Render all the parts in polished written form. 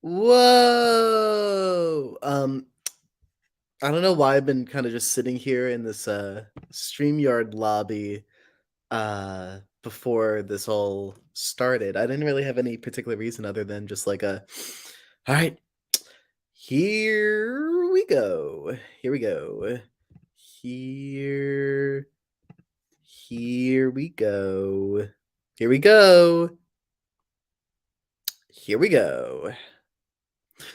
Whoa! I don't know why I've been kind of just sitting here in this StreamYard lobby before this all started. I didn't really have any particular reason other than just like a all right, here we go. Here we go. Here here we go. Here we go. Here we go.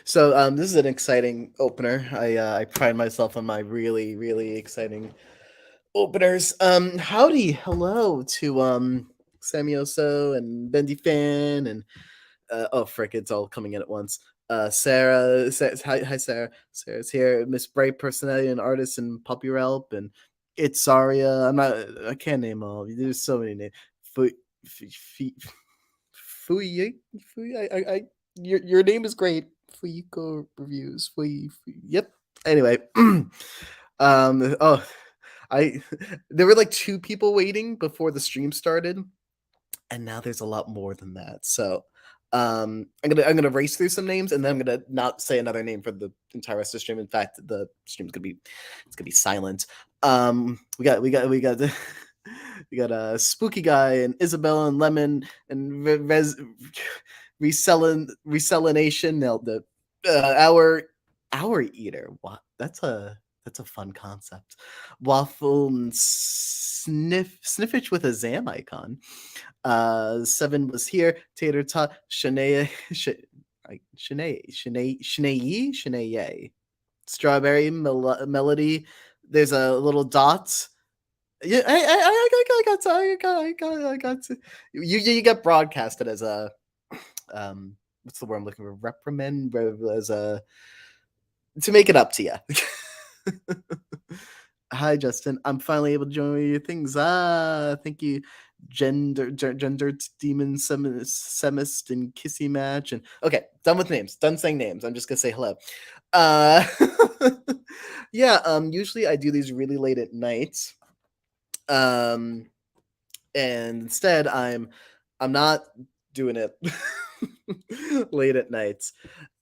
So this is an exciting opener. I pride myself on my really exciting openers. Howdy, hello to Samioso and Bendy Fan and oh frick, it's all coming in at once. Sarah, hi Sarah. Sarah's here. Miss Bright, personality and artist and Puppy Relp and it's Saria. I can't name all. There's so many names. Fu, Fu, Fuyi, Fuyi, I, your name is great. Fuyiko reviews. Yep. Anyway, oh, I there were like two people waiting before the stream started, and now there's a lot more than that. So, I'm gonna race through some names, and then I'm gonna not say another name for the entire rest of the stream. In fact, the stream's gonna be silent. We got we got a spooky guy and Isabella and Lemon and reselination nailed it. Our eater. What? That's a fun concept. Waffle and sniffage with a Zam icon. Seven was here. Tater tot. Shanae. Shanae. Strawberry melody. There's a little dot. Yeah, I got to. You got broadcasted as a what's the word I'm looking for? Reprimand as a to make it up to you. Hi, Justin. I'm finally able to join your things. Thank you, gender demon semist and kissy match. And okay, done with names. Done saying names. I'm just gonna say hello. Uh, yeah. Usually I do these really late at night. And instead I'm not doing it late at nights.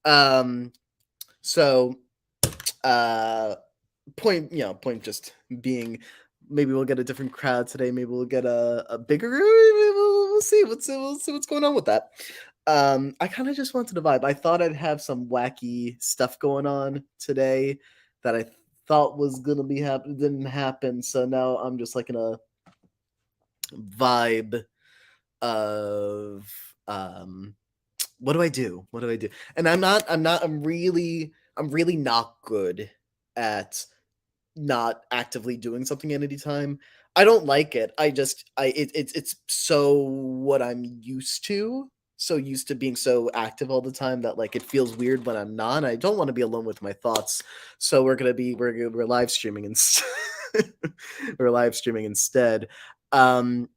So point just being maybe we'll get a different crowd today, maybe we'll get a bigger we'll see what's going on with that. I kind of just wanted to vibe. I thought I'd have some wacky stuff going on today that I thought was gonna be happen didn't happen, so now I'm just like in a vibe of what do I do? What do I do? And I'm really not good at not actively doing something at any time. I don't like it. It's so what I'm used to. So used to being so active all the time that like it feels weird when I'm not. I don't want to be alone with my thoughts. So we're live streaming instead. We're live streaming instead. Um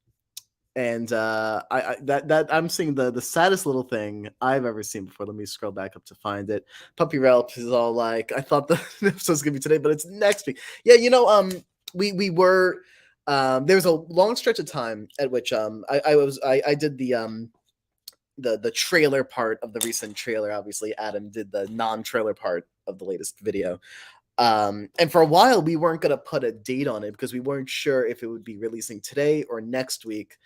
and I that I'm seeing the saddest little thing I've ever seen before. Let me scroll back up to find it. Puppy Relp is all like, I thought the episode's gonna be today, but it's next week. Yeah, we were there was a long stretch of time at which I did the trailer part of the recent trailer. Obviously, Adam did the non-trailer part of the latest video. And for a while we weren't gonna put a date on it because we weren't sure if it would be releasing today or next week.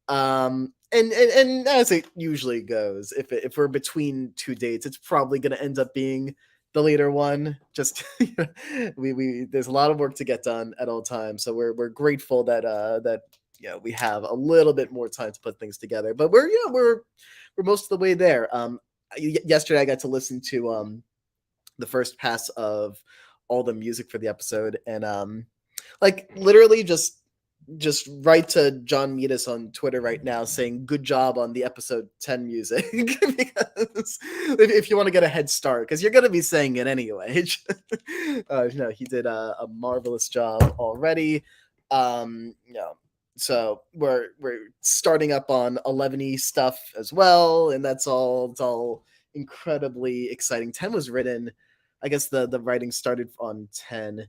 And as it usually goes, if we're between two dates, it's probably going to end up being the later one. Just we there's a lot of work to get done at all times, so we're grateful that we have a little bit more time to put things together. But we're most of the way there. Yesterday I got to listen to the first pass of all the music for the episode, and like literally just write to John Meadus on Twitter right now saying good job on the episode 10 music because if you want to get a head start, because you're going to be saying it anyway. He did a marvelous job already. So we're starting up on 11 stuff as well, and it's all incredibly exciting. 10 was written, I guess the writing started on 10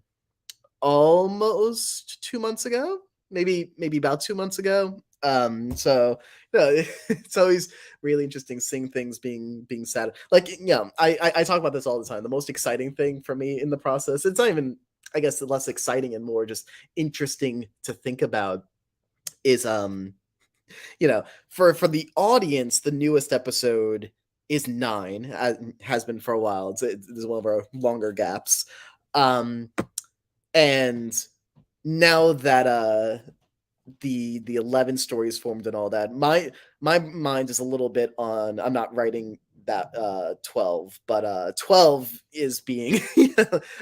almost 2 months ago, maybe about 2 months ago. So it's always really interesting seeing things being sad. Like, I talk about this all the time. The most exciting thing for me in the process, it's not even, I guess, less exciting and more just interesting to think about, is for the audience, the newest episode is 9, has been for a while. It's one of our longer gaps. And now that the 11 stories formed and all that, my mind is a little bit on, I'm not writing that 12, but 12 is being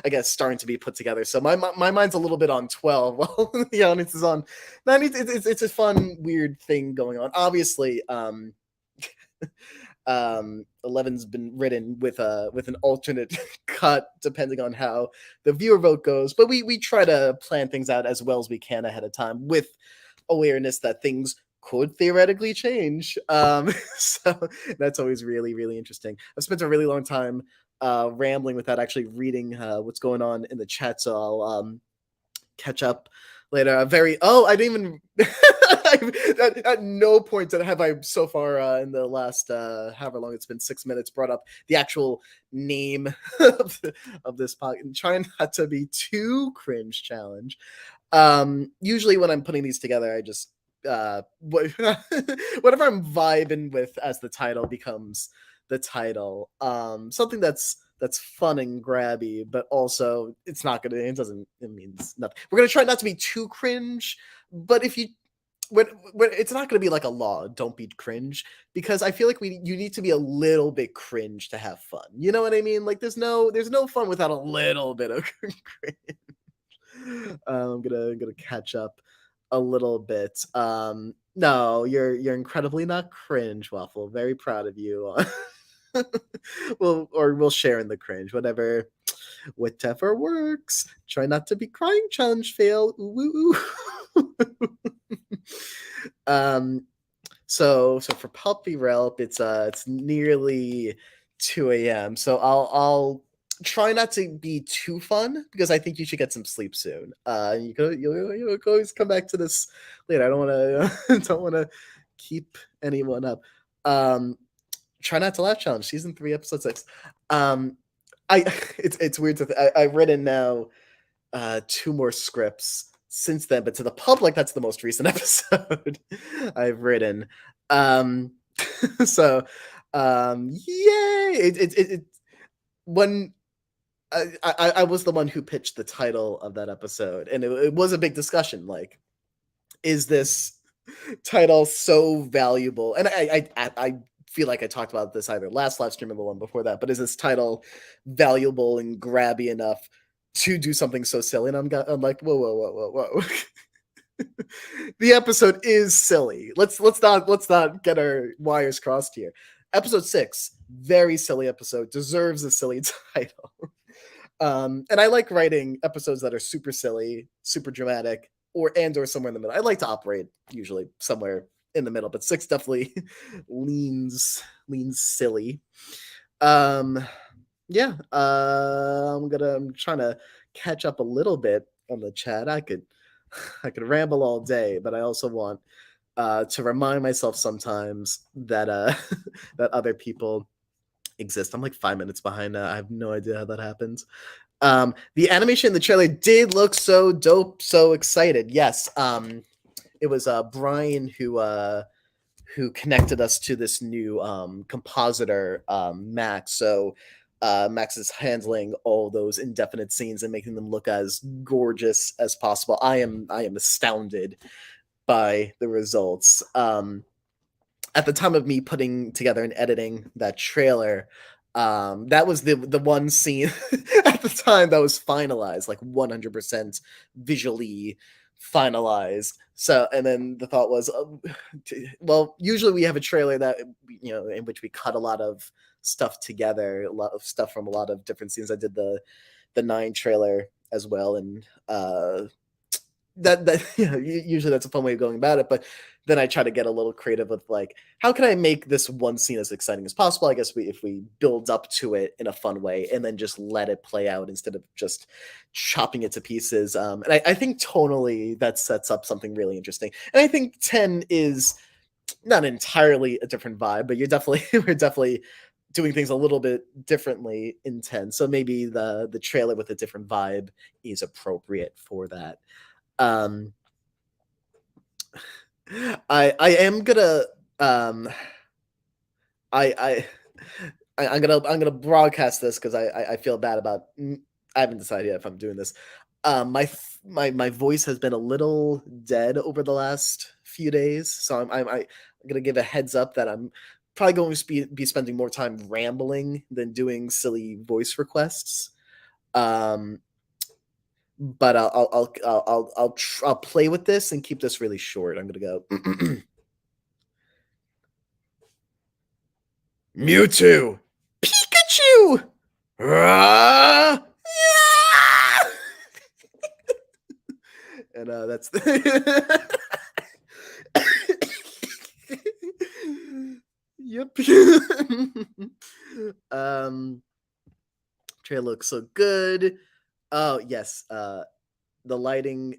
I guess starting to be put together, so my mind's a little bit on 12 while the audience is on 9. It's a fun weird thing going on, obviously. 11's been written with an alternate cut depending on how the viewer vote goes, but we try to plan things out as well as we can ahead of time, with awareness that things could theoretically change. So that's always really, really interesting. I've spent a really long time rambling without actually reading what's going on in the chat, so I'll catch up later. I didn't even at no point have I so far in the last however long it's been, 6 minutes, brought up the actual name of this podcast. Trying not to be too cringe challenge. Usually when I'm putting these together, I just whatever I'm vibing with as the title becomes the title. Something that's fun and grabby, but also it means nothing. We're gonna try not to be too cringe, but if you when it's not gonna be like a law, don't be cringe, because I feel like you need to be a little bit cringe to have fun. You know what I mean? Like there's no fun without a little bit of cringe. I'm gonna catch up a little bit. No, you're incredibly not cringe, Waffle. Very proud of you. We'll share in the cringe, whatever works. Try not to be crying challenge fail. Ooh, ooh, ooh. So for Puppy Relp, it's nearly 2 a.m. So I'll try not to be too fun, because I think you should get some sleep soon. You'll always come back to this later. I don't want to don't want to keep anyone up. Try not to laugh challenge, season 3, episode 6. I it's weird I've written now 2 more scripts since then, but to the public, that's the most recent episode I've written. Um, so, yay! When I was the one who pitched the title of that episode, and it was a big discussion. Like, is this title so valuable? And I feel like I talked about this either last live stream or the one before that, but is this title valuable and grabby enough to do something so silly? And I'm like, whoa. The episode is silly. Let's not get our wires crossed here. Episode 6, very silly episode, deserves a silly title. And I like writing episodes that are super silly, super dramatic, or somewhere in the middle. I like to operate usually somewhere in the middle, but 6 definitely leans silly. Yeah. I'm trying to catch up a little bit on the chat. I could ramble all day, but I also want to remind myself sometimes that that other people exist. I'm like 5 minutes behind. I have no idea how that happens. The animation in the trailer did look so dope, so excited. Yes. It was Brian who connected us to this new compositor, Max. So Max is handling all those indefinite scenes and making them look as gorgeous as possible. I am astounded by the results. At the time of me putting together and editing that trailer, that was the one scene at the time that was finalized, like 100% visually finalized. So, and then the thought was, well, usually we have a trailer that in which we cut a lot of stuff together, a lot of stuff from a lot of different scenes. I did the 9 trailer as well, and that usually that's a fun way of going about it. But then I try to get a little creative with like, how can I make this one scene as exciting as possible? I guess if we build up to it in a fun way and then just let it play out instead of just chopping it to pieces. And I think tonally that sets up something really interesting. And I think 10 is not entirely a different vibe, but you're definitely we're definitely doing things a little bit differently in 10. So maybe the trailer with a different vibe is appropriate for that. Um I am gonna um I I'm gonna broadcast this because I feel bad about I haven't decided yet if I'm doing this. My voice has been a little dead over the last few days, so I'm gonna give a heads up that I'm probably going to be spending more time rambling than doing silly voice requests. Um, but I'll play with this and keep this really short. I'm gonna go Mewtwo, Pikachu. Ah! Yeah! And that's the yep. um trailer looks so good. Oh yes, the lighting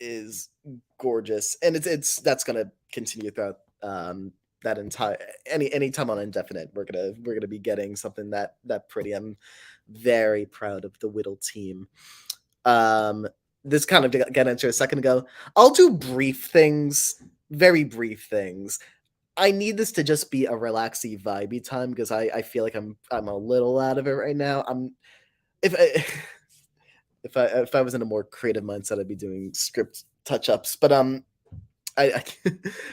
is gorgeous, and it's that's gonna continue throughout that entire any time on indefinite. We're gonna be getting something that pretty. I'm very proud of the Whittle team. Um, this kind of got into a second ago. I'll do brief things, very brief things. I need this to just be a relaxy, vibey time because I feel like I'm a little out of it right now. I'm if I, if I was in a more creative mindset, I'd be doing script touch ups. But I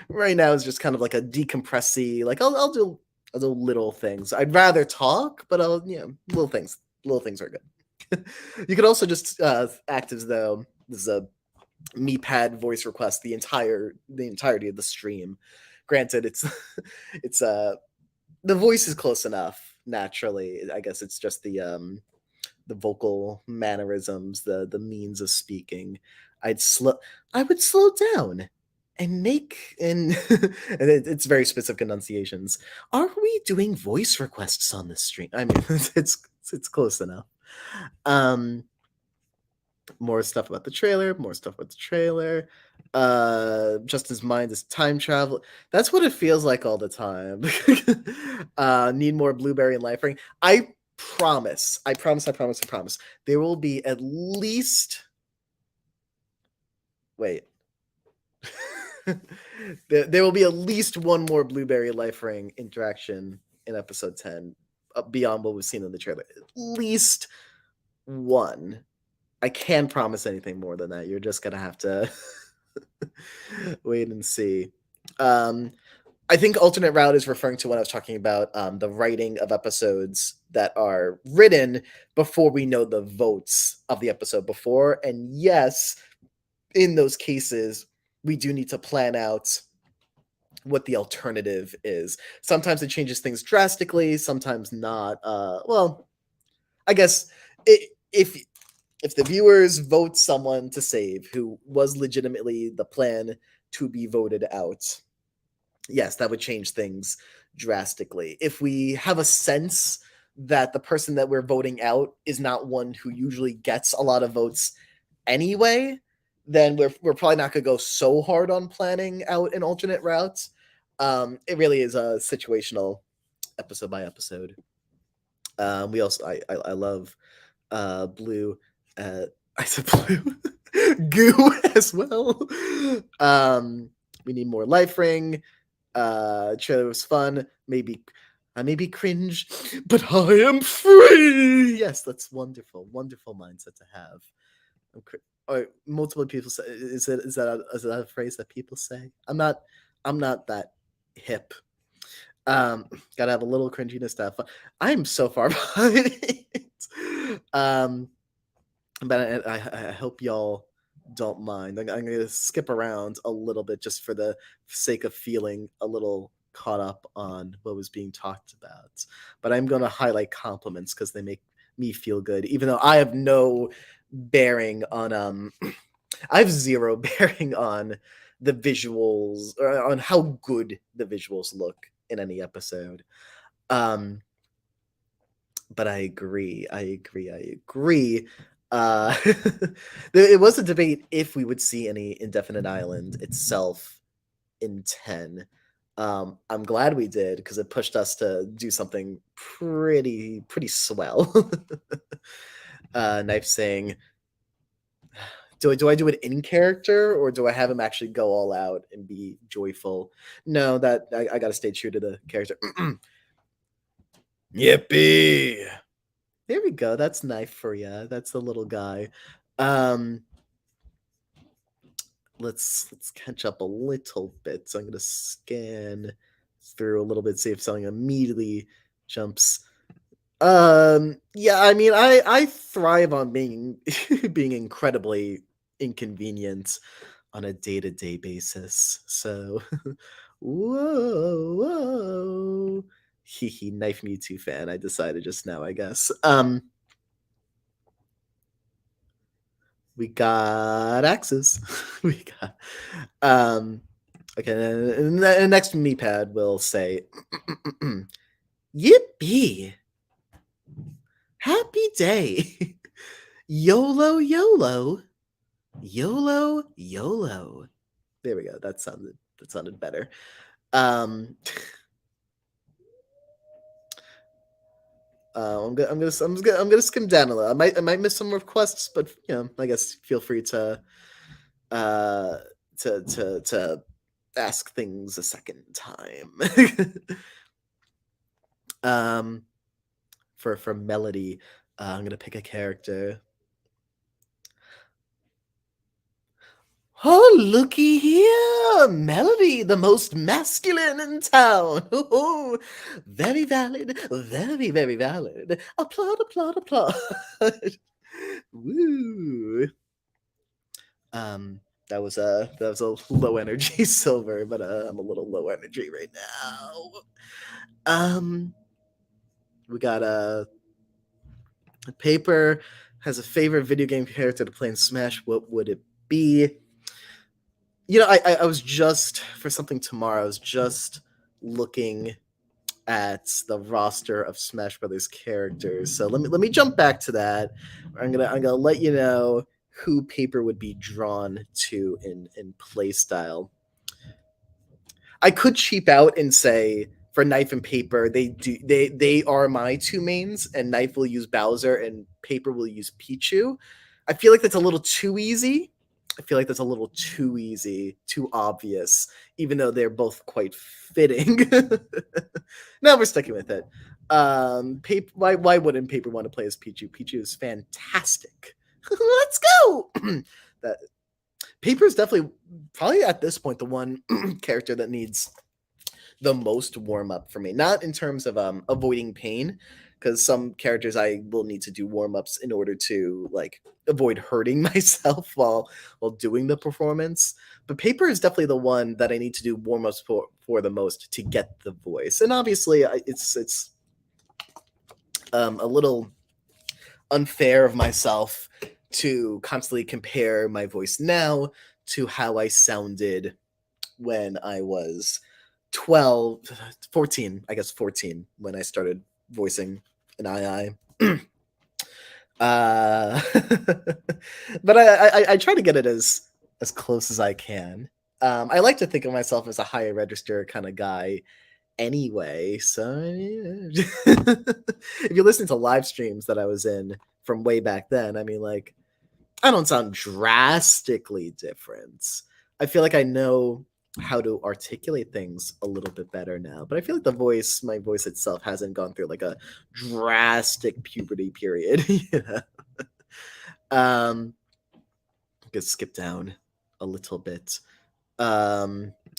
right now is just kind of like a decompressy. Like I'll do little things. I'd rather talk, but I'll little things. Little things are good. You could also just act as though this is a me pad voice request the entirety of the stream. Granted, it's it's the voice is close enough naturally. I guess it's just the vocal mannerisms, the means of speaking. I'd slow I would slow down and make and, and it's very specific enunciations. Are we doing voice requests on this stream? I mean, it's close enough. Um, more stuff about the trailer, more stuff about the trailer. Justin's mind is time travel. That's what it feels like all the time. Need more blueberry and life ring. I promise. There will be at least wait. There will be at least one more blueberry life ring interaction in episode 10 beyond what we've seen in the trailer. At least one. I can't promise anything more than that. You're just gonna have to wait and see. Um, I think alternate route is referring to when I was talking about the writing of episodes that are written before we know the votes of the episode before. And yes, in those cases, we do need to plan out what the alternative is. Sometimes it changes things drastically, sometimes not. Well, I guess if the viewers vote someone to save who was legitimately the plan to be voted out, yes, that would change things drastically. If we have a sense that the person that we're voting out is not one who usually gets a lot of votes anyway, then we're probably not going to go so hard on planning out an alternate route. It really is a situational episode by episode. We also I love blue. I said blue goo as well. We need more life ring. Trailer was fun. Maybe I may be cringe, but I am free. Yes, that's wonderful, wonderful mindset to have. Or multiple people say is that a phrase that people say? I'm not that hip. Gotta have a little cringiness to have fun. I'm so far behind it. But I hope y'all don't mind. I'm gonna skip around a little bit just for the sake of feeling a little caught up on what was being talked about. But I'm gonna highlight compliments because they make me feel good, even though I have no bearing on I have zero bearing on the visuals, or on how good the visuals look in any episode. Um, but I agree. It was a debate if we would see any Indefinite Island itself in 10. I'm glad we did because it pushed us to do something pretty swell. Knife saying, do I do it in character or do I have him actually go all out and be joyful? No, that I gotta stay true to the character. Yippee! There we go. That's Knife for you. That's the little guy. Um, let's catch up a little bit. So I'm gonna scan through a little bit, see if something immediately jumps. Yeah, I mean, I thrive on being being incredibly inconvenient on a day-to-day basis. So, whoa. He Knife Mewtwo fan. I decided just now, I guess. We got axes. we got um okay, and the next me pad will say yippee, happy day. YOLO YOLO. YOLO YOLO. There we go. That sounded better. Um I'm gonna skim down a little. I might miss some requests, but I guess feel free to uh to ask things a second time. um for melody, I'm gonna pick a character. Oh, looky here, Melody, the most masculine in town. Oh, very valid, very, very valid. Applaud, applaud, applaud. Woo. Um, that was a low energy silver, but I'm a little low energy right now. We got a paper has a favorite video game character to play in Smash. What would it be? I was just for something tomorrow. I was just looking at the roster of Smash Brothers characters. So let me jump back to that. I'm gonna let you know who Paper would be drawn to in play style. I could cheap out and say for Knife and Paper, they are my two mains, and Knife will use Bowser and Paper will use Pichu. I feel like that's a little too easy. I feel like that's a little too easy, too obvious, even though they're both quite fitting. Now we're sticking with it. Why wouldn't Paper want to play as Pichu? Pichu is fantastic. Let's go. That Paper is definitely probably at this point the one character that needs the most warm up for me. Not in terms of avoiding pain, because some characters I will need to do warm ups in order to like avoid hurting myself while doing the performance. But Paper is definitely the one that I need to do warm ups for the most to get the voice. And obviously, it's a little unfair of myself to constantly compare my voice now to how I sounded when I was 12, 14, I guess 14, when I started voicing an II. uh, but I try to get it as close as I can. I like to think of myself as a higher register kind of guy anyway. So if you listen to live streams that I was in from way back then, I mean, like, I don't sound drastically different. I feel like I know how to articulate things a little bit better now, but I feel like my voice itself hasn't gone through like a drastic puberty period. Um, I'm skip down a little bit.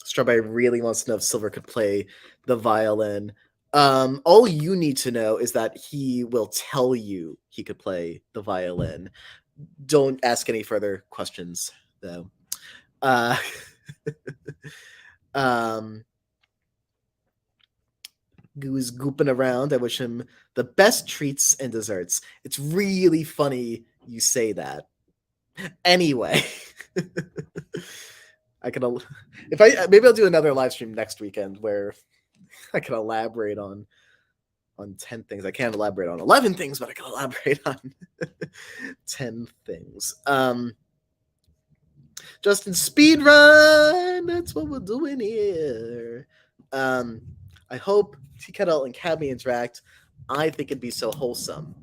Strawberry really wants to know if Silver could play the violin. All you need to know is that he will tell you he could play the violin. Don't ask any further questions, though. Uh, um, Goo is gooping around. I wish him the best treats and desserts. It's really funny you say that. Anyway, I can if I maybe I'll do another live stream next weekend where I can elaborate on 10 things. I can't elaborate on 11 things, but I can elaborate on 10 things. Justin speed run. That's what we're doing here. Um, I hope Tea Kettle and Cabby interact. I think it'd be so wholesome.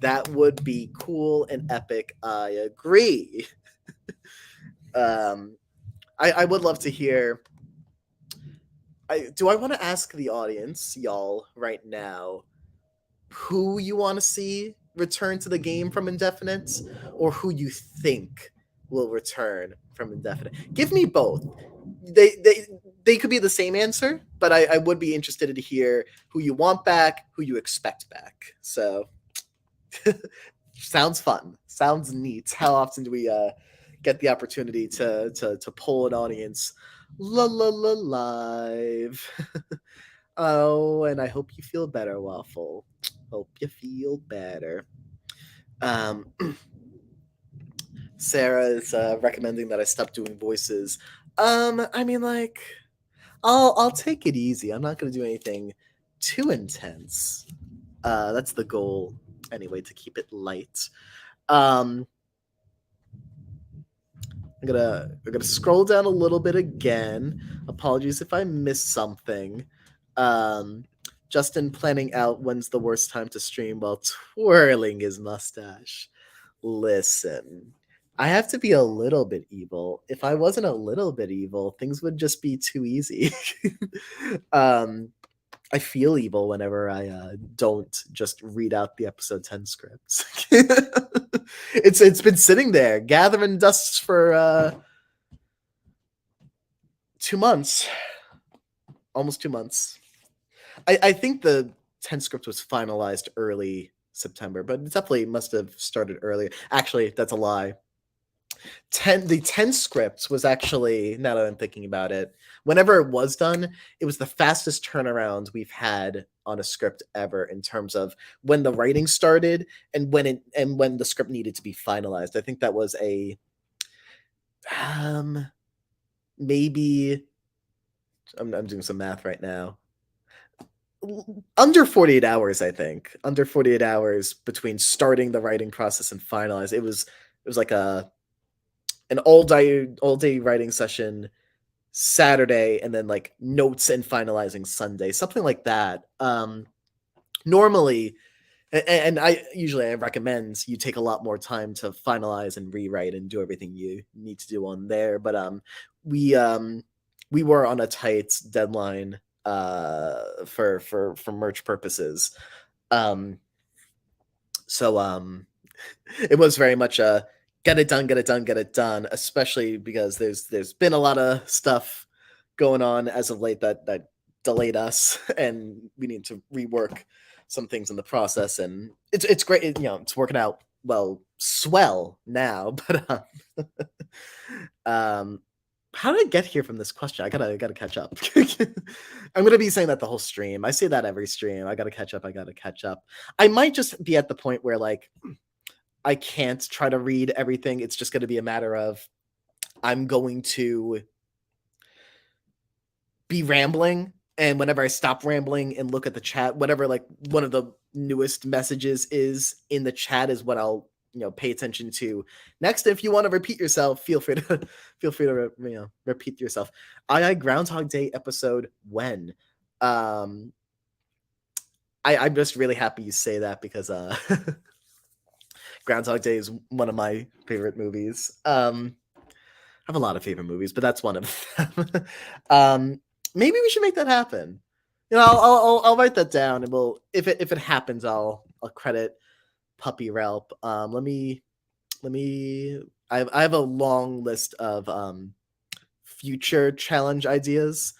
That would be cool and epic. I agree. um, I would love to hear. I want to ask the audience, y'all, right now, who you want to see return to the game from Indefinite, or who you think will return from Indefinite. Give me both. They could be the same answer, but I would be interested to hear who you want back, who you expect back. So sounds fun. Sounds neat. How often do we get the opportunity to poll an audience live? Oh, and I hope you feel better, Waffle. Hope you feel better. Sarah is recommending that I stop doing voices. I mean, like, I'll take it easy. I'm not gonna do anything too intense. That's the goal, anyway, to keep it light. I'm gonna scroll down a little bit again. Apologies if I missed something. Justin planning out when's the worst time to stream while twirling his mustache. Listen, I have to be a little bit evil. If I wasn't a little bit evil, things would just be too easy. I feel evil whenever I don't just read out the episode 10 scripts. It's been sitting there gathering dust for 2 months, almost 2 months. I think the 10 script was finalized early September, but it definitely must have started earlier. Actually, that's a lie. The 10 scripts was actually, now that I'm thinking about it, whenever it was done, it was the fastest turnaround we've had on a script ever in terms of when the writing started and when the script needed to be finalized. I think that was a maybe I'm doing some math right now. Under 48 hours, I think. Under 48 hours between starting the writing process and finalize. It was like an all day writing session Saturday and then like notes and finalizing Sunday, something like that. Normally, and I recommend you take a lot more time to finalize and rewrite and do everything you need to do on there. But we were on a tight deadline for merch purposes. So it was very much a get it done, get it done, get it done, especially because there's been a lot of stuff going on as of late that delayed us, and we need to rework some things in the process. And it's great, it's working out swell now. But how did I get here from this question? I gotta catch up. I'm gonna be saying that the whole stream. I say that every stream. I gotta catch up. I gotta catch up. I might just be at the point where like I can't try to read everything. It's just gonna be a matter of I'm going to be rambling, and whenever I stop rambling and look at the chat, whatever like one of the newest messages is in the chat is what I'll pay attention to next. If you want to repeat yourself, feel free to repeat yourself. I Groundhog Day episode when I'm just really happy you say that because Groundhog Day is one of my favorite movies. I have a lot of favorite movies, but that's one of them. Maybe we should make that happen. I'll write that down, and we'll if it happens, I'll credit Puppy Ralp. Let me. I have a long list of future challenge ideas.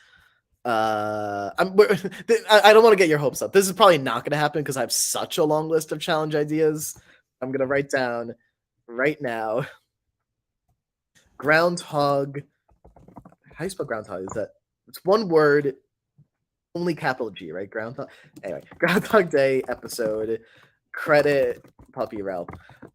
I don't want to get your hopes up. This is probably not going to happen because I have such a long list of challenge ideas. I'm going to write down right now. Groundhog. How do you spell groundhog? Is that it's one word, only capital G, right? Groundhog. Anyway, Groundhog Day episode Credit Puppy Ralph.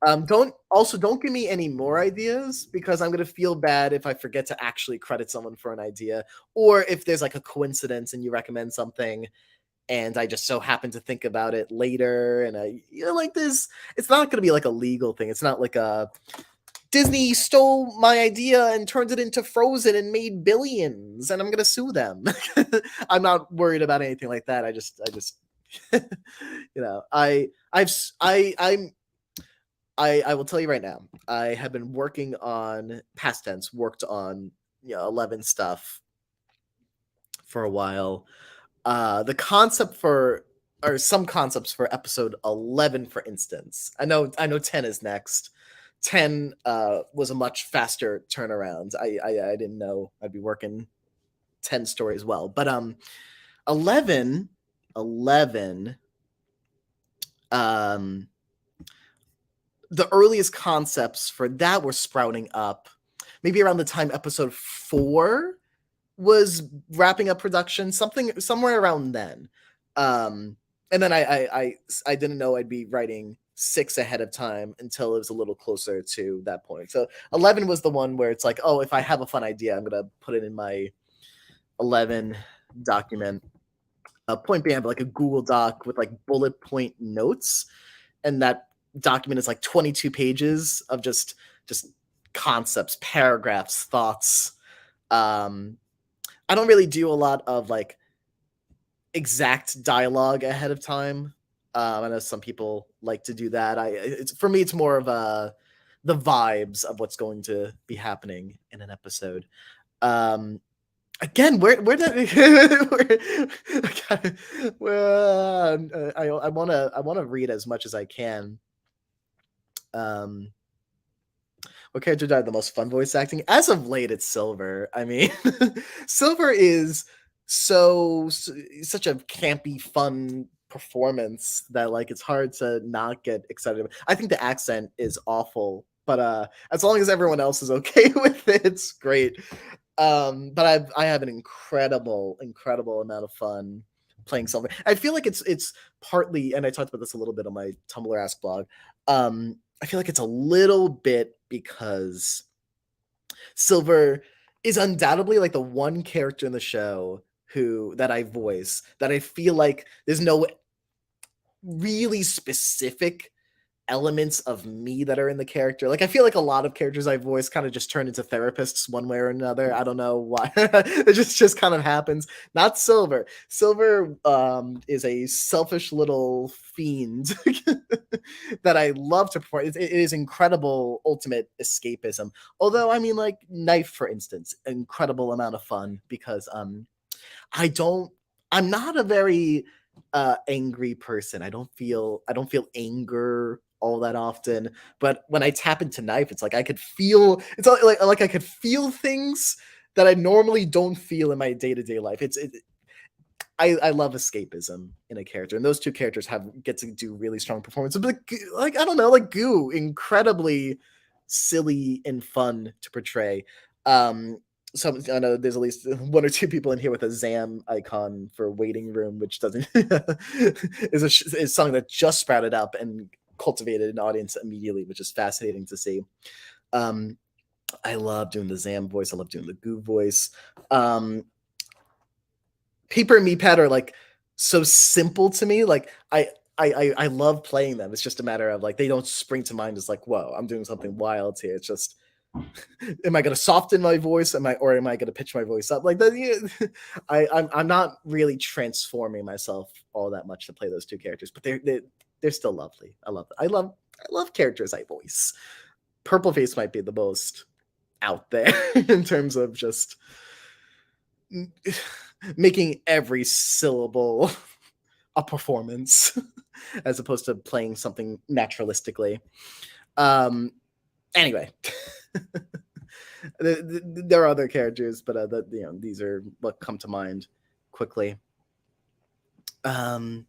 Don't give me any more ideas because I'm gonna feel bad if I forget to actually credit someone for an idea, or if there's like a coincidence and you recommend something and I just so happen to think about it later, and like this. It's not gonna be like a legal thing. It's not like a Disney stole my idea and turned it into Frozen and made billions, and I'm gonna sue them. I'm not worried about anything like that. I just, I will tell you right now. I have been working on past tense, worked on 11 stuff for a while. The concept for or some concepts for episode 11, for instance. I know 10 is next. 10 was a much faster turnaround. I didn't know I'd be working 10 stories well, but 11 um the earliest concepts for that were sprouting up maybe around the time episode 4 was wrapping up production, somewhere around then. And then I didn't know I'd be writing 6 ahead of time until it was a little closer to that point. So 11 was the one where it's like, oh, if I have a fun idea, I'm gonna put it in my 11 document. Point being, I have like a Google Doc with like bullet point notes, and that document is like 22 pages of just concepts, paragraphs, thoughts. Um, I don't really do a lot of like exact dialogue ahead of time. I know some people like to do that. For me, it's more of the vibes of what's going to be happening in an episode. Again, where did I want to read as much as I can. Um, what character died the most fun voice acting? As of late, it's Silver. I mean, Silver is such a campy, fun performance that like it's hard to not get excited. I think the accent is awful, but as long as everyone else is okay with it, it's great. But I have an incredible amount of fun playing Silver. I feel like it's partly, and I talked about this a little bit on my Tumblr Ask blog. I feel like it's a little bit because Silver is undoubtedly like the one character in the show who that I voice that I feel like there's no really specific elements of me that are in the character. Like I feel like a lot of characters I voice kind of just turn into therapists one way or another. I don't know why. It just kind of happens. Not Silver. Silver is a selfish little fiend that I love to perform. It is incredible ultimate escapism. Although I mean like Knife, for instance, incredible amount of fun because I don't I'm not a very angry person. I don't feel anger all that often, but when I tap into Knife, it's like I could feel like I could feel things that I normally don't feel in my day-to-day life. I love escapism in a character, and those two characters get to do really strong performances. But like I don't know, like Goo, incredibly silly and fun to portray. So I know there's at least one or two people in here with a Zam icon for waiting room, which doesn't is a song that just sprouted up and cultivated an audience immediately, which is fascinating to see. Um, I love doing the Zam voice. I love doing the Goo voice. Paper and Meatpad are like so simple to me. Like I love playing them. It's just a matter of like they don't spring to mind as like, whoa, I'm doing something wild here. It's just am I going to soften my voice? Am I going to pitch my voice up? Like that, yeah, I'm not really transforming myself all that much to play those two characters, but they're still lovely. I love characters I voice. Purple Face might be the most out there in terms of just making every syllable a performance as opposed to playing something naturalistically. Anyway, there are other characters, but these are what come to mind quickly. I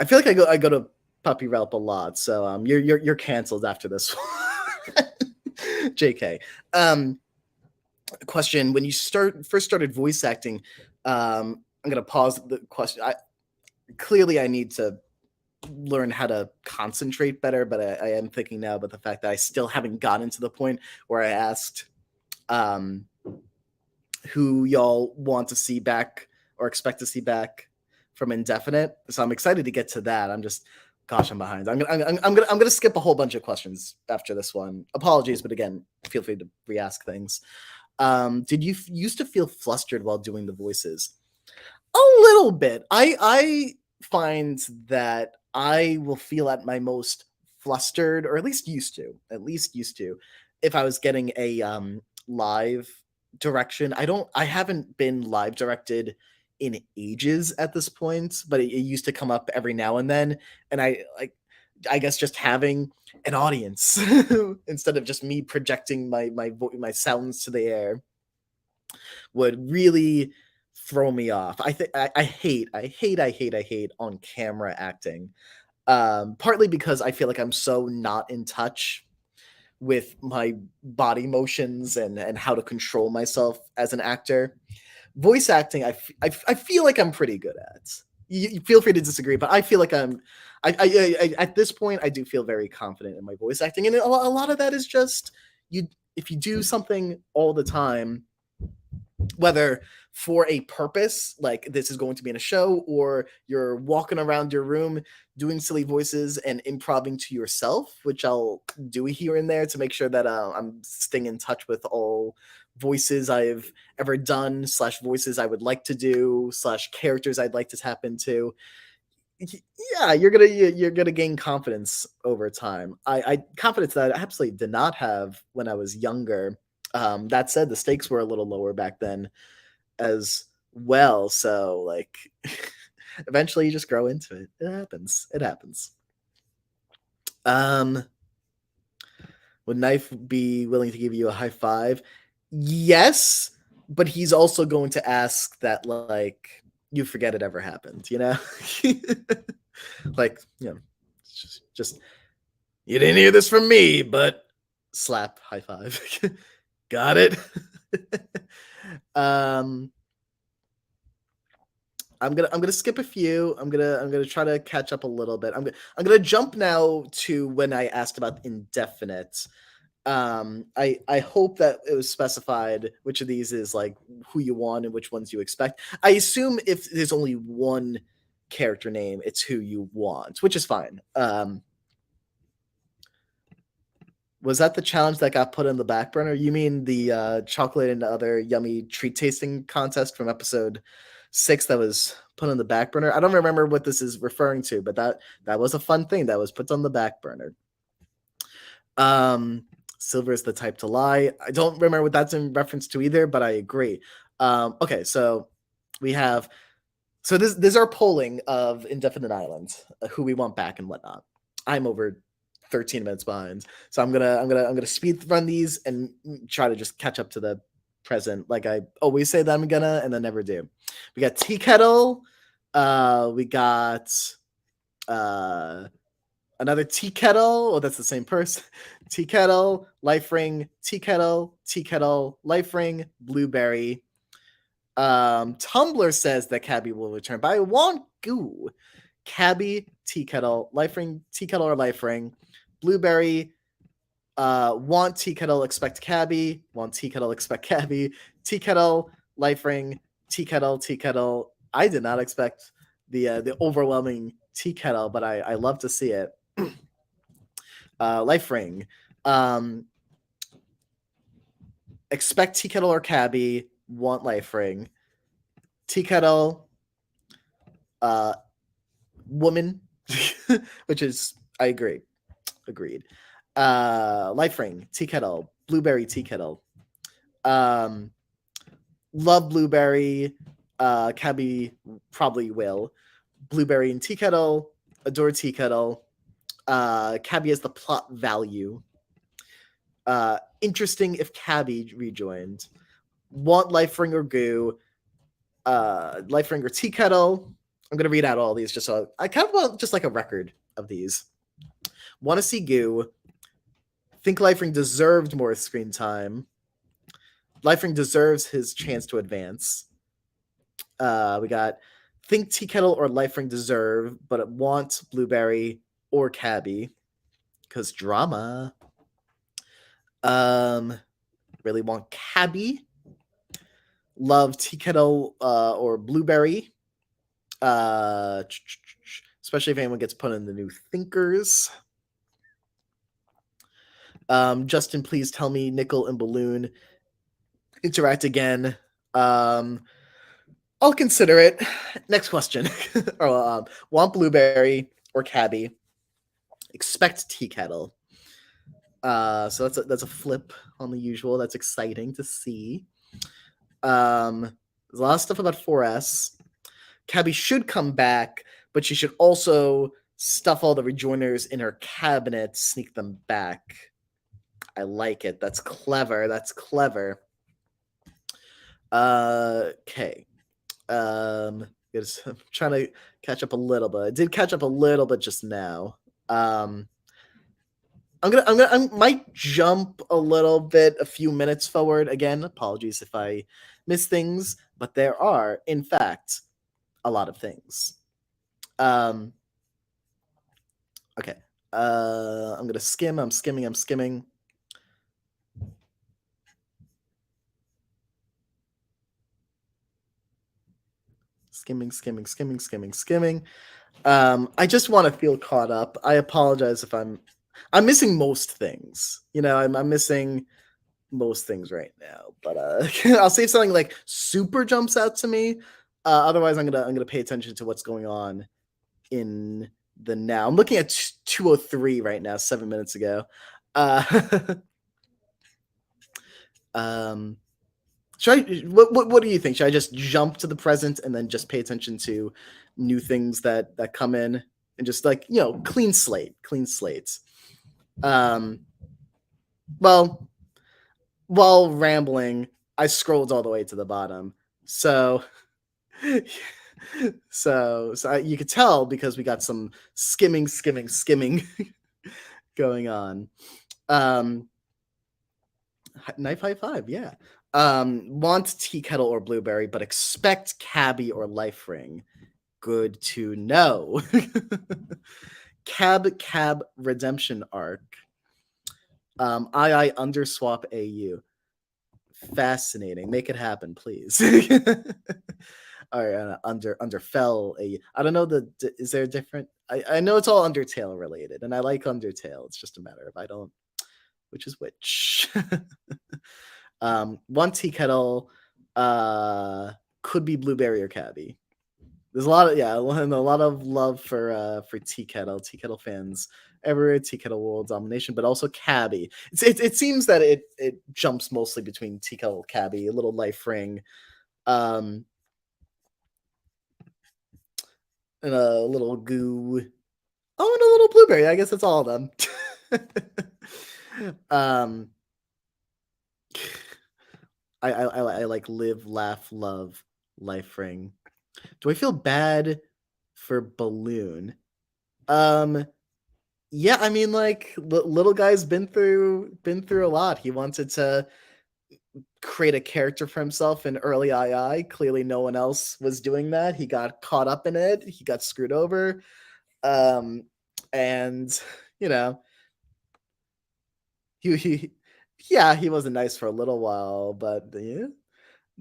feel like I go to Puppy Ralph a lot, so you're canceled after this. JK. Question: when you first started voice acting, I'm gonna pause the question. I need to learn how to concentrate better, but I am thinking now about the fact that I still haven't gotten to the point where I asked who y'all want to see back or expect to see back from Indefinite. So I'm excited to get to that. I'm just, gosh, I'm behind. I'm gonna skip a whole bunch of questions after this one. Apologies, but again, feel free to re-ask things. Did you used to feel flustered while doing the voices? A little bit. I find that I will feel at my most flustered, or at least used to, if I was getting a live direction. I haven't been live directed in ages at this point, but it used to come up every now and then, and I guess just having an audience instead of just me projecting my sounds to the air would really throw me off. I think I hate on camera acting. Partly because I feel like I'm so not in touch with my body motions and how to control myself as an actor. Voice acting, I feel like I'm pretty good at. You feel free to disagree, but I feel like I at this point I do feel very confident in my voice acting, and a lot of that is just you. If you do something all the time, whether for a purpose, like this is going to be in a show, or you're walking around your room doing silly voices and improvising to yourself, which I'll do here and there to make sure that I'm staying in touch with all voices I've ever done / voices I would like to do / characters I'd like to tap into. Yeah, you're gonna gain confidence over time. I confidence that I absolutely did not have when I was younger. That said, the stakes were a little lower back then as well. So like eventually you just grow into it. It happens. It happens. Would Knife be willing to give you a high five? Yes, but he's also going to ask that like you forget it ever happened, you know? Like, you know, just you didn't hear this from me, but slap, high five. Got it. I'm gonna skip a few. I'm gonna try to catch up a little bit. I'm gonna jump now to when I asked about indefinite. I hope that it was specified which of these is like who you want and which ones you expect. I assume if there's only one character name, it's who you want, which is fine. Was that the challenge that got put in the back burner? You mean the chocolate and other yummy treat tasting contest from episode 6 that was put on the back burner? I don't remember what this is referring to, but that was a fun thing that was put on the back burner. Silver is the type to lie. I don't remember what that's in reference to either, but I agree. Okay, so we have this is our polling of Indefinite Island, who we want back and whatnot. I'm over 13 minutes behind, so I'm gonna speed run these and try to just catch up to the present, like I always say that I'm gonna, and then never do. We got Tea Kettle, we got another Tea Kettle. Oh, that's the same person. Tea Kettle, Life Ring, Tea Kettle, Life Ring, Blueberry. Tumblr says that Cabby will return, but I want Goo. Cabby, Tea Kettle, Life Ring, Tea Kettle or Life Ring, Blueberry, want Tea Kettle, expect Cabby, want Tea Kettle, expect Cabby, Tea Kettle, Life Ring, Tea Kettle. I did not expect the overwhelming Tea Kettle, but I love to see it. Life Ring. Expect Tea Kettle or Cabby, want Life Ring. Tea Kettle, woman, which is, I agree. Agreed. Life Ring, Tea Kettle, Blueberry, Tea Kettle. Love Blueberry. Cabby probably will. Blueberry and Tea Kettle, adore Tea Kettle. Cabby has the plot value. Interesting if Cabby rejoined. Want Life Ring or Goo. Life Ring or Tea Kettle. I'm gonna read out all these just so I kind of want just like a record of these. Want to see Goo. Think Life Ring deserved more screen time. Life Ring deserves his chance to advance. We got think Tea Kettle or Life Ring deserve, but it wants Blueberry or Cabby because drama. Um, really want Cabby. Love Tea Kettle or Blueberry. Especially if anyone gets put in the new thinkers. Justin, please tell me Nickel and Balloon interact again. I'll consider it. Next question. Want Blueberry or Cabby? Expect Tea Kettle. So that's a flip on the usual. That's exciting to see. There's a lot of stuff about 4S. Cabby should come back, but she should also stuff all the rejoiners in her cabinet, sneak them back. I like it. That's clever. That's clever. Okay. I'm trying to catch up a little bit. I did catch up a little bit just now. I might jump a little bit, a few minutes forward. Again, apologies if I miss things, but there are, in fact, a lot of things. Okay. I'm gonna skim. I'm skimming. I'm skimming. Skimming. I just want to feel caught up. I apologize if I'm missing most things. I'm missing most things right now. But I'll see if something like super jumps out to me. Otherwise, I'm gonna pay attention to what's going on in the now. I'm looking at 2:03 right now, 7 minutes ago. Should I? What do you think? Should I just jump to the present and then just pay attention to new things that come in and just clean slates? Well, while rambling, I scrolled all the way to the bottom, so you could tell because we got some skimming going on. Knife high five, yeah. Want Tea Kettle or Blueberry, but expect Cabby or Life Ring. Good to know. Cab redemption arc. I underswap AU. Fascinating. Make it happen, please. All right, underfell AU. I don't know is there a different? I know it's all Undertale related, and I like Undertale. It's just a matter of I don't which is which. One Tea Kettle could be Blueberry or Cabby. There's a lot of love for Tea Kettle fans everywhere. Tea Kettle World Domination, but also Cabby. It seems that it jumps mostly between Tea Kettle, Cabby, a little Life Ring, and a little Goo. Oh, and a little Blueberry. I guess that's all of them. I like live, laugh, love, Life Ring. Do I feel bad for Balloon? Yeah, I mean, like little guy's been through a lot. He wanted to create a character for himself in early II. Clearly, no one else was doing that. He got caught up in it. He got screwed over. And you know, he yeah, he wasn't nice for a little while, but yeah.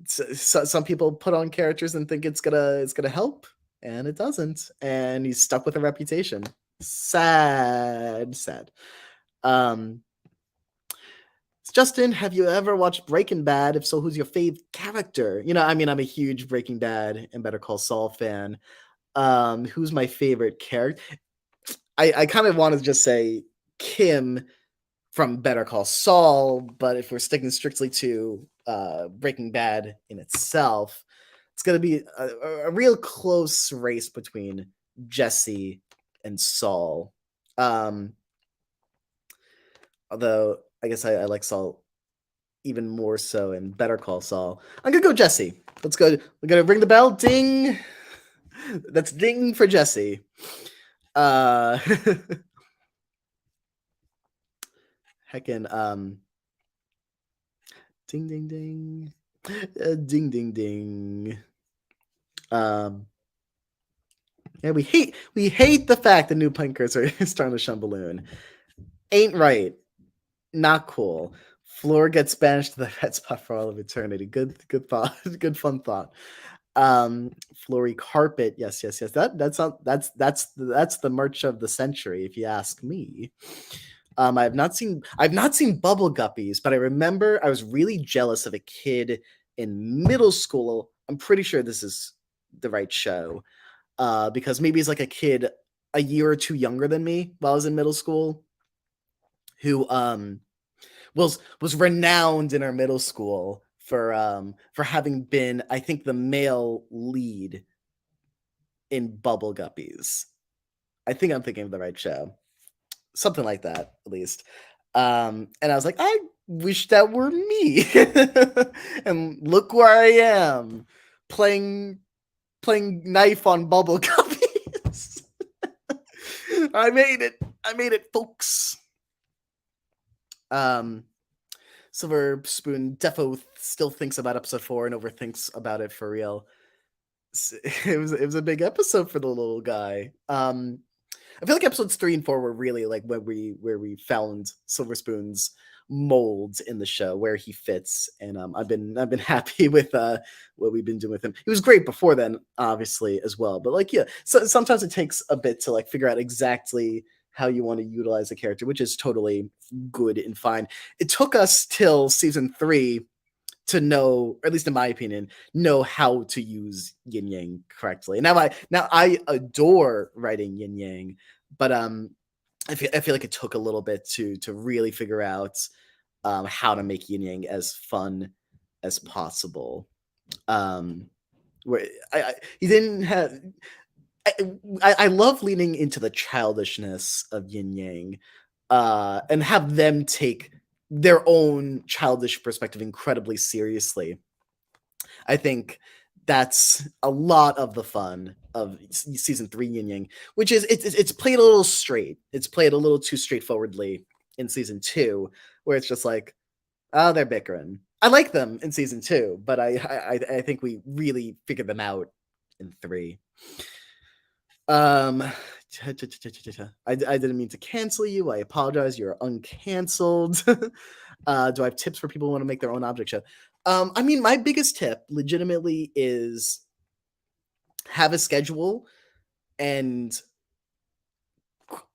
Some people put on characters and think it's gonna help, and it doesn't. And he's stuck with a reputation. Sad. Um, Justin, have you ever watched Breaking Bad? If so, who's your fave character? I mean, I'm a huge Breaking Bad and Better Call Saul fan. Who's my favorite character? I kind of want to just say Kim from Better Call Saul, but if we're sticking strictly to Breaking Bad in itself, it's going to be a real close race between Jesse and Saul. Although I guess I like Saul even more so in Better Call Saul. I'm gonna go Jesse. Let's go. We're gonna ring the bell. Ding. That's ding for Jesse. Heckin' ding ding ding. Ding ding ding. Yeah, we hate the fact that new punkers are starting to shun balloon. Ain't right. Not cool. Floor gets banished to the red spot for all of eternity. Good thought. Good fun thought. Flory carpet. Yes. That's the merch of the century, if you ask me. I've not seen bubble guppies, but I remember I was really jealous of a kid in middle school. I'm pretty sure this is the right show. Because maybe he's like a kid a year or two younger than me while I was in middle school, who was renowned in our middle school for having been, I think, the male lead in Bubble Guppies. I think I'm thinking of the right show. Something like that, at least. And I was like, I wish that were me. And look where I am, playing knife on Bubble Guppies. I made it, folks. Silver Spoon defo still thinks about episode 4 and overthinks about it for real. It was a big episode for the little guy. I feel like episodes 3 and 4 were really like where we found Silver Spoon's mold in the show, where he fits, and I've been happy with what we've been doing with him. He was great before then, obviously, as well, but like, yeah, so sometimes it takes a bit to like figure out exactly how you want to utilize a character, which is totally good and fine. It took us till season 3 to know, or at least in my opinion, know how to use yin yang correctly. And now I adore writing yin yang, but I feel like it took a little bit to really figure out how to make yin yang as fun as possible. Where he didn't have. I love leaning into the childishness of yin yang, and have them take their own childish perspective incredibly seriously. I think that's a lot of the fun of season 3 yin yang, which is it's played a little straight. It's played a little too straightforwardly in season 2, where it's just like, oh, they're bickering. I like them in season 2, but I think we really figured them out in 3. I didn't mean to cancel you. I apologize. You're uncanceled. Do I have tips for people who want to make their own object show? I mean, my biggest tip legitimately is have a schedule, and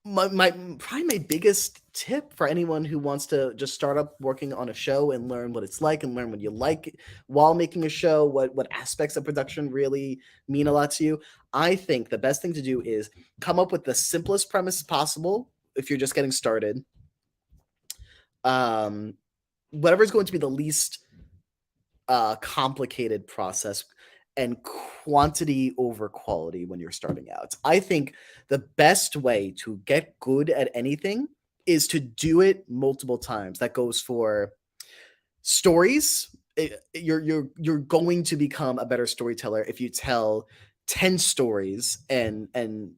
probably my biggest tip for anyone who wants to just start up working on a show and learn what it's like and learn what you like while making a show, what aspects of production really mean a lot to you. I think the best thing to do is come up with the simplest premise possible if you're just getting started. Whatever is going to be the least complicated process, and quantity over quality when you're starting out. I think the best way to get good at anything is to do it multiple times. That goes for stories. You're going to become a better storyteller if you tell 10 stories, and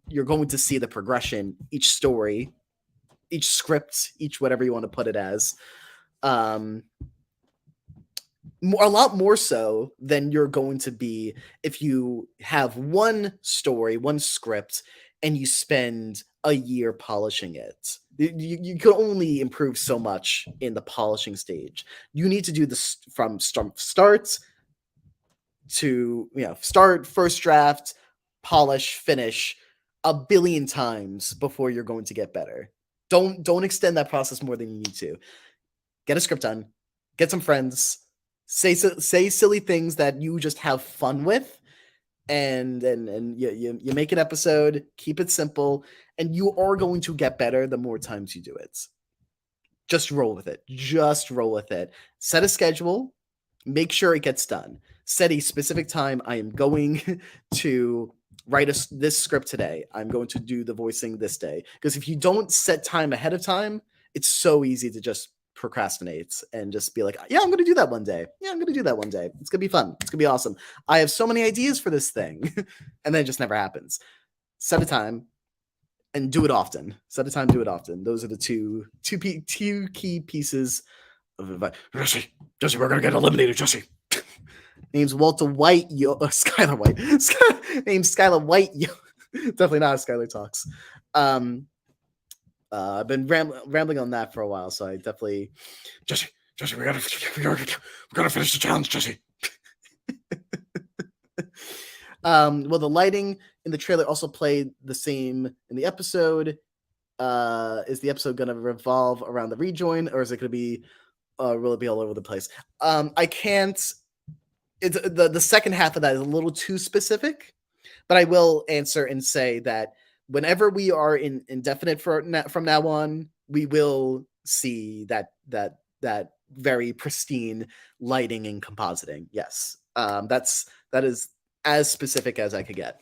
you're going to see the progression, each story, each script, each whatever you want to put it as. A lot more so than you're going to be if you have one story, one script, and you spend a year polishing it. You can only improve so much in the polishing stage. You need to do this from start to, start, first draft, polish, finish a billion times before you're going to get better. Don't extend that process more than you need to. Get a script done, get some friends, say silly things that you just have fun with, and you make an episode, keep it simple, and you are going to get better the more times you do it. Just roll with it. Set a schedule, make sure it gets done. Set a specific time. I am going to write this script today. I'm going to do the voicing this day. Because if you don't set time ahead of time, it's so easy to just procrastinate and just be like, yeah, I'm going to do that one day. It's going to be fun. It's going to be awesome. I have so many ideas for this thing. And then it just never happens. Set a time and do it often. Set a time, do it often. Those are the two key pieces of advice. Jesse, we're going to get eliminated, Jesse. Name's Walter White. Skylar White. Name's Skylar White. Definitely not Skylar Talks. Um, I've been rambling on that for a while, so I definitely Jesse, we gotta finish the challenge, Jesse. Well, the lighting in the trailer also played the same in the episode. Is the episode going to revolve around the rejoin, or is it going to be really be all over the place? I can't. It's the second half of that is a little too specific, but I will answer and say that whenever we are in indefinite from now on, we will see that very pristine lighting and compositing. Yes, that is as specific as I could get.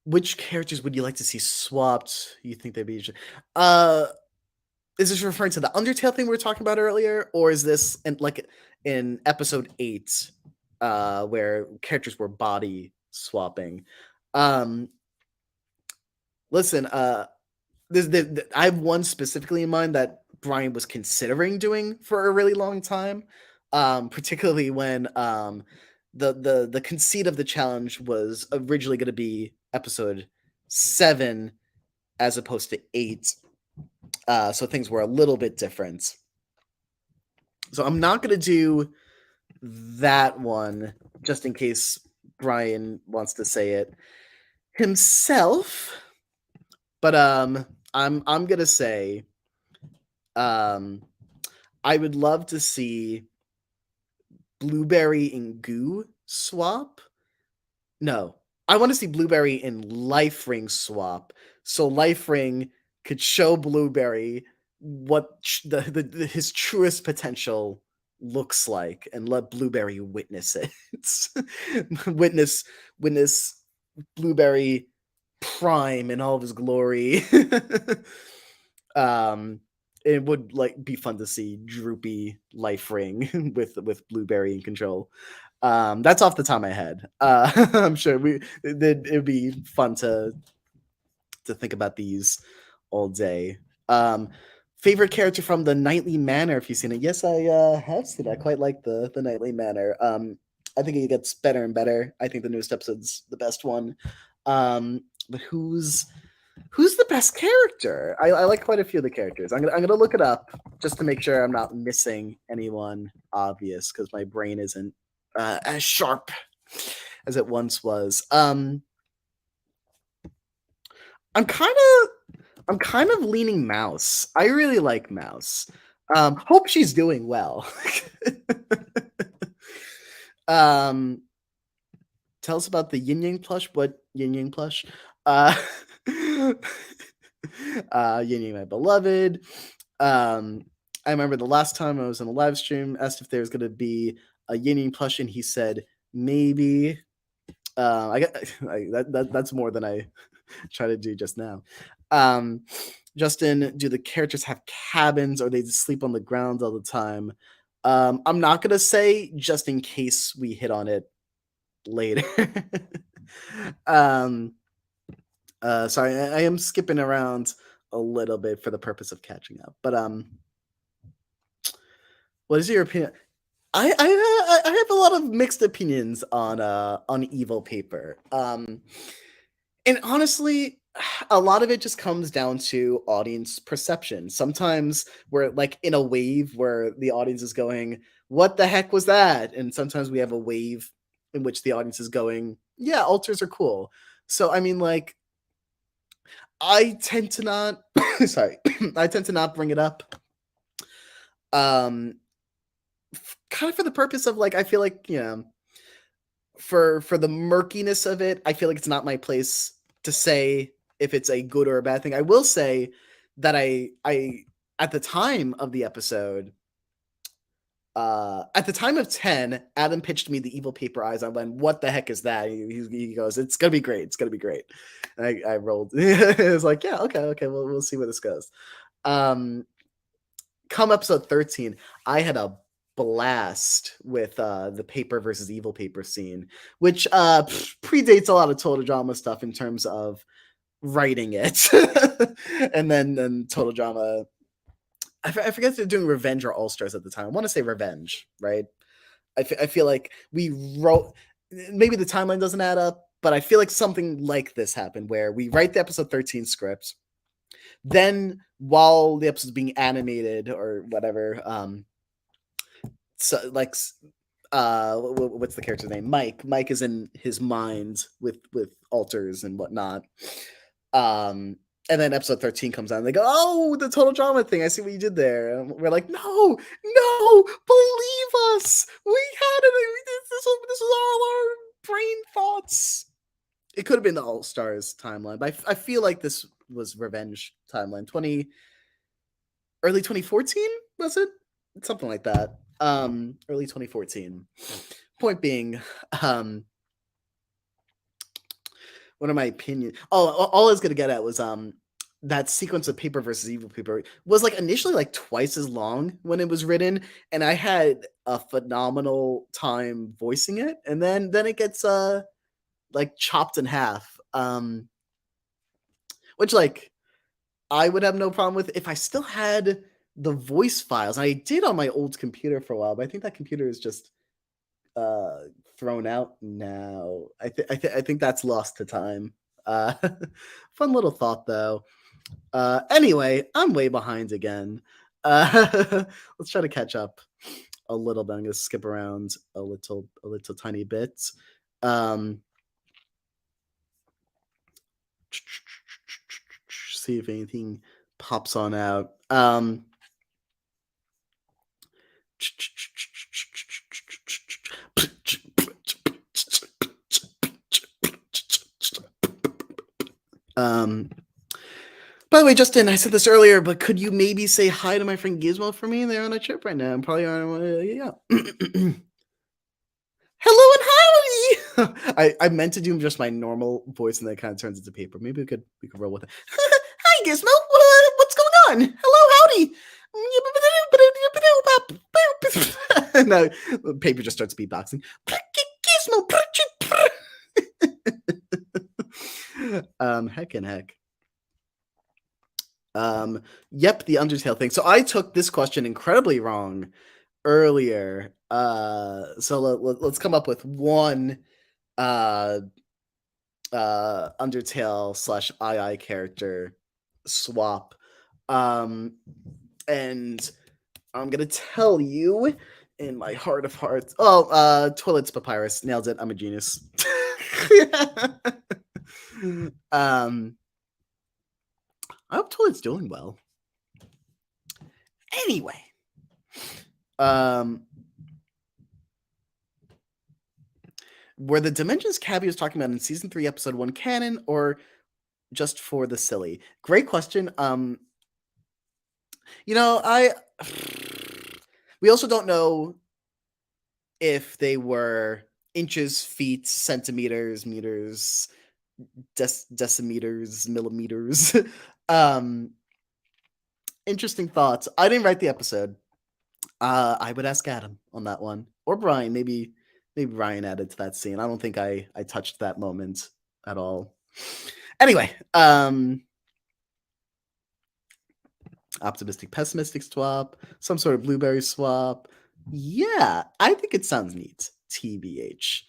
Which characters would you like to see swapped? You think they'd be? Is this referring to the Undertale thing we were talking about earlier, or is this in episode 8, where characters were body swapping? Listen, I have one specifically in mind that Brian was considering doing for a really long time, particularly when the conceit of the challenge was originally going to be episode 7 as opposed to 8. So things were a little bit different. So I'm not going to do that one just in case Brian wants to say it himself. But I'm going to say I would love to see Blueberry and Goo swap. No, I want to see Blueberry and Life Ring swap. So Life Ring could show Blueberry what his truest potential looks like, and let Blueberry witness it. witness Blueberry prime in all of his glory. It would be fun to see Droopy Life Ring with Blueberry in control. That's off the top of my head. I'm sure it'd be fun to think about these all day. Favorite character from the Nightly Manor, if you've seen it. Yes, I have seen it. I quite like the Nightly Manor. I think it gets better and better. I think the newest episode's the best one. But who's the best character? I like quite a few of the characters. I'm gonna look it up just to make sure I'm not missing anyone obvious, because my brain isn't as sharp as it once was. I'm kind of leaning Mouse. I really like Mouse. Hope she's doing well. Tell us about the Yin Yang plush. What Yin Yang plush? Yin Yang, my beloved. I remember the last time I was in a live stream, asked if there was going to be a Yin Yang plush, and he said maybe. That's more than I try to do just now. Justin, do the characters have cabins, or they just sleep on the ground all the time? I'm not gonna say, just in case we hit on it later. Sorry, I am skipping around a little bit for the purpose of catching up. But what is your opinion? I have a lot of mixed opinions on Evil Paper. And honestly, a lot of it just comes down to audience perception. Sometimes we're in a wave where the audience is going, "What the heck was that?" And sometimes we have a wave in which the audience is going, "Yeah, alters are cool." So I mean, I tend to not sorry, I tend to not bring it up. Kind of for the purpose of I feel for the murkiness of it, I feel like it's not my place to say if it's a good or a bad thing. I will say that I at the time of the episode, at the time of 10, Adam pitched me the Evil Paper Eyes. I went, "What the heck is that?" He goes, "It's gonna be great. It's gonna be great." And I rolled. It was like, yeah, okay, we'll see where this goes. Come episode 13, I had a blast with the Paper versus Evil Paper scene, which predates a lot of Total Drama stuff in terms of writing it. And then Total Drama, I forget if they're doing Revenge or All Stars at the time. I want to say Revenge, right? I feel like we wrote maybe the timeline doesn't add up, but I feel like something like this happened where we write the episode 13 script, then while the episode's being animated or whatever, so like what's the character's name? Mike is in his mind with alters and whatnot. And then episode 13 comes out and they go, oh, the total drama thing, I see what you did there. And we're like, no, believe us, we had it, this was all our brain thoughts. It could have been the All Stars timeline, but I feel like this was Revenge timeline. Early 2014, was it? Something like that. Early 2014. Point being, one of my opinions. All I was gonna get at was that sequence of Paper versus Evil Paper was like initially like twice as long when it was written, and I had a phenomenal time voicing it, and then it gets like chopped in half. Which like I would have no problem with if I still had the voice files. I did on my old computer for a while, but I think that computer is just uh thrown out now. I think that's lost to time. Uh Fun little thought though. Anyway, I'm way behind again. Let's try to catch up a little bit. I'm gonna skip around a little tiny bit. See if anything pops on out. By the way, Justin, I said this earlier, but could you maybe say hi to my friend Gizmo for me? They're on a trip right now. I'm probably on yeah. Hello and howdy. I meant to do just my normal voice, and then it kind of turns into paper. Maybe we could roll with it. Hi, Gizmo. What's going on? Hello, howdy. No, paper just starts beatboxing. Gizmo. Heck and heck. Yep, the Undertale thing. So I took this question incredibly wrong earlier. So let's come up with one Undertale / II character swap. And I'm gonna tell you in my heart of hearts. Oh, Toilets Papyrus. Nailed it. I'm a genius. I hope Toilet's doing well. Anyway. Were the dimensions Cabby was talking about in season 3, episode 1 canon, or just for the silly? Great question. You know, we also don't know if they were inches, feet, centimeters, meters, decimeters, millimeters. Interesting thoughts. I didn't write the episode. I would ask Adam on that one, or Brian. Maybe Ryan added to that scene. I don't think I touched that moment at all. Anyway, optimistic pessimistic swap, some sort of blueberry swap. Yeah, I think it sounds neat. TBH.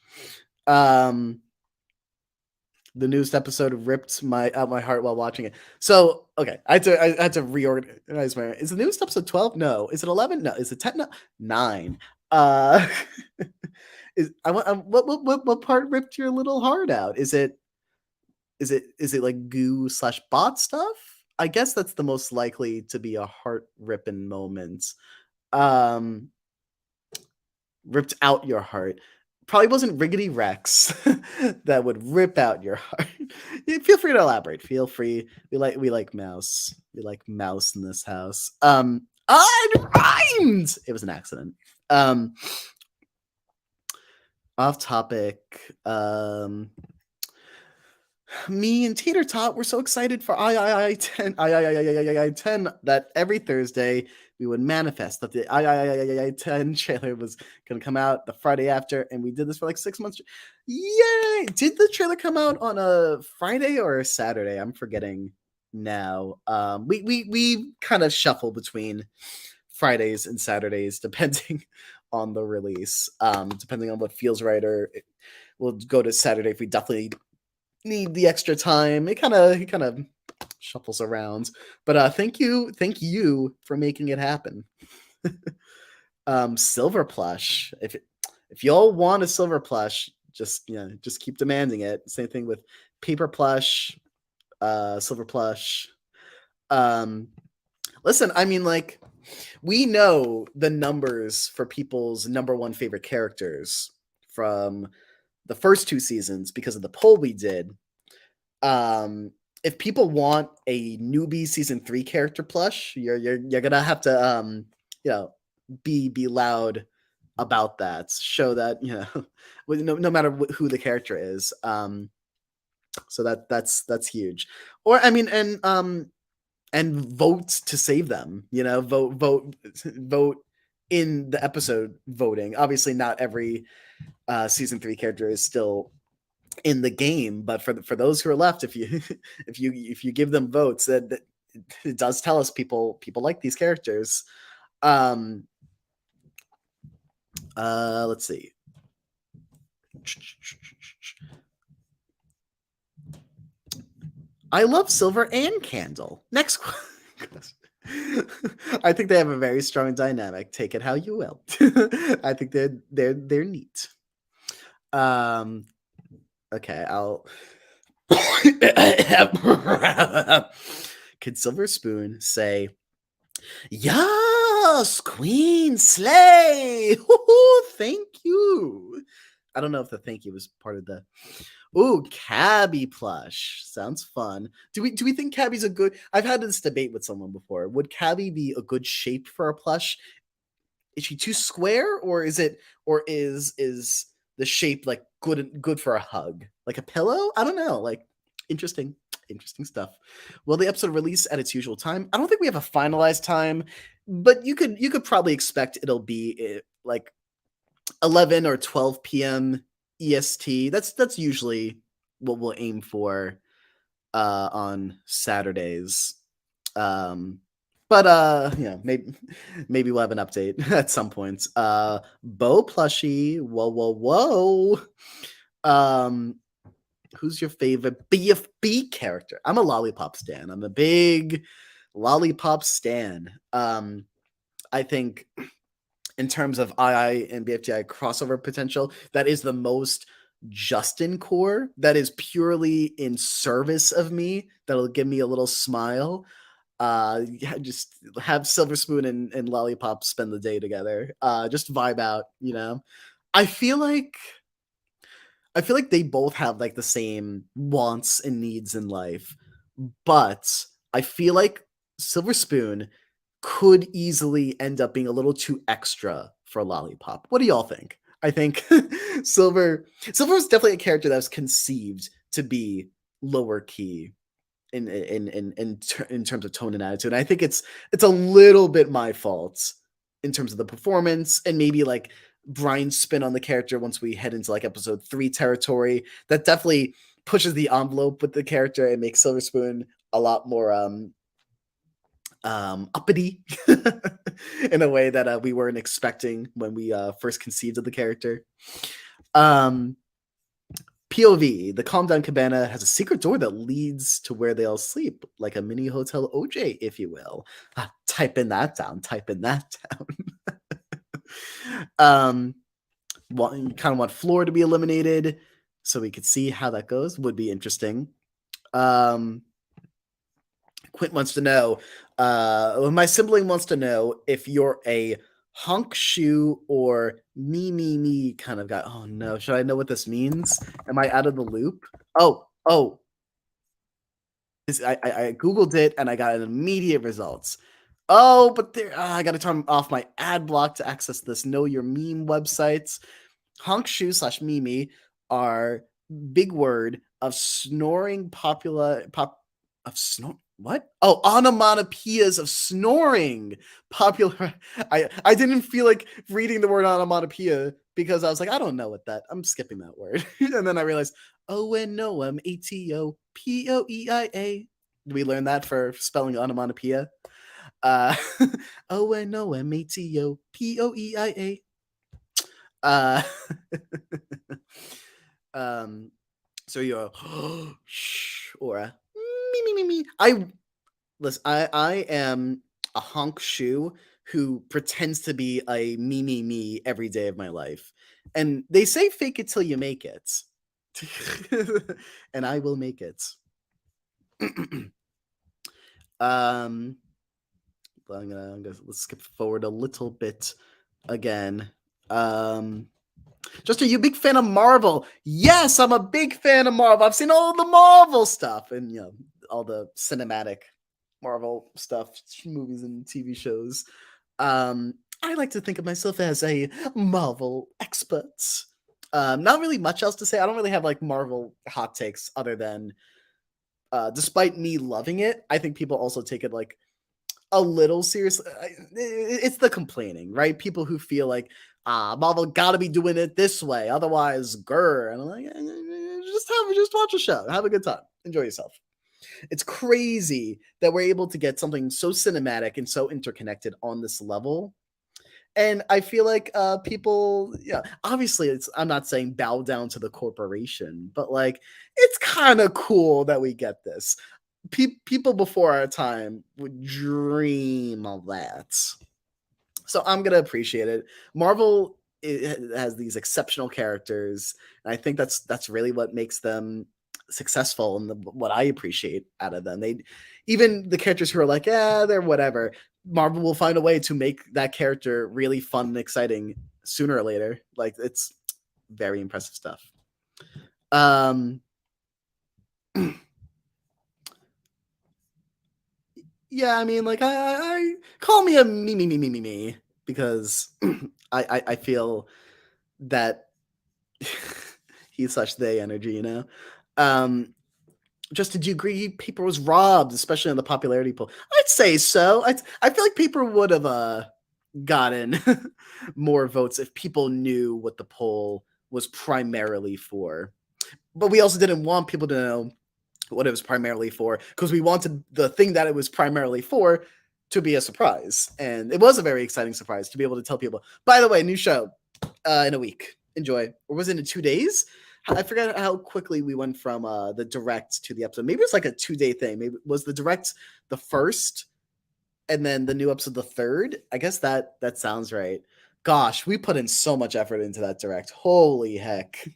The newest episode ripped my heart while watching it. So okay, I had to reorganize my. Is the newest episode 12? No. Is it 11? No. Is it 10? No. 9. What part ripped your little heart out? Is it like goo / bot stuff? I guess that's the most likely to be a heart ripping moment. Ripped out your heart. Probably wasn't Riggedy Rex that would rip out your heart. Feel free to elaborate. Feel free. We like mouse. We like mouse in this house. It rhymed. It was an accident. Off topic. Me and Tater Tot were so excited for III10 that every Thursday we would manifest that the III10 trailer was going to come out the Friday after, and we did this for like 6 months. Yay! Did the trailer come out on a Friday or a Saturday? I'm forgetting now. We kind of shuffle between Fridays and Saturdays depending on the release, depending on what feels right or we'll go to Saturday if we definitely need the extra time. It kind of shuffles around. But thank you for making it happen. Silver plush. If y'all want a silver plush, just keep demanding it. Same thing with paper plush, silver plush. Um, listen, I mean, like, we know the numbers for people's number one favorite characters from the first two seasons because of the poll we did. If people want a newbie season 3 character plush, you're gonna have to you know be loud about that. Show that no matter who the character is. So that's huge. Or I mean, and vote to save them. Vote in the episode voting. Obviously, not every season 3 character is still in the game, but for those who are left, if you if you give them votes, that it does tell us people like these characters. Let's see. I love Silver and Candle. Next question. I think they have a very strong dynamic. Take it how you will. I think they're neat. Okay, I'll Could Silver Spoon say, "Yes, Queen Slay! Woo-hoo, thank you." I don't know if the thank you was part of the. Ooh, Cabby plush sounds fun. Do we think Cabby's a good? I've had this debate with someone before. Would Cabby be a good shape for a plush? Is she too square, or is the shape like good for a hug, like a pillow? I don't know. Like, interesting stuff. Will the episode release at its usual time? I don't think we have a finalized time, but you could probably expect it'll be like 11 or 12 p.m. EST. That's usually what we'll aim for on Saturdays. Um, but maybe we'll have an update at some point. Bo Plushie, whoa. Who's your favorite BFB character? I'm a lollipop stan. I'm a big lollipop stan. I think in terms of II and BFTI crossover potential, that is the most Justin core. That is purely in service of me. That'll give me a little smile. Just have Silver Spoon and Lollipop spend the day together. Just vibe out. I feel like they both have like the same wants and needs in life, but I feel like Silver Spoon could easily end up being a little too extra for Lollipop. What do y'all think? I think Silver is definitely a character that was conceived to be lower key in terms of tone and attitude. And I think it's a little bit my fault in terms of the performance and maybe like Brian's spin on the character once we head into like episode 3 territory. That definitely pushes the envelope with the character and makes Silver Spoon a lot more uppity in a way that we weren't expecting when we first conceived of the character. POV, the Calm Down Cabana has a secret door that leads to where they all sleep, like a mini hotel OJ, if you will. Type in that down. Kind of want Floor to be eliminated so we could see how that goes. Would be interesting. Quint wants to know, my sibling wants to know if you're a honk shoe or me kind of guy. Oh no, should I know what this means? Am I out of the loop? Oh. I Googled it and I got an immediate results. Oh, but I got to turn off my ad block to access this Know Your Meme websites. Honk shoe / Mimi are big word of snoring what? Oh, onomatopoeias of snoring. Popular. I didn't feel like reading the word onomatopoeia because I was like, I don't know what that. I'm skipping that word. And then I realized, onomatopoeia. Did we learn that for spelling onomatopoeia? onomatopoeia. Um, so you're shh or a me. I listen. I am a honk shoe who pretends to be a me every day of my life, and they say fake it till you make it, and I will make it. um, let's skip forward a little bit again. Um, Just are you a big fan of Marvel? Yes, I'm a big fan of Marvel. I've seen all the Marvel stuff and all the cinematic Marvel stuff, movies and TV shows. I like to think of myself as a Marvel expert. Not really much else to say. I don't really have like Marvel hot takes other than despite me loving it, I think people also take it like a little serious. It's the complaining, right? People who feel like, Marvel got to be doing it this way, otherwise, grr. And I'm like, just watch a show, have a good time, enjoy yourself. It's crazy that we're able to get something so cinematic and so interconnected on this level. And I feel like people, yeah, obviously, I'm not saying bow down to the corporation, but like, it's kind of cool that we get this. People before our time would dream of that. So I'm gonna appreciate it. Marvel has these exceptional characters, and I think that's really what makes them successful and what I appreciate out of them. They even the characters who are like, yeah, they're whatever. Marvel will find a way to make that character really fun and exciting sooner or later. Like it's very impressive stuff. Um, yeah, I mean, like I call me a me because I feel that he's such they energy, you know. Um, just did you agree Paper was robbed, especially on the popularity poll? I'd say so. I feel like Paper would have gotten more votes if people knew what the poll was primarily for. But we also didn't want people to know what it was primarily for because we wanted the thing that it was primarily for to be a surprise. And it was a very exciting surprise to be able to tell people, by the way, new show in a week. Enjoy. Or was it in 2 days? I forgot how quickly we went from the direct to the episode. Maybe it's like a 2 day thing. Maybe was the direct the first and then the new episode the third? I guess that sounds right. Gosh, we put in so much effort into that direct. Holy heck.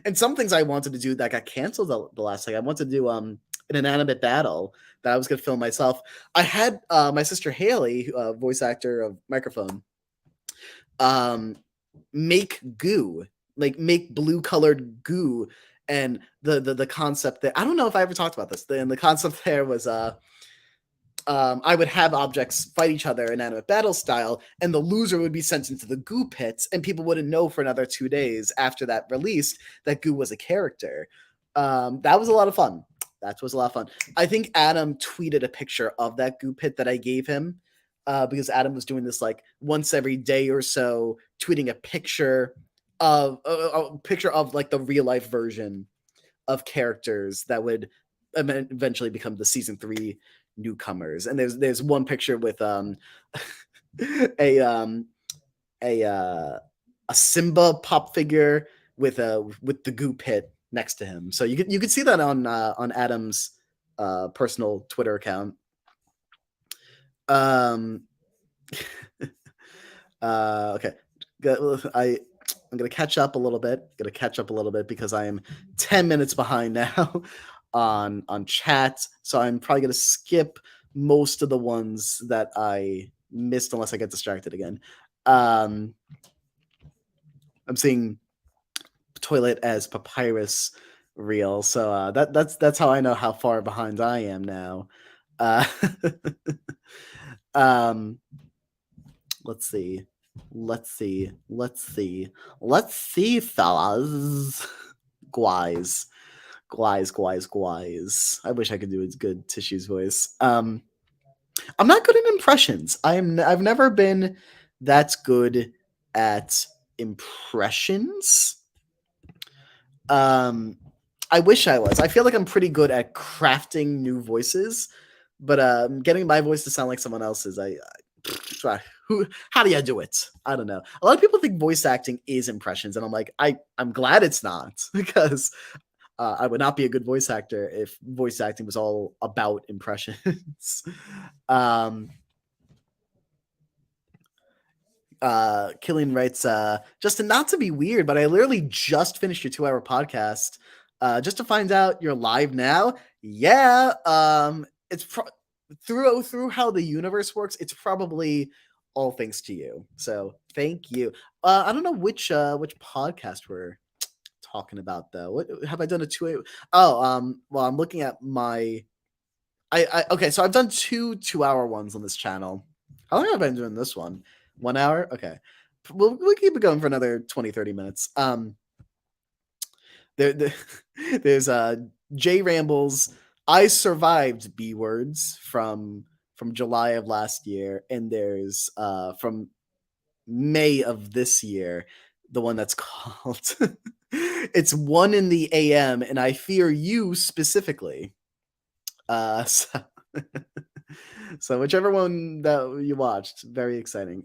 And some things I wanted to do that got canceled the last thing. I wanted to do an inanimate battle that I was going to film myself. I had my sister Haley, voice actor of Microphone, um, make goo, like make blue colored goo. And the concept that I don't know if I ever talked about this. And the concept there was I would have objects fight each other inanimate battle style, and the loser would be sent into the goo pits, and people wouldn't know for another 2 days after that released that goo was a character. That was a lot of fun. That was a lot of fun. I think Adam tweeted a picture of that goo pit that I gave him because Adam was doing this like once every day or so, tweeting a picture of like the real life version of characters that would eventually become the season 3 newcomers. And there's one picture with a a Simba pop figure with the goo pit next to him. So you could see that on Adam's personal Twitter account. Um okay. I'm gonna catch up a little bit. Because I am 10 minutes behind now on chat. So I'm probably gonna skip most of the ones that I missed unless I get distracted again. I'm seeing toilet as papyrus real, so that's how I know how far behind I am now. Uh, um, let's see. Let's see, fellas. Guys. Guys. I wish I could do a good Tissue's voice. I'm not good at impressions. I've never been that good at impressions. I wish I was. I feel like I'm pretty good at crafting new voices, but getting my voice to sound like someone else's, how do you do it? I don't know. A lot of people think voice acting is impressions, and I'm like, I'm glad it's not because I would not be a good voice actor if voice acting was all about impressions. um, Killian writes, Justin, not to be weird, but I literally just finished your 2-hour podcast. Just to find out you're live now. Yeah. It's through how the universe works, it's probably all thanks to you. So thank you. I don't know which podcast we're talking about though. What have I done a 2 Oh, well, I'm looking at my okay, so I've done 2 2-hour ones on this channel. How long have I been doing this one? 1 hour? Okay. We'll keep it going for another 20, 30 minutes. There there's J Rambles. I survived B words from July of last year, and there's from May of this year, the one that's called It's 1 in the AM, and I fear you specifically. So, so whichever one that you watched, very exciting.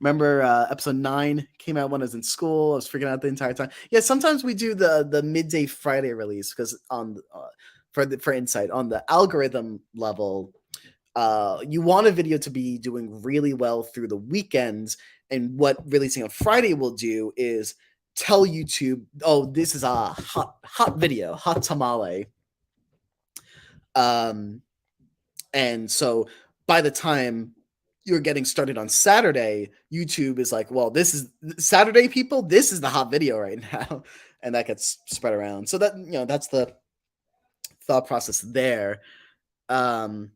Remember episode 9 came out when I was in school. I was freaking out the entire time. Yeah, sometimes we do the midday Friday release because on for insight on the algorithm level, you want a video to be doing really well through the weekends, and what releasing on Friday will do is tell YouTube, oh, this is a hot video, hot tamale. And so by the time you're getting started on Saturday, YouTube is like, well, this is Saturday, people, this is the hot video right now. And that gets spread around. So that, that's the thought process there. So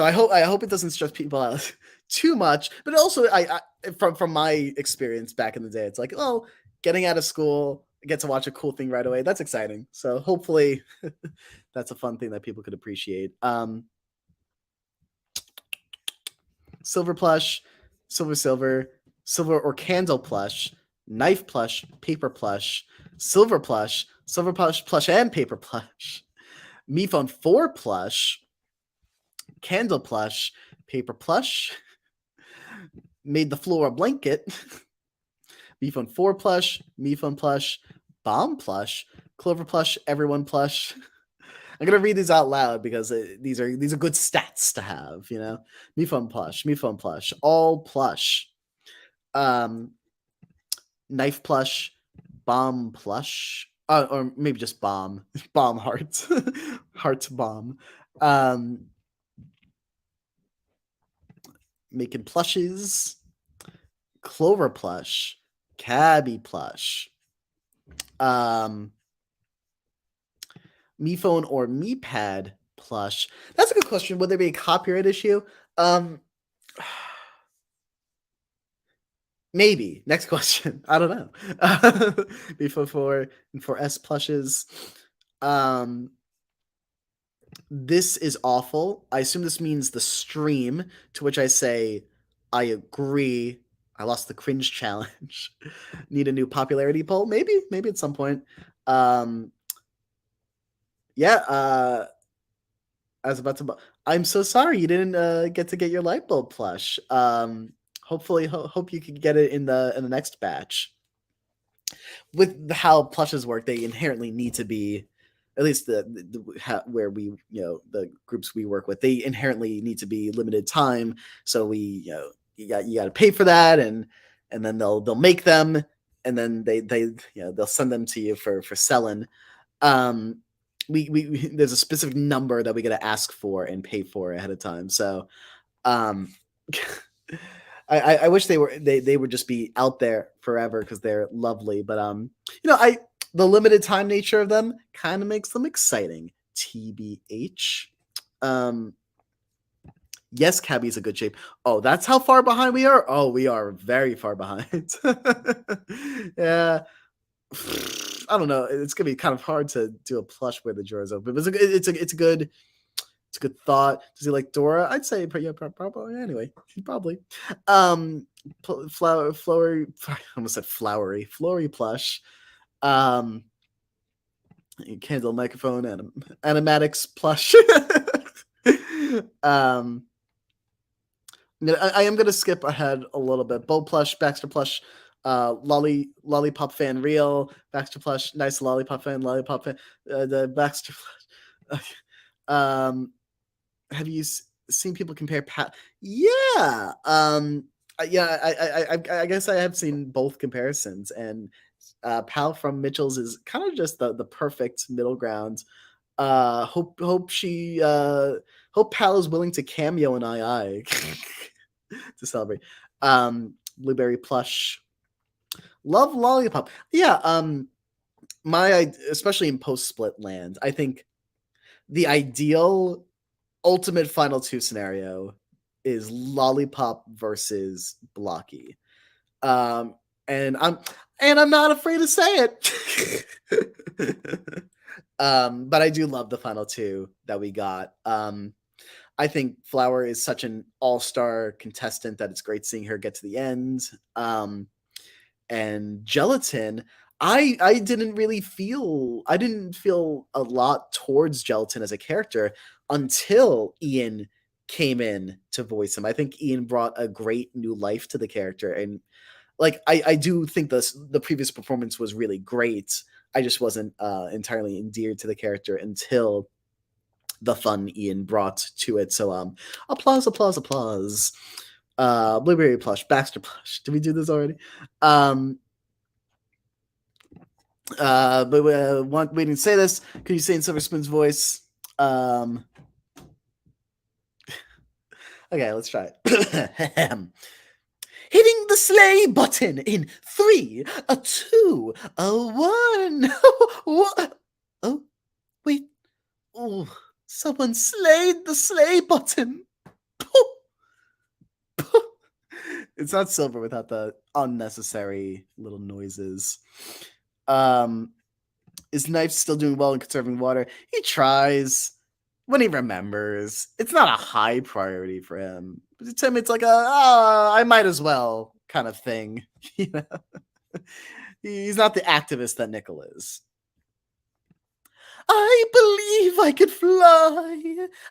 I hope it doesn't stress people out too much, but also I from my experience back in the day, it's like, oh, getting out of school, get to watch a cool thing right away. That's exciting. So hopefully that's a fun thing that people could appreciate. Silver plush, silver or candle plush, knife plush, paper plush, silver plush, plush and paper plush, me phone 4 plush, candle plush, paper plush, made the floor a blanket, me phone 4 plush, me phone plush, bomb plush, clover plush, everyone plush. I'm gonna read these out loud because these are good stats to have, Me phone plush, all plush, knife plush, bomb plush, or maybe just bomb, bomb hearts, hearts bomb, making plushes, clover plush, cabbie plush, me phone or me pad plush. That's a good question. Would there be a copyright issue? Maybe. Next question. I don't know. Before 4 and 4S plushes. This is awful. I assume this means the stream, to which I say, I agree. I lost the cringe challenge. Need a new popularity poll? Maybe at some point. Yeah, I was about to. I'm so sorry you didn't get to get your light bulb plush. Hopefully, hope you can get it in the next batch. With how plushes work, they inherently need to be, at least where we, the groups we work with, they inherently need to be limited time. So we, you got to pay for that, and then they'll make them, and then they'll send them to you for selling. We there's a specific number that we got to ask for and pay for ahead of time. So, I wish they would just be out there forever because they're lovely. But the limited time nature of them kind of makes them exciting. TBH. Yes, Cabby's a good shape. Oh, that's how far behind we are? Oh, we are very far behind. Yeah. I don't know. It's gonna be kind of hard to do a plush where the drawer is open. But it's a good thought. Does he like Dora? I'd say, yeah, probably. Anyway, probably. Flowery. I almost said flowery. Flowery plush. Candle microphone and animatics plush. Yeah, I am gonna skip ahead a little bit. Bo Plush, Baxter Plush, Lollipop Fan Real, Baxter Plush, nice Lollipop Fan, Lollipop Fan, the Baxter Plush. um, have you seen people compare Pat? Yeah, yeah. I guess I have seen both comparisons, and Pal from Mitchell's is kind of just the perfect middle ground. Hope Pal is willing to cameo in II to celebrate. Blueberry Plush, love Lollipop. Yeah, especially in post split land, I think the ideal ultimate final two scenario is Lollipop versus Blocky. Um, and I'm not afraid to say it. But I do love the final two that we got. I think Flower is such an all-star contestant that it's great seeing her get to the end. And Gelatin, I didn't feel a lot towards Gelatin as a character until Ian came in to voice him. I think Ian brought a great new life to the character, and like I do think the previous performance was really great. I just wasn't entirely endeared to the character until the fun Ian brought to it. So applause, applause, applause. Blueberry Plush, Baxter Plush. Did we do this already? But waiting to say this. Could you say in Silver Spoon's voice? Okay, let's try it. Hitting the sleigh button in 3, a 2, a 1. What? Oh, wait. Oh, someone slayed the sleigh button. It's not Silver without the unnecessary little noises. Is Knife still doing well in conserving water? He tries when he remembers. It's not a high priority for him. But to him, it's like I might as well kind of thing. You know? He's not the activist that Nickel is. I believe I could fly.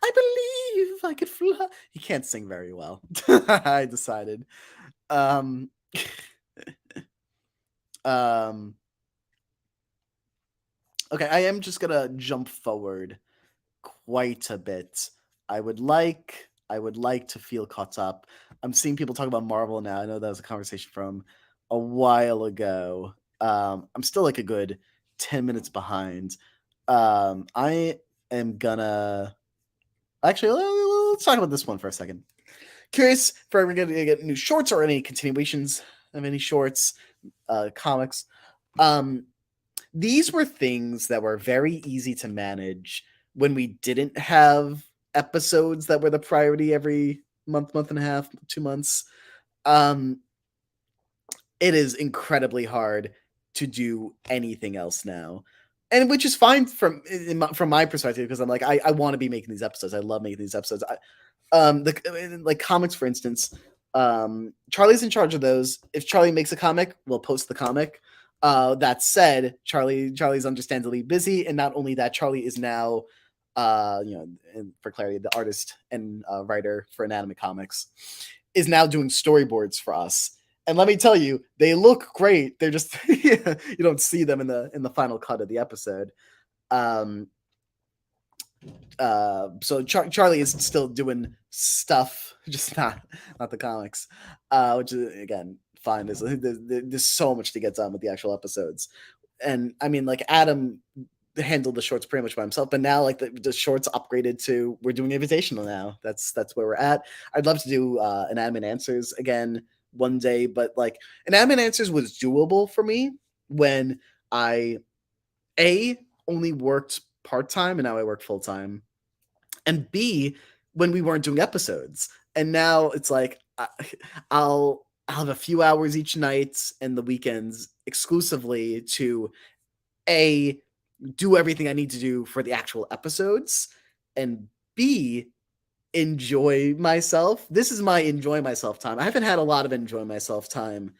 I believe I could fly. He can't sing very well. I decided. Um, okay, I am just gonna jump forward quite a bit. I would like to feel caught up. I'm seeing people talk about Marvel now. I know that was a conversation from a while ago. I'm still like a good 10 minutes behind. I am gonna actually let's talk about this one for a second. Curious if we're gonna get new shorts or any continuations of any shorts, comics. These were things that were very easy to manage when we didn't have episodes that were the priority every month and a half, 2 months. Um, it is incredibly hard to do anything else now, and which is fine from my perspective because I'm like I want to be making these episodes. I love making these episodes. Like comics, for instance. Charlie's in charge of those. If Charlie makes a comic, we'll post the comic. That said, Charlie's understandably busy, and not only that, Charlie is now, and for clarity, the artist and writer for Inanimate Comics, is now doing storyboards for us. And let me tell you, they look great. They're just you don't see them in the final cut of the episode. So Charlie is still doing stuff, just not the comics, which is again fine. There's so much to get done with the actual episodes, and I mean like Adam handled the shorts pretty much by himself, but now like the shorts upgraded to we're doing invitational now. That's where we're at. I'd love to do Inanimate Answers again one day, but like Inanimate Answers was doable for me when I only worked part-time and now I work full-time, and B, when we weren't doing episodes. And now it's like I'll have a few hours each night and the weekends exclusively to do everything I need to do for the actual episodes, and B, enjoy myself. This is my enjoy myself time. I haven't had a lot of enjoy myself time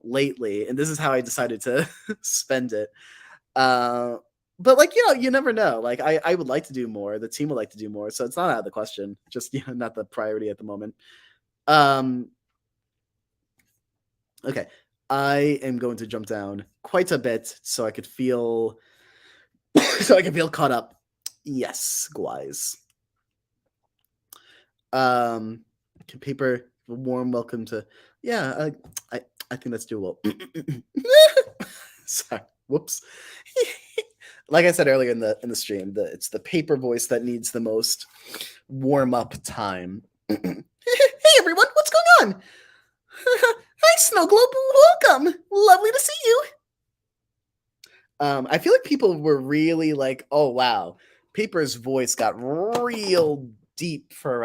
lately, and this is how I decided to spend it. Uh, but like you never know. Like I would like to do more. The team would like to do more, so it's not out of the question. Just not the priority at the moment. Um, okay. I am going to jump down quite a bit so I could feel so I can feel caught up. Yes, guys. Paper, warm welcome to. Yeah, I think that's doable. Sorry, whoops. Like I said earlier in the stream, it's the paper voice that needs the most warm up time. Hey everyone, what's going on? Hi Snow Globe, welcome. Lovely to see you. I feel like people were really like, oh wow, Paper's voice got real deep for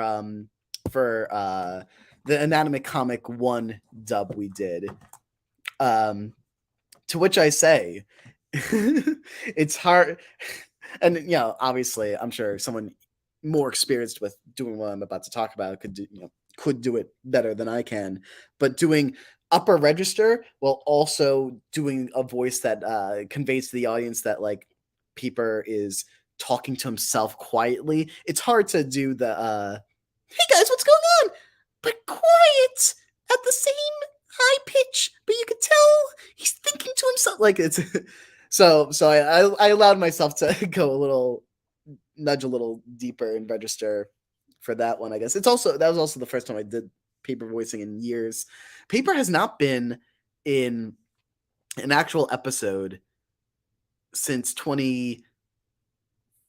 the Anatomic Comic 1 dub we did. Um to which I say it's hard and obviously I'm sure someone more experienced with doing what I'm about to talk about could do it better than I can. But doing upper register while also doing a voice that conveys to the audience that like Peeper is talking to himself quietly. It's hard to do the hey guys, what's going on? But quiet at the same high pitch, but you can tell he's thinking to himself. Like it's so I allowed myself to go a little nudge a little deeper and register for that one. I guess that was also the first time I did Paper voicing in years. Paper has not been in an actual episode since 20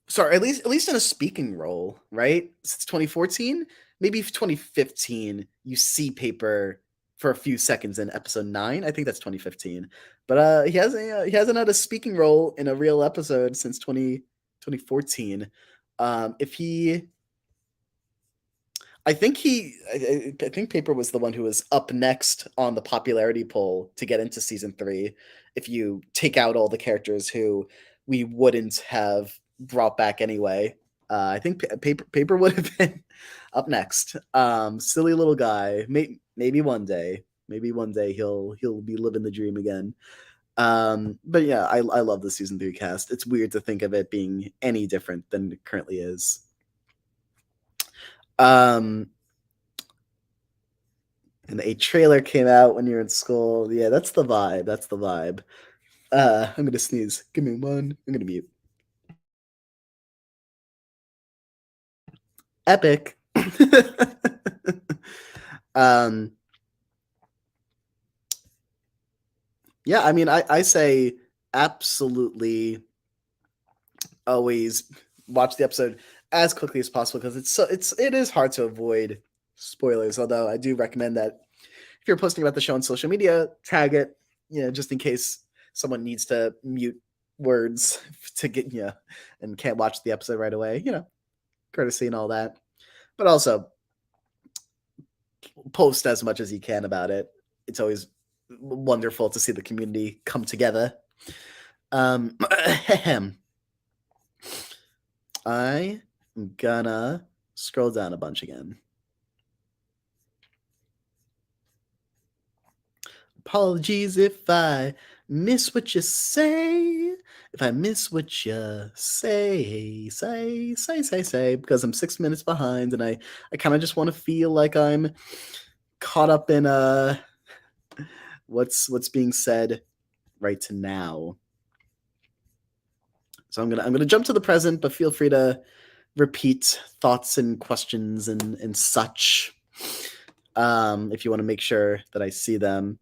sorry, at least in a speaking role, right? Since 2014, maybe 2015, you see Paper for a few seconds in episode 9. I think that's 2015. But he hasn't had a speaking role in a real episode since 2014. If he I think Paper was the one who was up next on the popularity poll to get into season 3 if you take out all the characters who we wouldn't have brought back anyway. I think Paper would have been up next. Silly little guy. Maybe one day. Maybe one day he'll be living the dream again. But yeah, I love the season 3 cast. It's weird to think of it being any different than it currently is. Um, and a trailer came out when you're in school. Yeah, that's the vibe. That's the vibe. I'm gonna sneeze. Give me one. I'm gonna mute. Epic. um, yeah, I mean, I say absolutely always watch the episode as quickly as possible because it is hard to avoid spoilers. Although I do recommend that if you're posting about the show on social media, tag it, just in case someone needs to mute words to get and can't watch the episode right away, courtesy and all that. But also post as much as you can about it. It's always wonderful to see the community come together. I am gonna scroll down a bunch again. Apologies if I miss what you say. If I miss what you say, because I'm 6 minutes behind, and I kind of just want to feel like I'm caught up in what's being said right now. So I'm gonna jump to the present, but feel free to repeat thoughts and questions and such. If you want to make sure that I see them.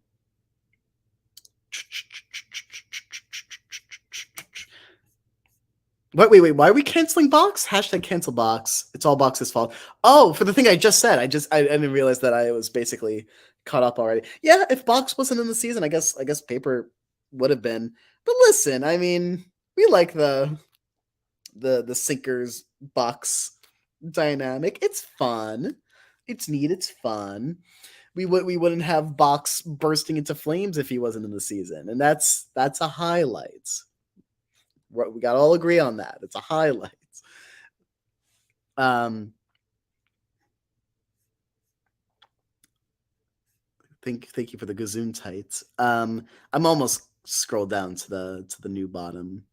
Wait. Why are we canceling Box? Hashtag cancel Box. It's all Box's fault. Oh, for the thing I just said. I didn't realize that I was basically caught up already. Yeah, if Box wasn't in the season, I guess Paper would have been. But listen, I mean, we like the sinkers Box dynamic. It's fun. It's neat. It's fun. We wouldn't have Box bursting into flames if he wasn't in the season, and that's a highlight. We got to all agree on that. It's a highlight. Um, thank you for the gazoon tights. I'm almost scrolled down to the new bottom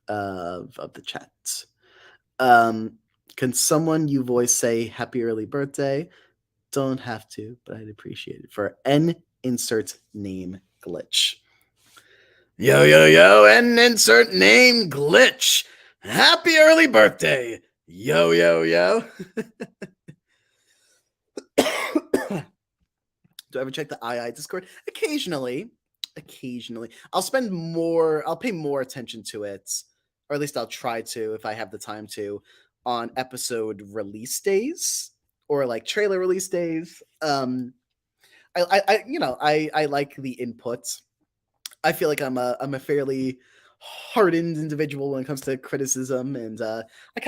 of the chat. Can someone you voice say happy early birthday? Don't have to, but I'd appreciate it. For N insert name glitch. Yo, yo, yo, N insert name glitch. Happy early birthday. Yo, yo, yo. Do I ever check the II Discord? Occasionally. Occasionally. I'll pay more attention to it, or at least I'll try to if I have the time to, on episode release days or like trailer release days. I like the input. I feel like I'm a fairly hardened individual when it comes to criticism, and I like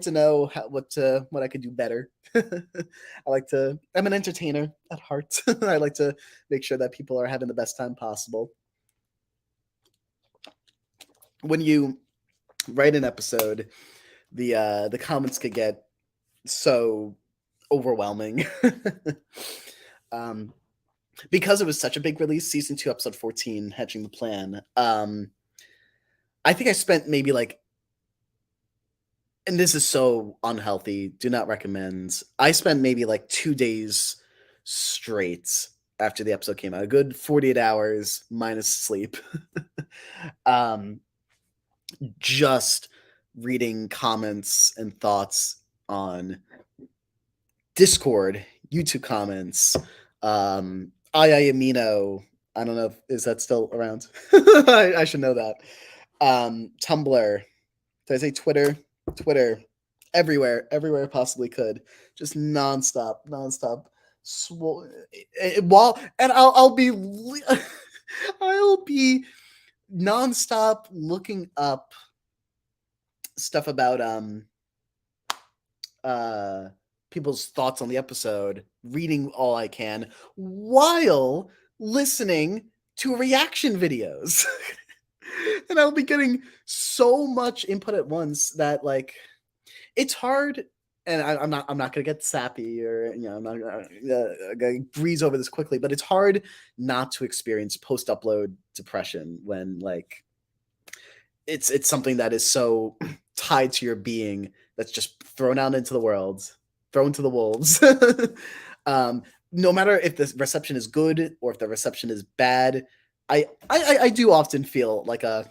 to know what I could do better. I'm an entertainer at heart. I like to make sure that people are having the best time possible. When you write an episode, the comments could get so overwhelming. um, because it was such a big release, season 2, episode 14, Hatching the Plan. I think I spent maybe like, and this is so unhealthy, do not recommend. I spent maybe like 2 days straight after the episode came out, a good 48 hours minus sleep. um, just reading comments and thoughts on Discord, YouTube comments, Amino. I don't know is that still around? I should know that. Tumblr. Did I say Twitter? Twitter. Everywhere I possibly could. Just nonstop. While and I'll be I'll be nonstop looking up stuff about people's thoughts on the episode, reading all I can while listening to reaction videos. And I'll be getting so much input at once that like it's hard. And I'm not gonna get sappy or I'm not gonna breeze over this quickly, but it's hard not to experience post upload depression when like it's something that is so tied to your being that's just thrown out into the world, thrown to the wolves. No matter if the reception is good or if the reception is bad, I do often feel like a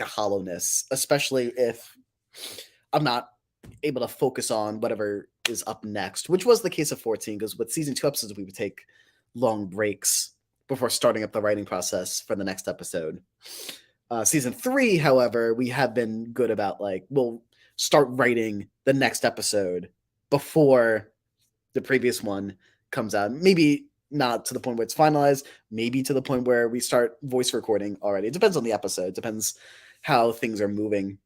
hollowness, especially if I'm not able to focus on whatever is up next, which was the case of 14, because with season 2 episodes, we would take long breaks before starting up the writing process for the next episode. Season 3, however, we have been good about like, we'll start writing the next episode before the previous one comes out. Maybe not to the point where it's finalized, maybe to the point where we start voice recording already. It depends on the episode. It depends how things are moving.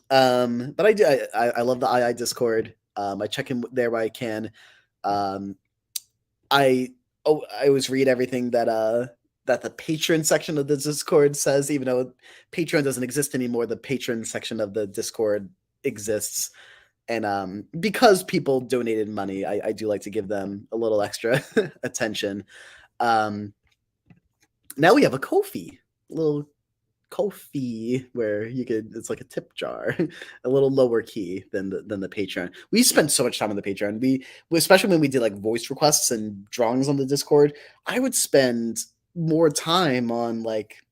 But I love the II Discord. I check in there where I can. I always read everything that the patron section of the Discord says, even though Patreon doesn't exist anymore, the patron section of the Discord exists. And because people donated money, I do like to give them a little extra attention. Now we have a Ko-fi, a little Ko-fi where it's like a tip jar, a little lower key than the Patreon. We spent so much time on the Patreon. We especially when we did like voice requests and drawings on the Discord, I would spend more time on like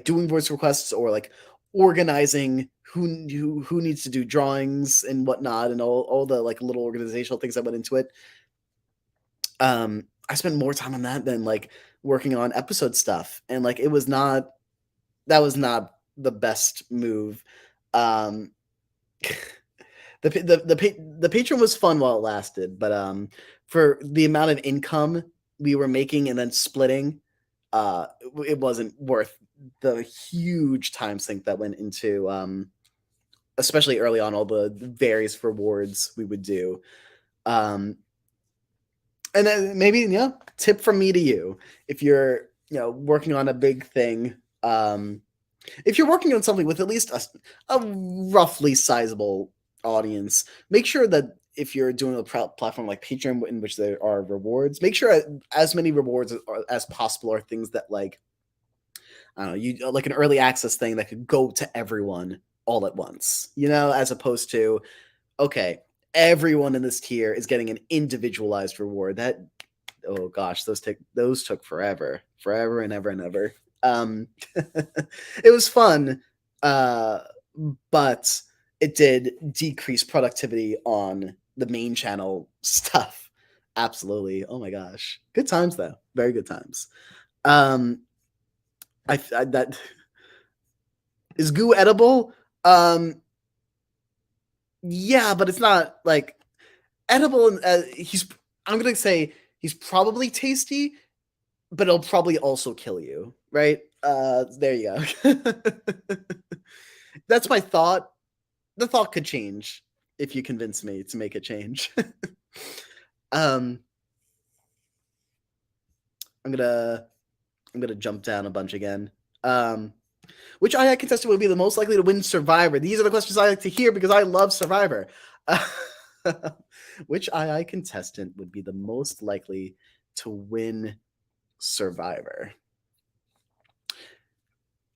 doing voice requests or like organizing who needs to do drawings and whatnot, and all the like little organizational things that went into it. I spent more time on that than like working on episode stuff, and like that was not the best move. The Patreon was fun while it lasted, but for the amount of income we were making and then splitting, it wasn't worth the huge time sink that went into especially early on all the various rewards we would do. And then maybe tip from me to you, if you're working on a big thing, if you're working on something with at least a roughly sizable audience, make sure that if you're doing a platform like Patreon in which there are rewards, make sure as many rewards as possible are things that like, I don't know, you like an early access thing that could go to everyone all at once, as opposed to, okay, everyone in this tier is getting an individualized reward. That, oh gosh, those took forever, forever and ever and ever. It was fun, uh, but it did decrease productivity on the main channel stuff. Absolutely. Oh my gosh, good times though. Very good times. Um, I that is goo edible. Yeah, but it's not like edible. And he's. I'm gonna say he's probably tasty, but it'll probably also kill you, right? There you go. That's my thought. The thought could change if you convince me to make a change. um, I'm gonna jump down a bunch again. Which AI contestant would be the most likely to win Survivor? These are the questions I like to hear because I love Survivor. Which AI contestant would be the most likely to win Survivor?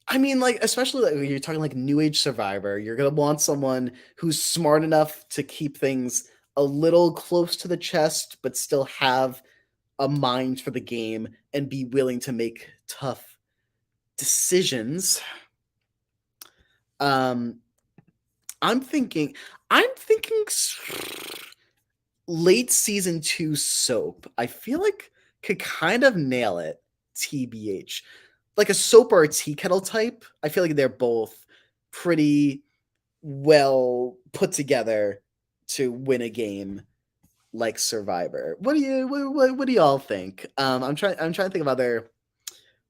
I mean, like, especially like you're talking like new age Survivor, you're gonna want someone who's smart enough to keep things a little close to the chest, but still have a mind for the game and be willing to make tough decisions. Um, I'm thinking, I'm thinking late season 2 soap. I feel like could kind of nail it. TBH, like a soap or a tea kettle type. I feel like they're both pretty well put together to win a game like Survivor. What do y'all think? I'm trying to think of other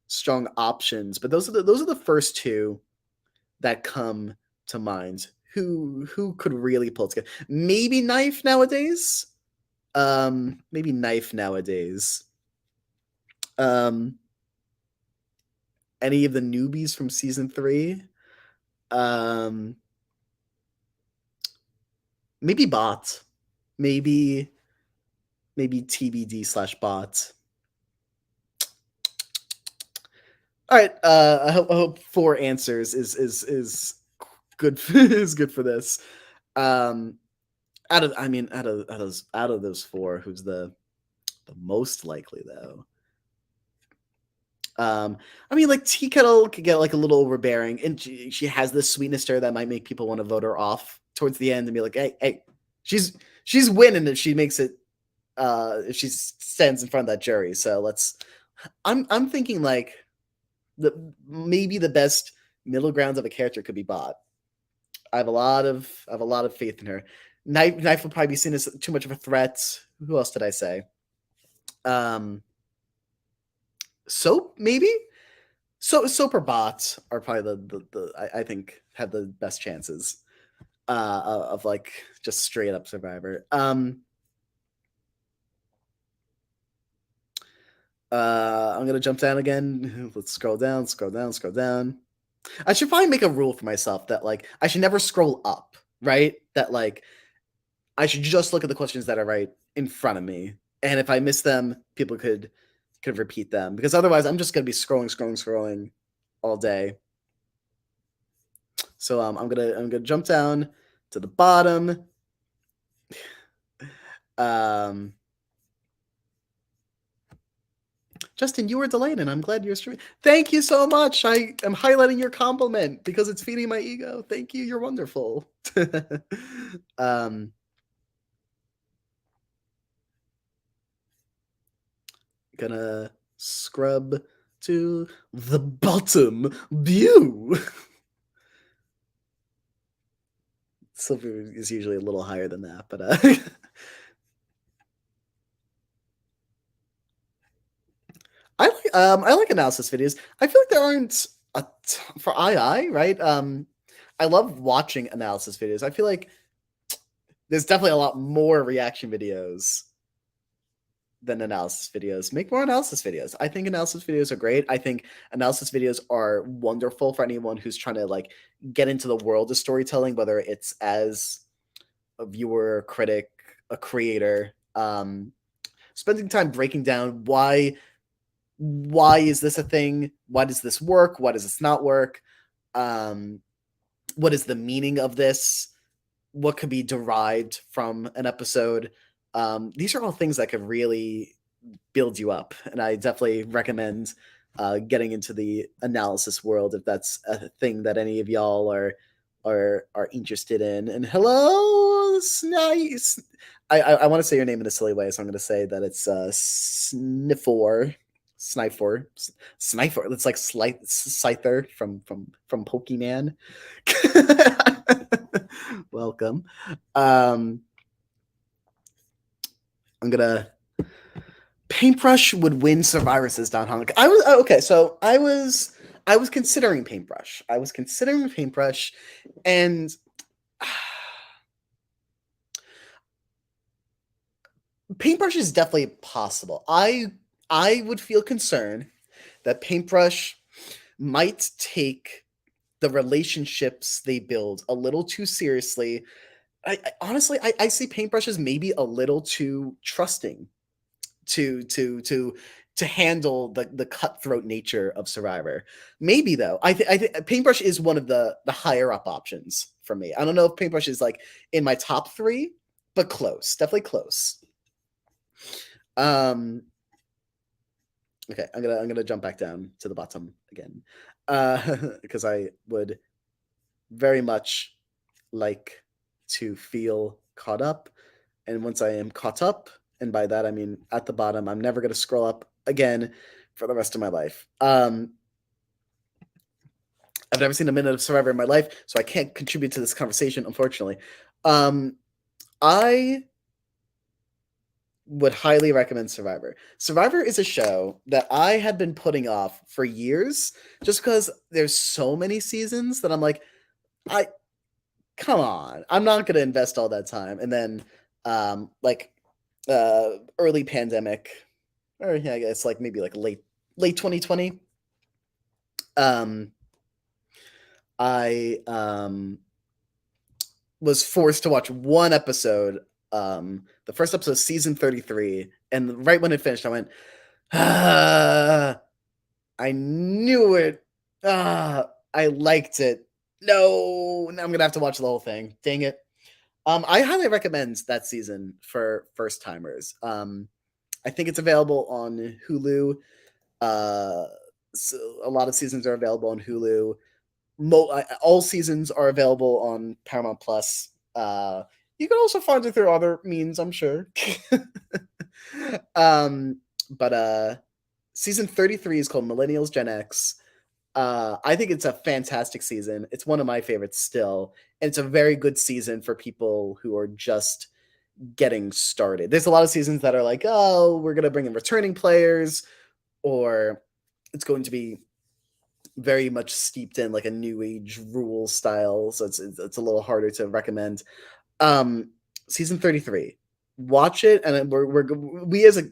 strong options, but those are the first two that come to mind. Who could really pull together? Maybe Knife nowadays. Maybe Knife nowadays. Um, any of the newbies from season 3. Um, maybe Bot. Maybe TBD/bot. All right. I hope 4 answers is good. Is good for this. Out of those 4, who's the most likely though? I mean, like Tea Kettle could get like a little overbearing, and she has this sweetness to her that might make people want to vote her off towards the end and be like, hey, she's winning if she makes it. If she stands in front of that jury, so let's. I'm thinking like maybe the best middle grounds of a character could be Bot. I have a lot of faith in her. Knife will probably be seen as too much of a threat. Who else did I say? Soap maybe. Soap or Bot are probably I think have the best chances of like just straight up Survivor. I'm gonna jump down again. Let's scroll down. I should probably make a rule for myself that like I should never scroll up, right? That like I should just look at the questions that are right in front of me, and if I miss them, people could repeat them because otherwise I'm just gonna be scrolling all day. So I'm gonna jump down to the bottom. Um, Justin, you were delayed, and I'm glad you're streaming. Thank you so much. I am highlighting your compliment because it's feeding my ego. Thank you. You're wonderful. Gonna scrub to the bottom view. Silver is usually a little higher than that, but I like analysis videos. I feel like there aren't for II, right? I love watching analysis videos. I feel like there's definitely a lot more reaction videos than analysis videos. Make more analysis videos. I think analysis videos are great. I think analysis videos are wonderful for anyone who's trying to like get into the world of storytelling, whether it's as a viewer, a critic, a creator. Spending time breaking down why is this a thing? Why does this work? Why does this not work? What is the meaning of this? what could be derived from an episode. These are all things that could really build you up, and I definitely recommend getting into the analysis world if that's a thing that any of y'all are interested in. And hello, Snice. I want to say your name in a silly way, so I'm going to say that it's Sniffor. Sniper, Sniper. It's like Scyther from Pokemon. Welcome. I'm gonna Paintbrush would win Survivor, says Don Hong. I was okay, so I was considering Paintbrush. I was considering Paintbrush, and Paintbrush is definitely possible. I would feel concerned that Paintbrush might take the relationships they build a little too seriously. Honestly, I see Paintbrush as maybe a little too trusting to handle the cutthroat nature of Survivor. Maybe though, I think Paintbrush is one of the higher up options for me. I don't know if Paintbrush is like in my top 3, but close, definitely close. Okay, I'm gonna jump back down to the bottom again, because I would very much like to feel caught up, and once I am caught up, and by that I mean at the bottom, I'm never gonna scroll up again for the rest of my life. I've never seen a minute of Survivor in my life, so I can't contribute to this conversation, unfortunately. I would highly recommend Survivor. Survivor is a show that I had been putting off for years just because there's so many seasons that I'm like, come on, I'm not going to invest all that time. And then early pandemic, or yeah, I guess like maybe like late 2020, I was forced to watch one episode, the first episode of season 33, and right when it finished, I went, I knew it. I liked it. No, now I'm gonna have to watch the whole thing. Dang it. I highly recommend that season for first timers. I think it's available on Hulu. So a lot of seasons are available on Hulu. All seasons are available on Paramount Plus. You can also find it through other means, I'm sure. But season 33 is called Millennials Gen X. I think it's a fantastic season. It's one of my favorites still, and it's a very good season for people who are just getting started. There's a lot of seasons that are like, oh, we're gonna bring in returning players, or it's going to be very much steeped in like a new age rule style, so it's a little harder to recommend. Season 33, watch it, and we as a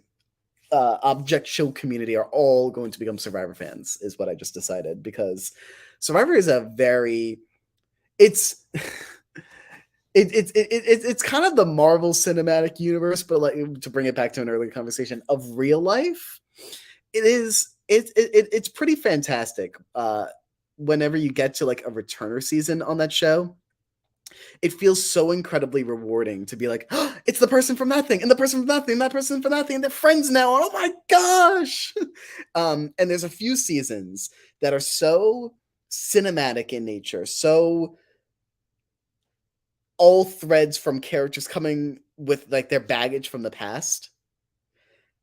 object show community are all going to become Survivor fans, is what I just decided, because Survivor is a very it's it's kind of the Marvel Cinematic Universe, but like to bring it back to an earlier conversation of real life, it's pretty fantastic. Whenever you get to like a returner season on that show, it feels so incredibly rewarding to be like, oh, it's the person from that thing, and the person from that thing, and that person from that thing, and they're friends now. And oh my gosh! And there's a few seasons that are so cinematic in nature, so all threads from characters coming with like their baggage from the past,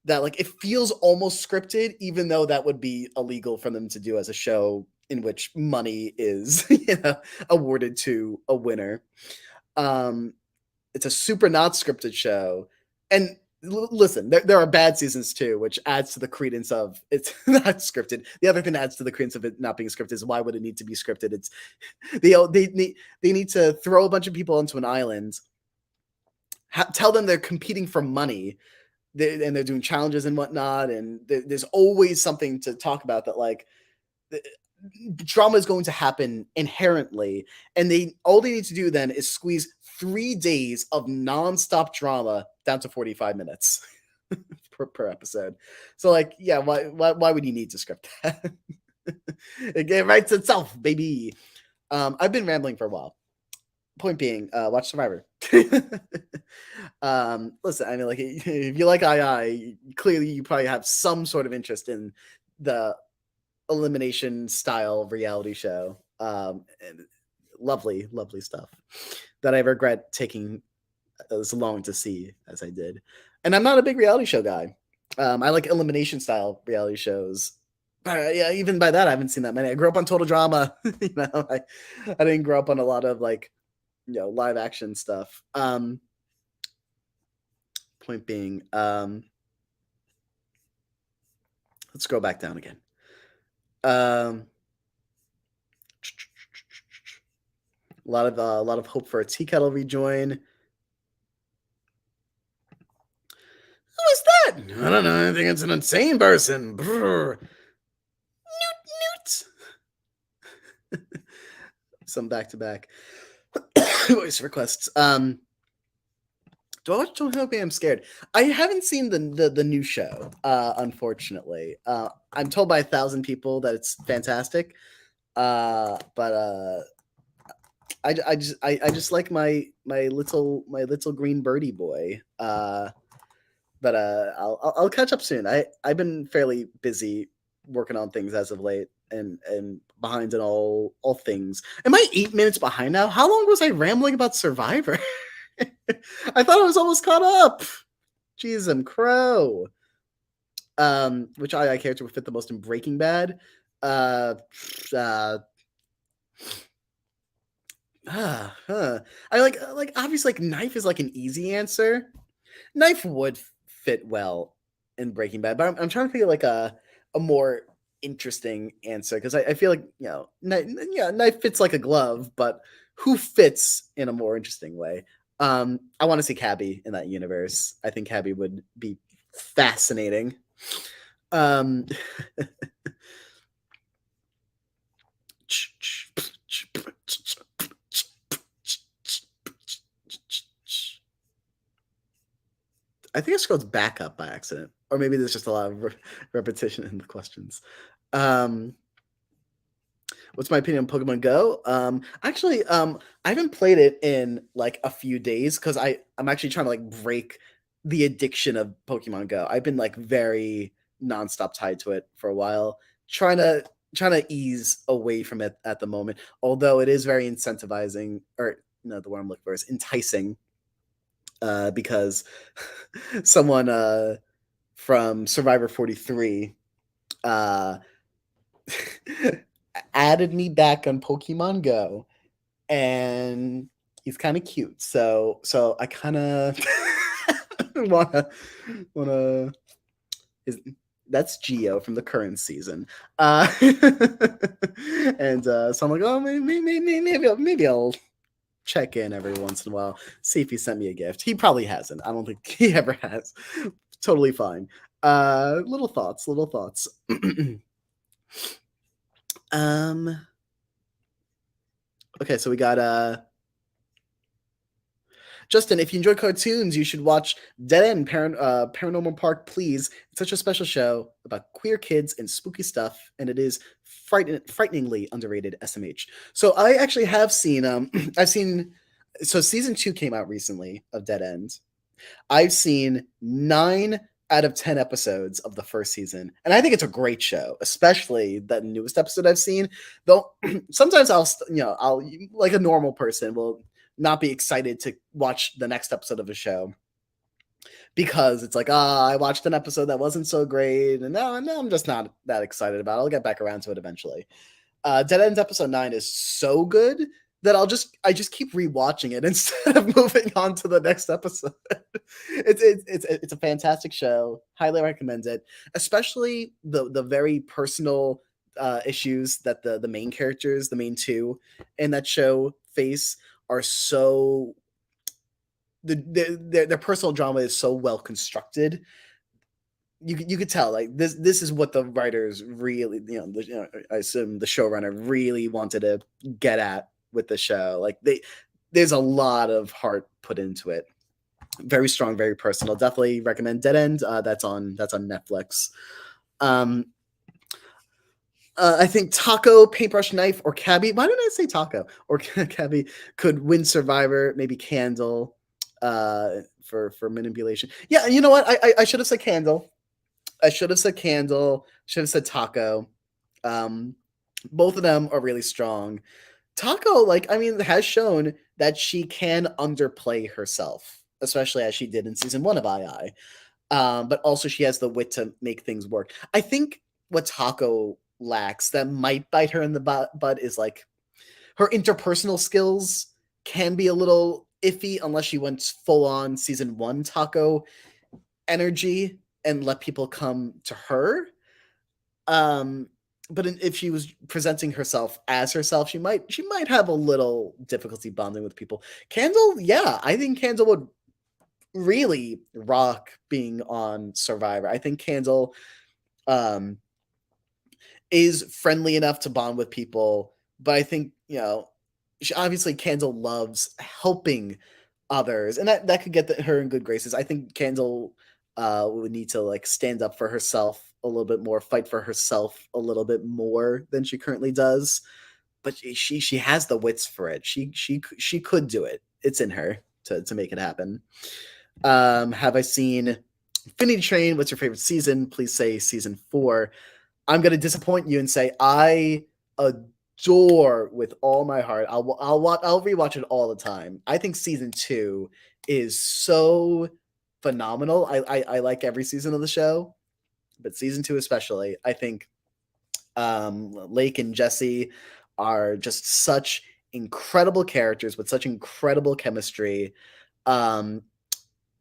that like it feels almost scripted, even though that would be illegal for them to do as a show in which money is awarded to a winner. It's a super not scripted show, and listen, there are bad seasons too, which adds to the credence of it's not scripted. The other thing that adds to the credence of it not being scripted is, why would it need to be scripted? It's they need to throw a bunch of people onto an island, tell them they're competing for money, and they're doing challenges and whatnot, and there's always something to talk about, that like drama is going to happen inherently, and all they need to do then is squeeze 3 days of nonstop drama down to 45 minutes per episode. So like, yeah, why would you need to script that? It writes itself, baby. I've been rambling for a while. point being, watch Survivor. Listen, I mean, like, if you like clearly you probably have some sort of interest in the elimination style reality show. And lovely, lovely stuff that I regret taking as long to see as I did. And I'm not a big reality show guy. I like elimination style reality shows. But yeah, even by that, I haven't seen that many. I grew up on Total Drama. I didn't grow up on a lot of like, live action stuff. Point being, let's scroll back down again. A lot of hope for a tea kettle rejoin. Who is that? I don't know. I think it's an insane person. Brr. Newt. Some back to back voice requests. Do I watch Don't Help Me? I'm scared. I haven't seen the new show, unfortunately. I'm told by 1,000 people that it's fantastic. But I just like my little green birdie boy. But I'll catch up soon. I've been fairly busy working on things as of late, and behind in all things. Am I 8 minutes behind now? How long was I rambling about Survivor? I thought I was almost caught up. Jeez, I'm crow. Which I character would fit the most in Breaking Bad? Uh, uh, I like obviously like Knife is like an easy answer. Knife would fit well in Breaking Bad, but I'm trying to think of like a more interesting answer because I feel like Knife fits like a glove, but who fits in a more interesting way? I want to see Cabby in that universe. I think Cabby would be fascinating. Um, I think I scrolled back up by accident, or maybe there's just a lot of repetition in the questions. What's my opinion on Pokemon Go? Actually, I haven't played it in like a few days because I'm actually trying to like break the addiction of Pokemon Go. I've been like very nonstop tied to it for a while, trying to ease away from it at the moment. Although it is very incentivizing, or no, the word I'm looking for is enticing, because someone from Survivor 43 uh, added me back on Pokemon Go, and he's kind of cute. So I kind of wanna is that's Geo from the current season. And so I'm like, oh, maybe I'll check in every once in a while, see if he sent me a gift. He probably hasn't. I don't think he ever has. Totally fine. Little thoughts. Okay, so we got Justin, if you enjoy cartoons, you should watch Dead End Paranormal Park, please. It's such a special show about queer kids and spooky stuff, and it is frighteningly underrated SMH. So I actually have seen I've seen so season 2 came out recently of Dead End. I've seen 9 out of 10 episodes of the first season, and I think it's a great show, especially that newest episode I've seen. Though sometimes I'll like a normal person will not be excited to watch the next episode of a show because it's like, I watched an episode that wasn't so great, and now I'm just not that excited about it. I'll get back around to it eventually. Dead End episode 9 is so good that I just keep rewatching it instead of moving on to the next episode. It's a fantastic show. Highly recommend it, especially the very personal issues that the main characters, the main two in that show face are so their personal drama is so well constructed. You could tell like this is what the writers really, I assume the showrunner really wanted to get at with the show. Like there's a lot of heart put into it. Very strong, very personal. Definitely recommend Dead End. That's on Netflix. I think Taco, Paintbrush Knife, or Cabby. Why didn't I say Taco or Cabby could win Survivor? Maybe Candle for manipulation. Yeah, you know what? I should have said Candle. I should have said Candle. Should have said Taco. Um, both of them are really strong. Taco, like, I mean, has shown that she can underplay herself, especially as she did in season one of II. But also she has the wit to make things work. I think what Taco lacks that might bite her in the butt is like her interpersonal skills can be a little iffy unless she went full on season one Taco energy and let people come to her. Um, but if she was presenting herself as herself, she might have a little difficulty bonding with people. Candle, yeah, I think Candle would really rock being on Survivor. I think Candle um, is friendly enough to bond with people, but I think she, obviously Candle loves helping others, and that could get her in good graces. I think Candle would need to like stand up for herself a little bit more, fight for herself a little bit more than she currently does. But she has the wits for it. She could do it. It's in her to make it happen. Have I seen Infinity Train? What's your favorite season? Please say season 4. I'm gonna disappoint you and say I adore with all my heart. I'll rewatch it all the time. I think season 2 is so phenomenal. I like every season of the show, but season 2 especially. I think Lake and Jesse are just such incredible characters with such incredible chemistry. Um,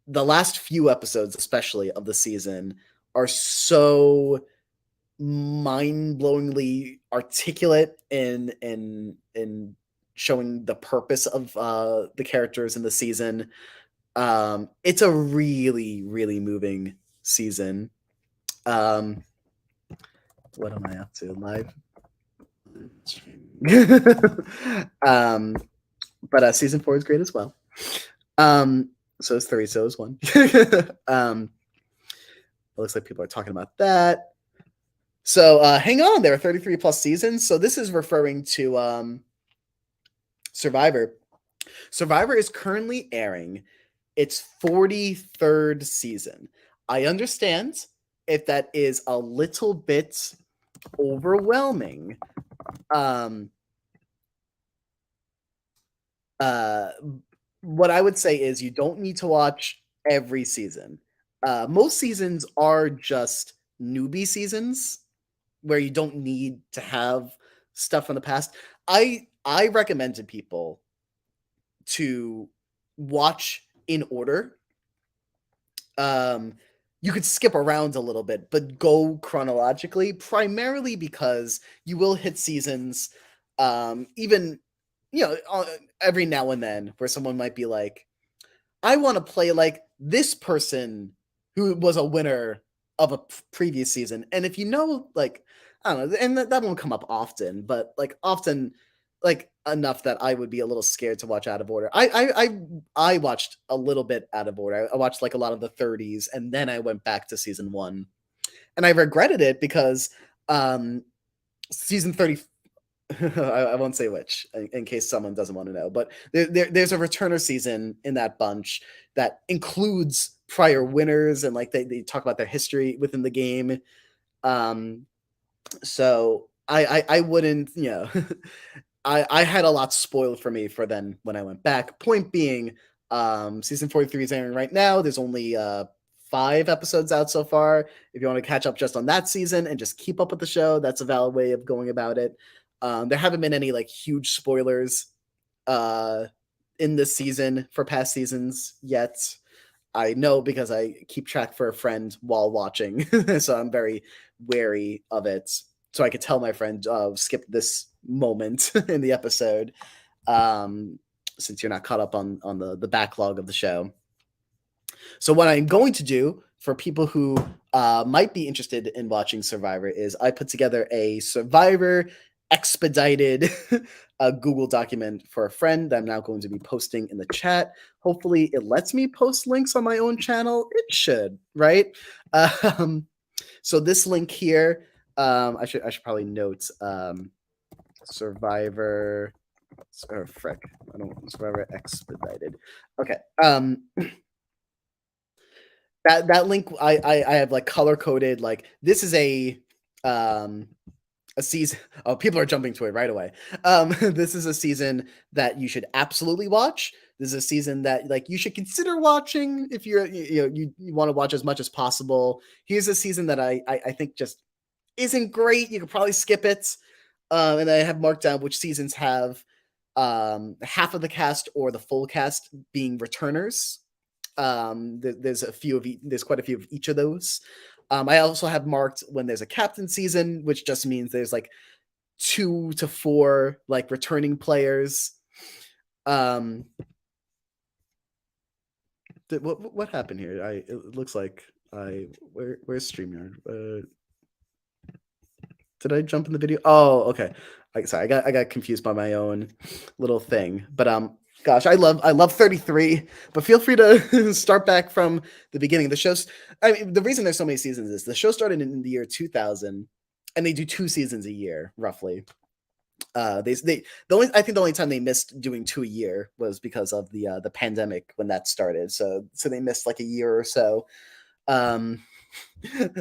the last few episodes, especially of the season, are so mind-blowingly articulate in showing the purpose of the characters in the season. It's a really, really moving season. What am I up to? Live. But season 4 is great as well. So is 3, so is 1. It looks like people are talking about that. So hang on, there are 33 plus seasons. So this is referring to Survivor. Survivor is currently airing its 43rd season. I understand if that is a little bit overwhelming. What I would say is you don't need to watch every season. Most seasons are just newbie seasons where you don't need to have stuff from the past. I recommend to people to watch in order. You could skip around a little bit, but go chronologically, primarily because you will hit seasons, even every now and then, where someone might be like, I want to play like this person who was a winner of a previous season. And if you know, like, I don't know, and that won't come up often, but like often, like enough that I would be a little scared to watch out of order. I watched a little bit out of order. I watched like a lot of the 30s, and then I went back to season 1, and I regretted it because season 30. I won't say which in case someone doesn't want to know, but there's a returner season in that bunch that includes prior winners, and like they talk about their history within the game. So I wouldn't, I had a lot spoiled for me for then when I went back. Point being, season 43 is airing right now. There's only 5 episodes out so far. If you want to catch up just on that season and just keep up with the show, that's a valid way of going about it. There haven't been any like huge spoilers in this season for past seasons yet. I know because I keep track for a friend while watching, so I'm very wary of it. So I could tell my friend, skip this moment in the episode, since you're not caught up on the backlog of the show. So what I'm going to do for people who might be interested in watching Survivor is I put together a Survivor expedited Google document for a friend that I'm now going to be posting in the chat. Hopefully it lets me post links on my own channel. It should, right? So this link here I should probably note Survivor or frick. I don't Survivor expedited. Okay. That link I have like color coded, like this is a season. Oh, people are jumping to it right away. This is a season that you should absolutely watch. This is a season that like you should consider watching if you want to watch as much as possible. Here's a season that I think just isn't great. You could probably skip it. And I have marked down which seasons have half of the cast or the full cast being returners. There's quite a few of each of those. I also have marked when there's a captain season, which just means there's like 2 to 4 like returning players. What happened here? It looks like where's StreamYard? Did I jump in the video? Oh, okay. Sorry, I got confused by my own little thing. But gosh, I love 33. But feel free to start back from the beginning. The show's I mean, the reason there's so many seasons is the show started in the year 2000, and they do 2 seasons a year roughly. I think the only time they missed doing 2 a year was because of the pandemic when that started. So they missed like a year or so. Um,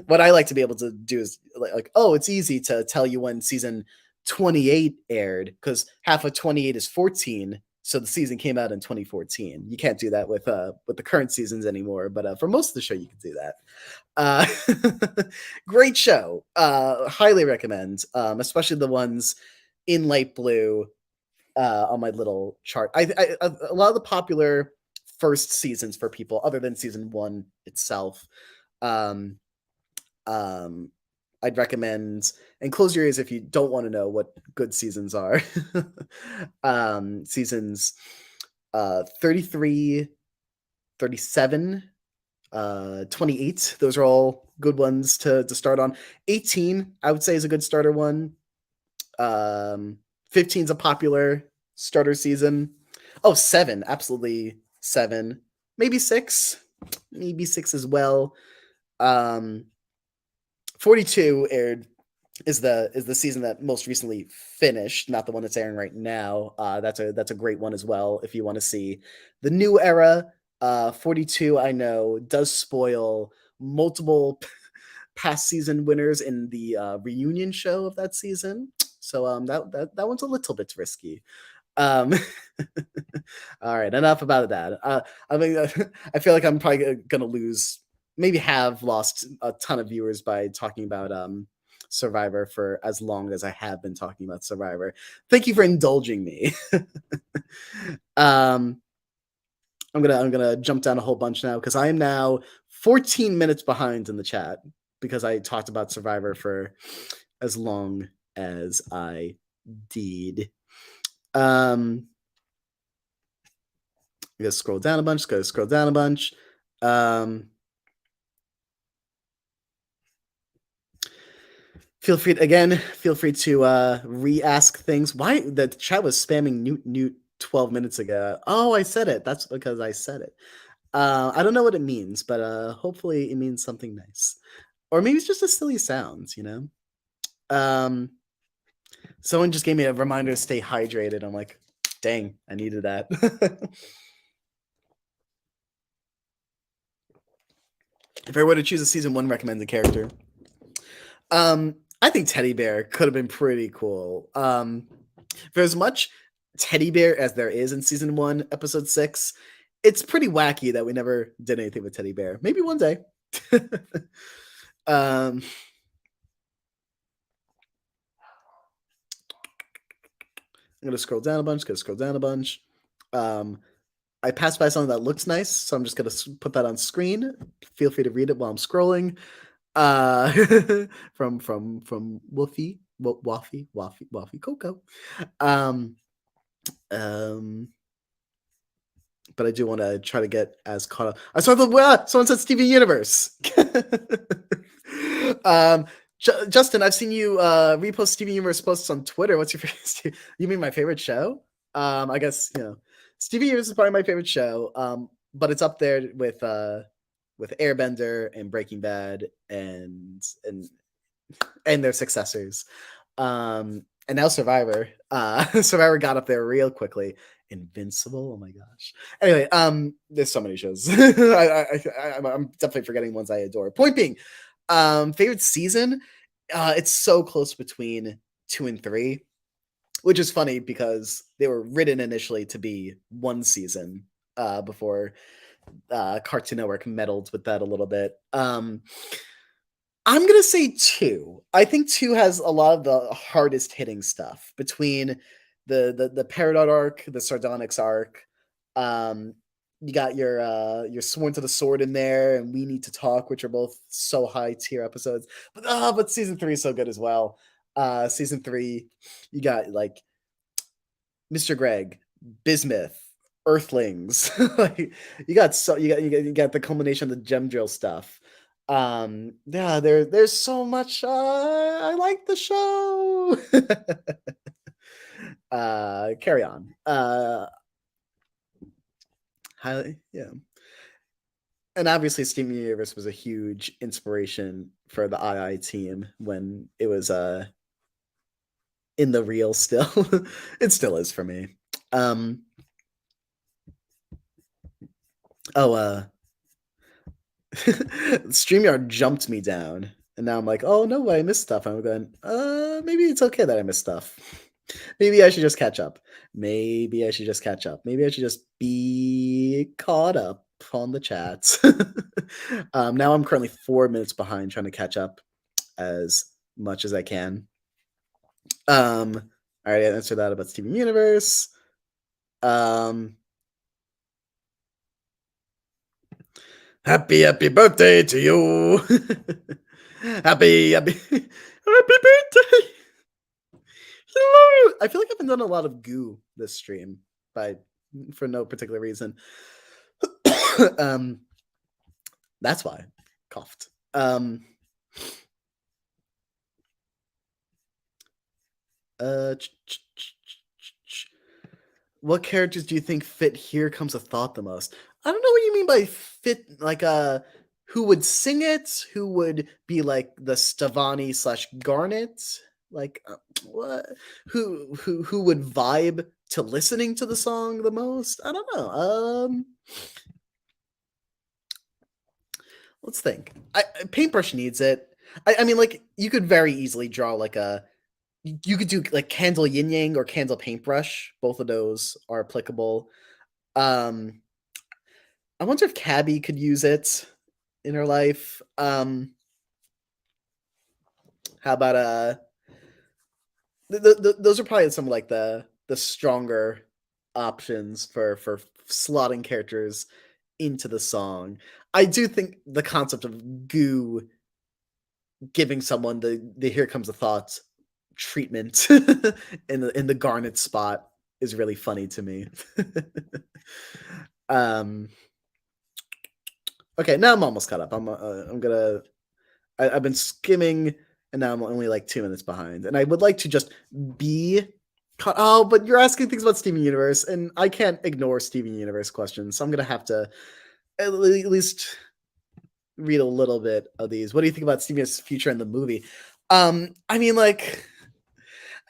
what I like to be able to do is like, oh, it's easy to tell you when season 28 aired because half of 28 is 14. So the season came out in 2014. You can't do that with the current seasons anymore, but for most of the show you can do that. Great show. Highly recommend, especially the ones in light blue on my little chart. A lot of the popular first seasons for people, other than season 1 itself, um, um, I'd recommend, and close your ears if you don't want to know what good seasons are. Seasons 33, 37, 28. Those are all good ones to start on. 18, I would say, is a good starter one. 15 is a popular starter season. Oh, 7, absolutely 7. Maybe 6. Maybe 6 as well. 42 is the season that most recently finished, not the one that's airing right now. That's a great one as well if you want to see the new era. 42, I know, does spoil multiple past season winners in the reunion show of that season. So that one's a little bit risky. Um, all right, enough about that. I mean, I feel like I'm probably gonna lose, maybe have lost a ton of viewers by talking about Survivor for as long as I have been talking about Survivor. Thank you for indulging me. um, I'm gonna jump down a whole bunch now because I am now 14 minutes behind in the chat because I talked about Survivor for as long as I did. I'm gonna scroll down a bunch. Go scroll down a bunch. Feel free to re-ask things. Why the chat was spamming Newt 12 minutes ago? Oh, I said it. That's because I said it. I don't know what it means, but hopefully it means something nice. Or maybe it's just a silly sound, you know? Someone just gave me a reminder to stay hydrated. I'm like, dang, I needed that. If I were to choose a season 1 recommended character, I think Teddy Bear could have been pretty cool. For as much Teddy Bear as there is in season 1, episode 6, it's pretty wacky that we never did anything with Teddy Bear. Maybe one day. I'm gonna scroll down a bunch. I passed by something that looks nice, so I'm just gonna put that on screen. Feel free to read it while I'm scrolling. From Woofy, Waffy Coco. But I do want to try to get as caught up. I saw someone said Steven Universe. Justin, I've seen you repost Steven Universe posts on Twitter. What's your favorite? You mean my favorite show? I guess Steven Universe is probably my favorite show. But it's up there with Airbender and Breaking Bad and and their successors. And now Survivor. Survivor got up there real quickly. Invincible. Oh my gosh. Anyway, there's so many shows. I'm definitely forgetting ones I adore. Point being, favorite season. It's so close between 2 and 3, which is funny because they were written initially to be one season before Cartoon Network meddled with that a little bit. I'm gonna say 2. I think 2 has a lot of the hardest hitting stuff between the Peridot arc, the Sardonyx arc. Um, you got your Sworn to the Sword in there, and We Need to Talk, which are both so high tier episodes. But season 3 is so good as well. Season 3, you got like Mr. Greg, Bismuth, Earthlings. Like you got the culmination of the gem drill stuff. Yeah, there's so much. I like the show. Carry on. Highly, yeah. And obviously, Steven Universe was a huge inspiration for the II team when it was in the real still. It still is for me. Um oh StreamYard jumped me down, and now I'm like, oh no, I missed stuff. I'm going, maybe it's okay that I missed stuff. Maybe I should just catch up. Maybe I should just catch up. Maybe I should just be caught up on the chats. Now I'm currently 4 minutes behind trying to catch up as much as I can. I already answered that about Steven Universe. Happy birthday to you. Happy birthday. Hello. I feel like I've been doing a lot of goo this stream for no particular reason. That's why I coughed. What characters do you think fit Here Comes a Thought the most? I don't know what you mean by fit, like who would sing it, who would be like the Stavani slash Garnet, like what, who would vibe to listening to the song the most? I don't know. Let's think. Paintbrush needs it. I mean, like you could very easily draw like you could do like Candle Yin Yang or Candle Paintbrush. Both of those are applicable. I wonder if Cabby could use it in her life. How about those are probably some like the stronger options for slotting characters into the song. I do think the concept of goo giving someone the Here Comes a Thought treatment in the Garnet spot is really funny to me. Okay, now I'm almost caught up. I've been skimming, and now I'm only like 2 minutes behind, and I would like to just be caught. Oh, but you're asking things about Steven Universe, and I can't ignore Steven Universe questions, so I'm gonna have to at least read a little bit of these. What do you think about Steven's future in the movie? I mean, like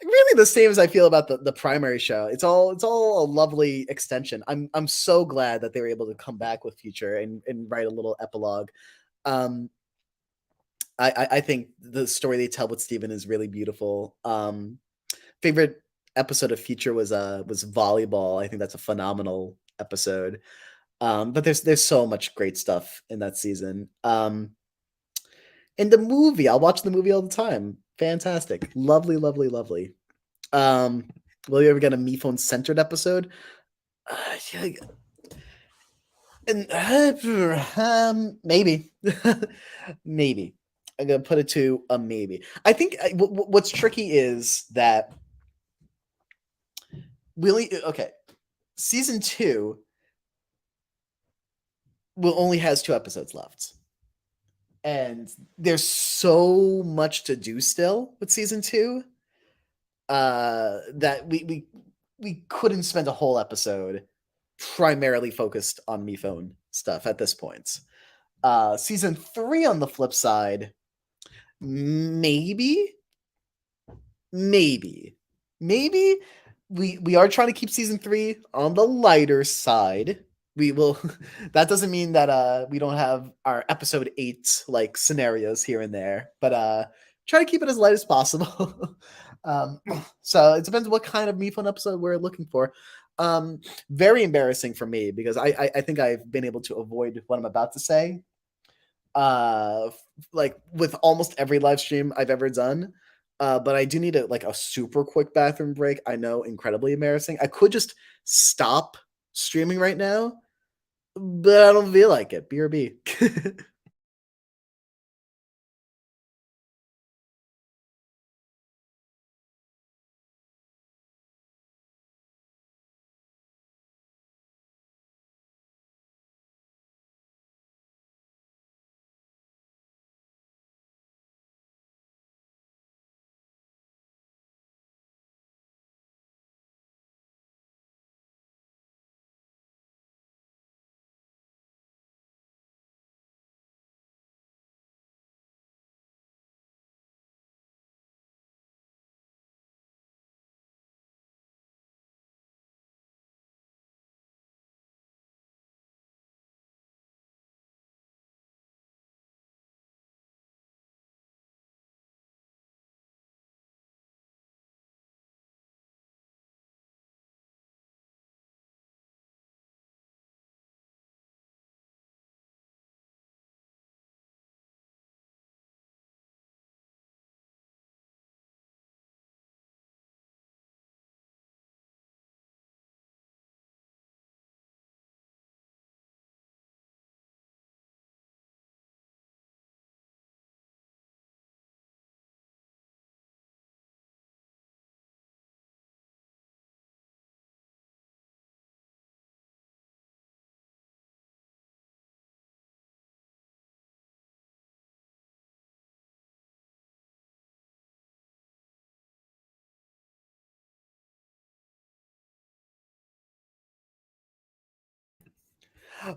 really the same as I feel about the primary show. It's all a lovely extension. I'm so glad that they were able to come back with Future and write a little epilogue. I think the story they tell with Steven is really beautiful. Favorite episode of Future was volleyball. I think that's a phenomenal episode. But there's so much great stuff in that season. And the movie, I'll watch the movie all the time. Fantastic. Lovely, lovely, lovely. Will you ever get a Me Phone centered episode? Yeah, and maybe. Maybe. I'm gonna put it to a maybe. I think what's tricky is that okay, season 2 will only has 2 episodes left. And there's so much to do still with season 2 that we couldn't spend a whole episode primarily focused on Me Phone stuff at this point. Season 3 on the flip side, Maybe, maybe, maybe we are trying to keep season 3 on the lighter side. We will that doesn't mean that we don't have our episode 8 like scenarios here and there, but try to keep it as light as possible. um so it depends what kind of me fun episode we're looking for. Very embarrassing for me because I think I've been able to avoid what I'm about to say like with almost every live stream I've ever done. But I do need a super quick bathroom break. I know, incredibly embarrassing. I could just stop streaming right now, but I don't feel like it. BRB.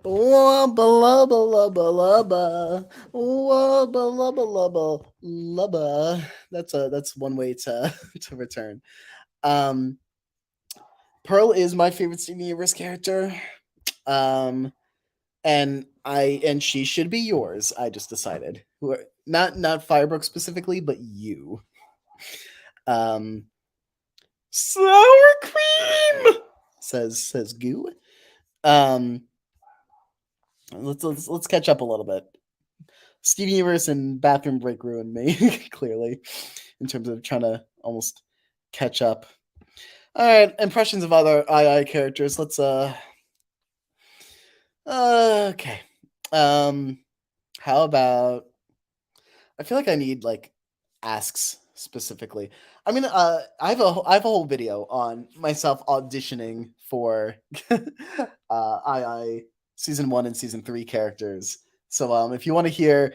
Wubba lubba lubba lubba. Wubba lubba lubba lubba. That's one way to to return. Um Pearl is my favorite Steven Universe character. Um and she should be yours. I just decided. Not Firebrook specifically, but you. Um Sour cream says Goo. Um let's catch up a little bit. Steven Universe and bathroom break ruined me clearly in terms of trying to almost catch up. All right, impressions of other II characters. Let's okay. Um how about I feel like I need like asks specifically. I mean, I have a whole video on myself auditioning for II season 1 and season 3 characters. So if you want to hear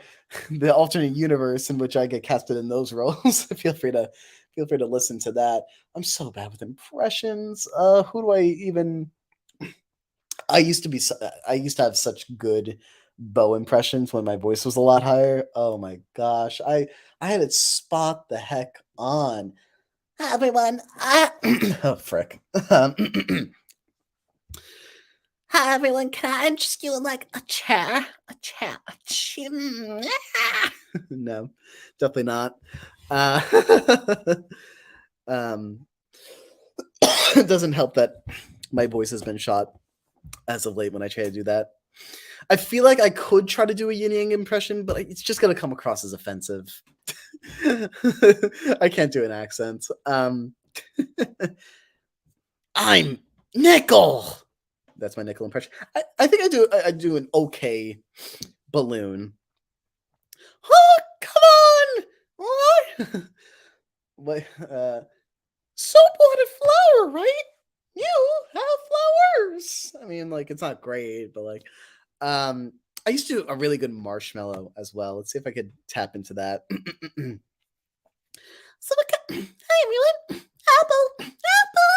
the alternate universe in which I get casted in those roles, feel free to listen to that. I'm so bad with impressions. Who do I even I used to have such good bow impressions when my voice was a lot higher. Oh my gosh. I had it spot the heck on. Hi everyone. Oh frick. Hi everyone. Can I interest you in like a chair? A chair. A chair. No, definitely not. Uh, um, it doesn't help that my voice has been shot as of late when I try to do that. I feel like I could try to do a yin yang impression, but it's just gonna come across as offensive. I can't do an accent. I'm Nickel. That's my Nickel impression. I think I do an okay balloon. Oh, come on! What? What? Soap water flower, right? You have flowers. I mean, like it's not great, but like, I used to do a really good marshmallow as well. Let's see if I could tap into that. So what hi everyone. Apple, apple,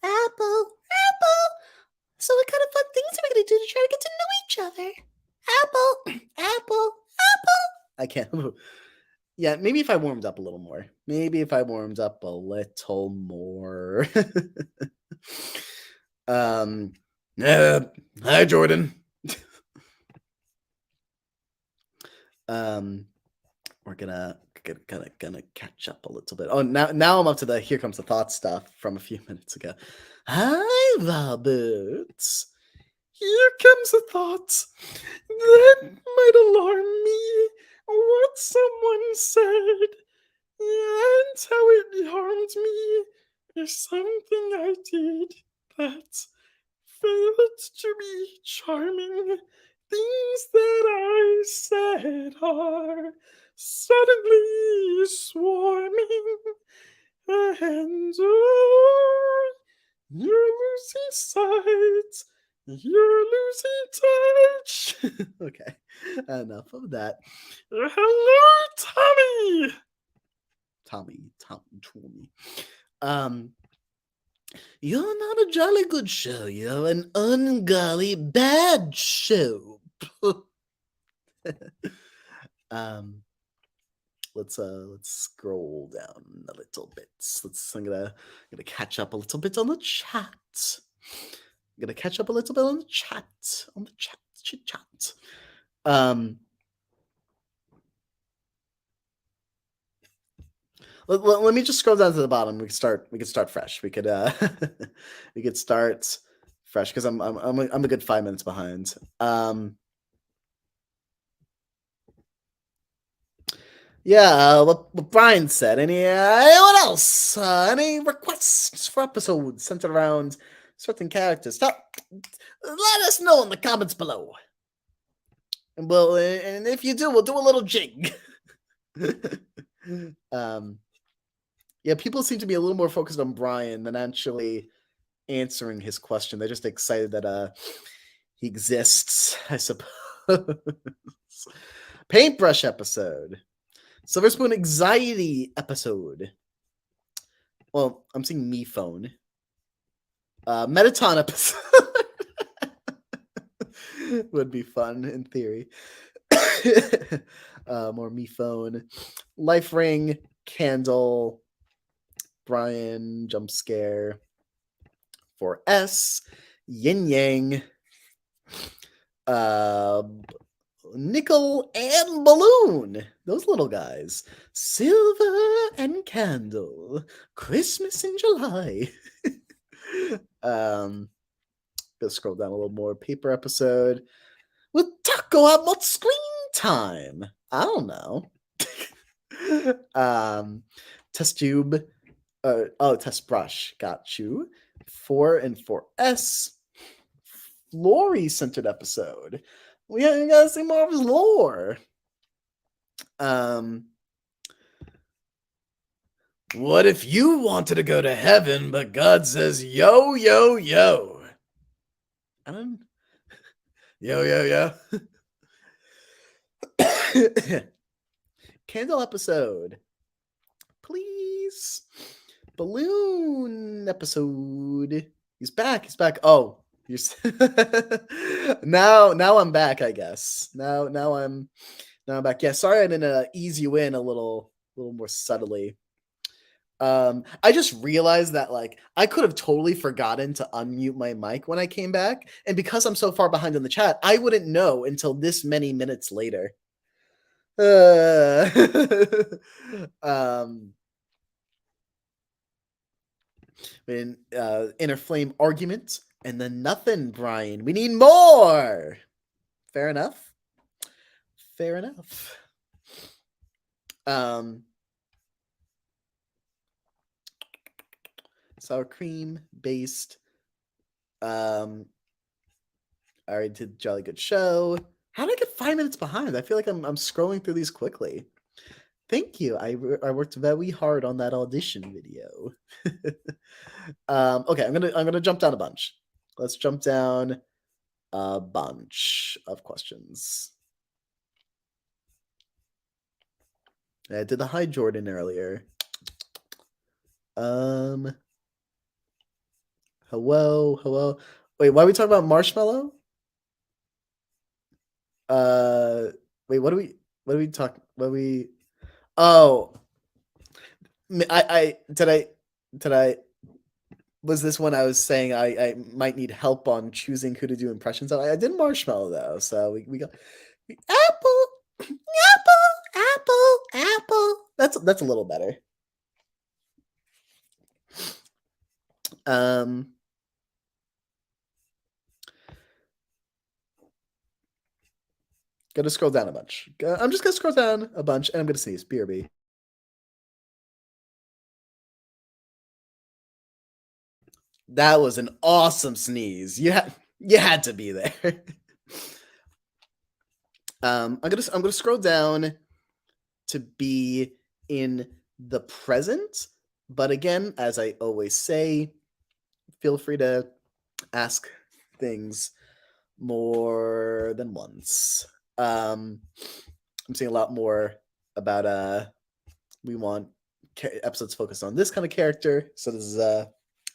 apple, apple. So what kind of fun things are we gonna do to try to get to know each other? Apple, apple, apple. I can't. Yeah, maybe if I warmed up a little more. Maybe if I warmed up a little more. um, yeah. Hi, Jordan. um, we're gonna catch up a little bit. Oh, now I'm up to the here comes the thought stuff from a few minutes ago. Hi, Roberts. Here comes a thought that might alarm me. What someone said and how it harmed me is something I did that failed to be charming. Things that I said are suddenly swarming, and oh, you're losing sight. You're losing touch. Okay, enough of that. Hello, Tommy. Tommy. You're not a jolly good show. You're an ungodly bad show. um, let's scroll down a little bit. I'm gonna catch up a little bit on the chat. I'm gonna catch up a little bit on the chat. Chit chat. Let me just scroll down to the bottom. We could start fresh. We could we could start fresh because I'm a good 5 minutes behind. Yeah, what Brian said. Anyone else? Any requests for episodes centered around certain characters? Let us know in the comments below. And if you do, we'll do a little jig. Yeah, people seem to be a little more focused on Brian than actually answering his question. They're just excited that he exists, I suppose. Paintbrush episode. Silver Spoon anxiety episode. Well, I'm seeing me phone. Metaton episode would be fun in theory. More me phone. Life ring, candle, Brian, jump scare. For S, yin yang. Nickel and balloon, those little guys. Silver and candle, Christmas in July. Let's scroll down a little more. Paper episode with Taco have more screen time. I don't know. Test tube. Test brush. Got you. 4 and 4S. Flory centered episode. We gotta see more of his lore. What if you wanted to go to heaven, but God says, yo, yo, yo? I don't. Yo, yo, yo. Candle episode. Please. Balloon episode. He's back. Oh, you're now I'm back, I guess. Now I'm back. Yeah, sorry I didn't ease you in a little more subtly. I just realized that I could have totally forgotten to unmute my mic when I came back, and because I'm so far behind in the chat, I wouldn't know until this many minutes later. Inner flame argument, and then nothing, Brian. We need more. Fair enough. Sour cream based. I already did Jolly Good Show. How did I get 5 minutes behind? I feel like I'm scrolling through these quickly. Thank you. I worked very hard on that audition video. Okay, I'm gonna jump down a bunch. Let's jump down a bunch of questions. I did the hi Jordan earlier. Hello. Wait, why are we talking about marshmallow? Wait, what do we talk? Oh, I was this when I was saying I might need help on choosing who to do impressions of? I did Marshmallow though, so we got apple, apple. That's a little better. Um, Gonna scroll down a bunch. I'm just gonna scroll down a bunch, and I'm gonna sneeze. BRB. That was an awesome sneeze. You had to be there. I'm gonna scroll down to be in the present, but again, as I always say, feel free to ask things more than once. I'm seeing a lot more about we want episodes focused on this kind of character, so this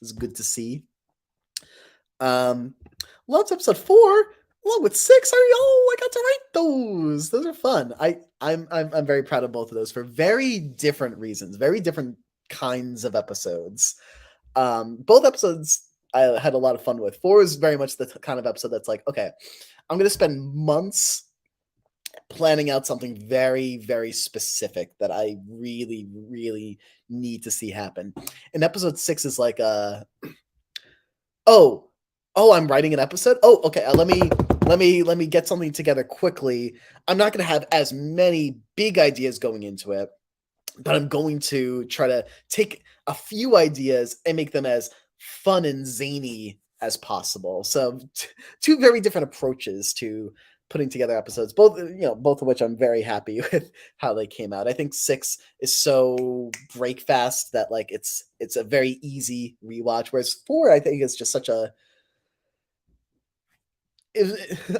is good to see. Loves episode 4 along with 6. I got to write those. Those are fun. I'm very proud of both of those for very different reasons, very different kinds of episodes. Both episodes I had a lot of fun with. 4 is very much the kind of episode that's like, okay, I'm going to spend months planning out something very, very specific that I really, really need to see happen. And episode 6 is like, oh, I'm writing an episode. Oh, okay. Let me get something together quickly. I'm not going to have as many big ideas going into it, but I'm going to try to take a few ideas and make them as fun and zany as possible. So two very different approaches to putting together episodes, both of which I'm very happy with how they came out. I think 6 is so break fast that like it's a very easy rewatch, whereas 4 I think is just such a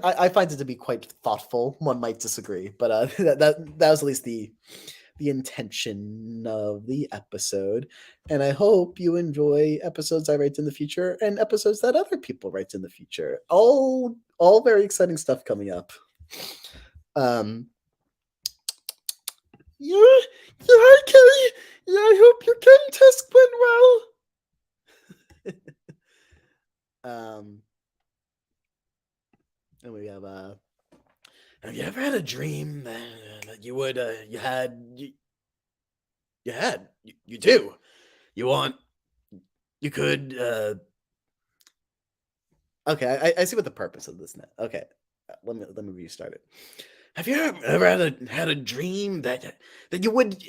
I find it to be quite thoughtful. One might disagree, but that was at least the intention of the episode. And I hope you enjoy episodes I write in the future and episodes that other people write in the future. All very exciting stuff coming up. Um yeah, hi Kelly. Yeah, I hope your gun test went well. And we have you ever had a dream that you would you do you want you could okay, I see what the purpose of this now. Okay, let me restart it. Have you ever had a dream that you would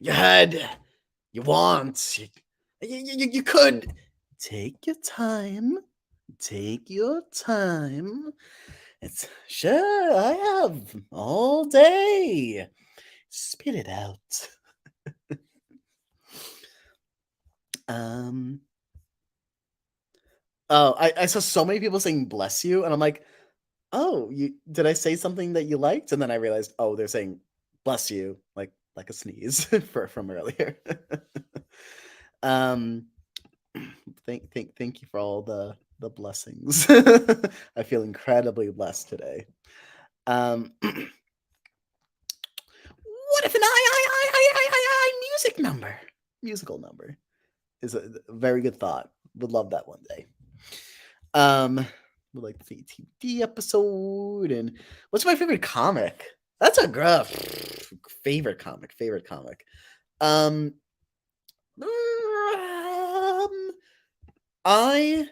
you had you want you could take your time, take your time. It's sure I have all day. Spit it out. Um Oh, I saw so many people saying bless you, and I'm like, oh, you did I say something that you liked? And then I realized, oh, they're saying bless you, like a sneeze from earlier. um thank you for all the blessings. I feel incredibly blessed today. What if an music number? Musical number is a very good thought. Would love that one day. Would like to see a TBD episode. And what's my favorite comic? That's a gruff favorite comic. Um, I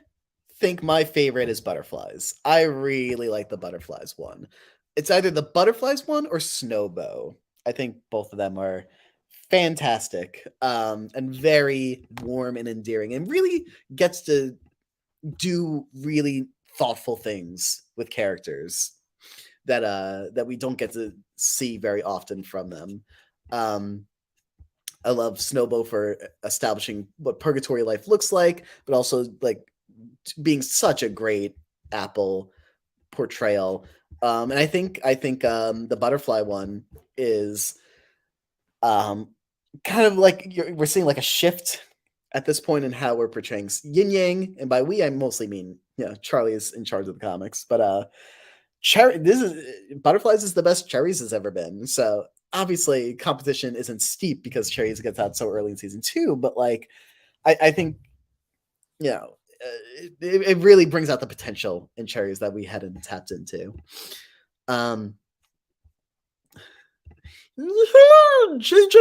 think my favorite is Butterflies. I really like the Butterflies one. It's either the Butterflies one or Snowbow. I think both of them are fantastic, and very warm and endearing, and really gets to do really thoughtful things with characters that we don't get to see very often from them. Um, I love Snowbow for establishing what purgatory life looks like, but also like being such a great Apple portrayal. And I think the butterfly one is kind of like we're seeing like a shift at this point in how we're portraying yin yang, and by we I mostly mean Charlie is in charge of the comics, but Cherry this is Butterflies is the best Cherries has ever been. So obviously competition isn't steep because Cherries gets out so early in season 2, but like I think you know it really brings out the potential in Cherries that we hadn't tapped into. Um, hello, JJ.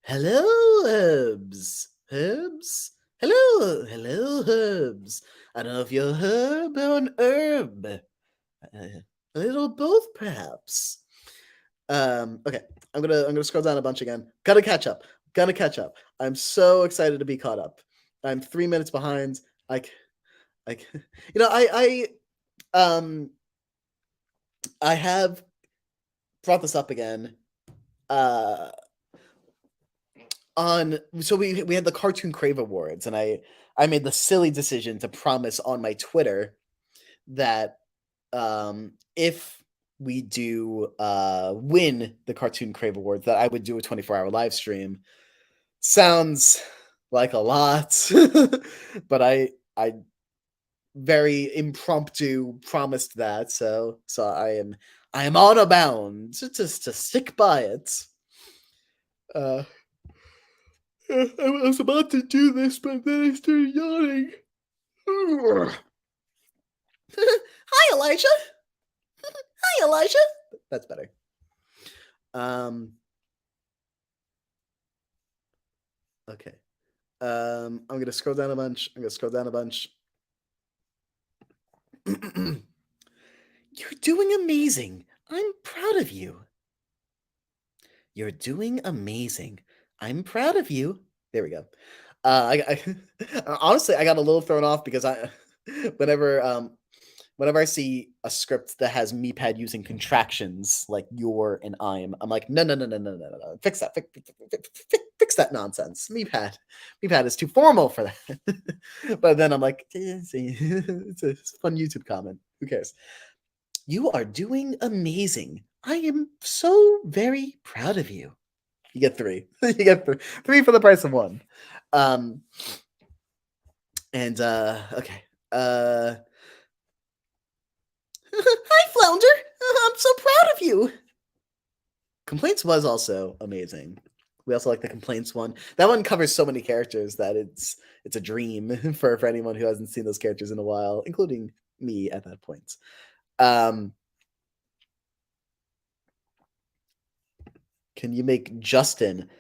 Hello, Herbs. Herbs. Hello, Herbs. I don't know if you're a herb or an herb. A little both, perhaps. Okay, I'm gonna scroll down a bunch again. Gotta catch up. Gonna catch up. I'm so excited to be caught up. I'm 3 minutes behind. I, you know, um, I have brought this up again. Uh, on so we had the Cartoon Crave Awards, and I made the silly decision to promise on my Twitter that if we do win the Cartoon Crave Awards, that I would do a 24-hour live stream. Sounds like a lot, but I very impromptu promised that, so I am on a bound to stick by it. Uh, I was about to do this, but then I started yawning. Hi, Elijah. Hi, Elijah. That's better. Okay. I'm gonna scroll down a bunch. You're doing amazing. I'm proud of you. You're doing amazing. I'm proud of you. There we go. Honestly, I got a little thrown off because whenever whenever I see a script that has meepad using contractions like "your" and I'm like, no, fix that, fix that nonsense. Meepad is too formal for that. But then I'm like, it's a fun YouTube comment. Who cares? You are doing amazing. I am so very proud of you. You get 3. You get 3 for the price of 1. And okay. Hi, Flounder. I'm so proud of you. Complaints was also amazing. We also like the complaints one. That one covers so many characters that it's a dream for anyone who hasn't seen those characters in a while, including me at that point. Can you make Justin?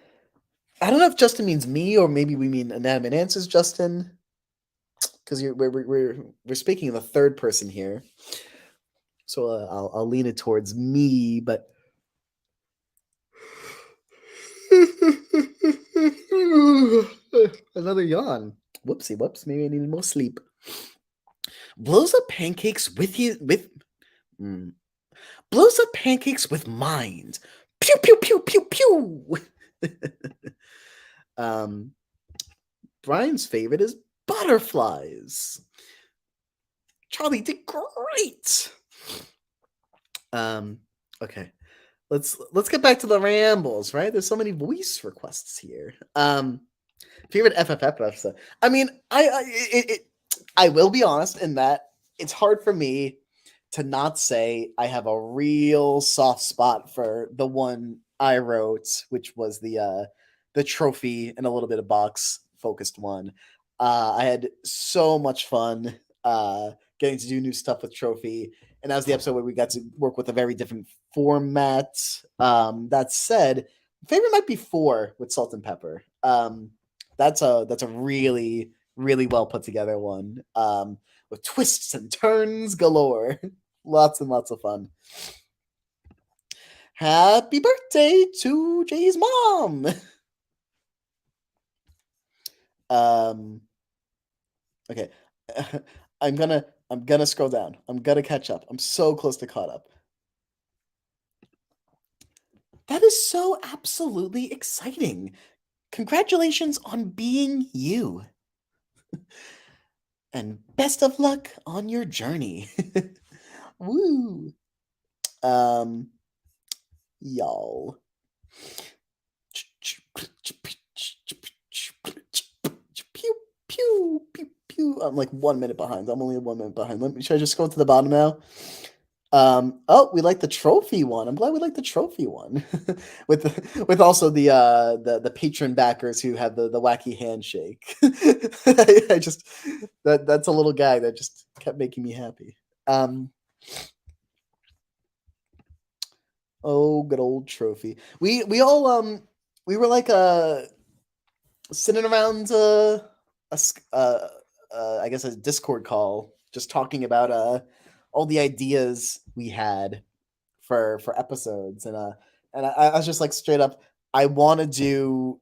I don't know if Justin means me or maybe we mean Inanimate Answers Justin, because we're speaking in the third person here. So I'll lean it towards me, but another yawn. Whoopsie whoops. Maybe I need more sleep. Blows up pancakes with you with blows up pancakes with mind. Pew pew pew pew pew. Brian's favorite is butterflies. Charlie did great. Okay. Let's get back to the rambles, right? There's so many voice requests here. Favorite FFF episode. I mean, I will be honest in that it's hard for me to not say I have a real soft spot for the one I wrote, which was the trophy and a little bit of box focused one. I had so much fun getting to do new stuff with trophy, and that was the episode where we got to work with a very different format. That said, favorite might be 4 with salt and pepper. That's a really well put together one, with twists and turns galore. Lots and lots of fun. Happy birthday to Jay's mom. Okay. I'm gonna scroll down. I'm gonna catch up. I'm so close to caught up. That is so absolutely exciting. Congratulations on being you. And best of luck on your journey. Woo. Y'all. Pew, pew, pew, pew. I'm like 1 minute behind. I'm only 1 minute behind. Should I just go to the bottom now? Oh, we like the trophy one. I'm glad we like the trophy one. With also the patron backers who have the wacky handshake. I just that's a little guy that just kept making me happy. Um, oh, good old trophy. We all we were like sitting around a I guess a Discord call, just talking about all the ideas we had for episodes, and I was just like straight up, I want to do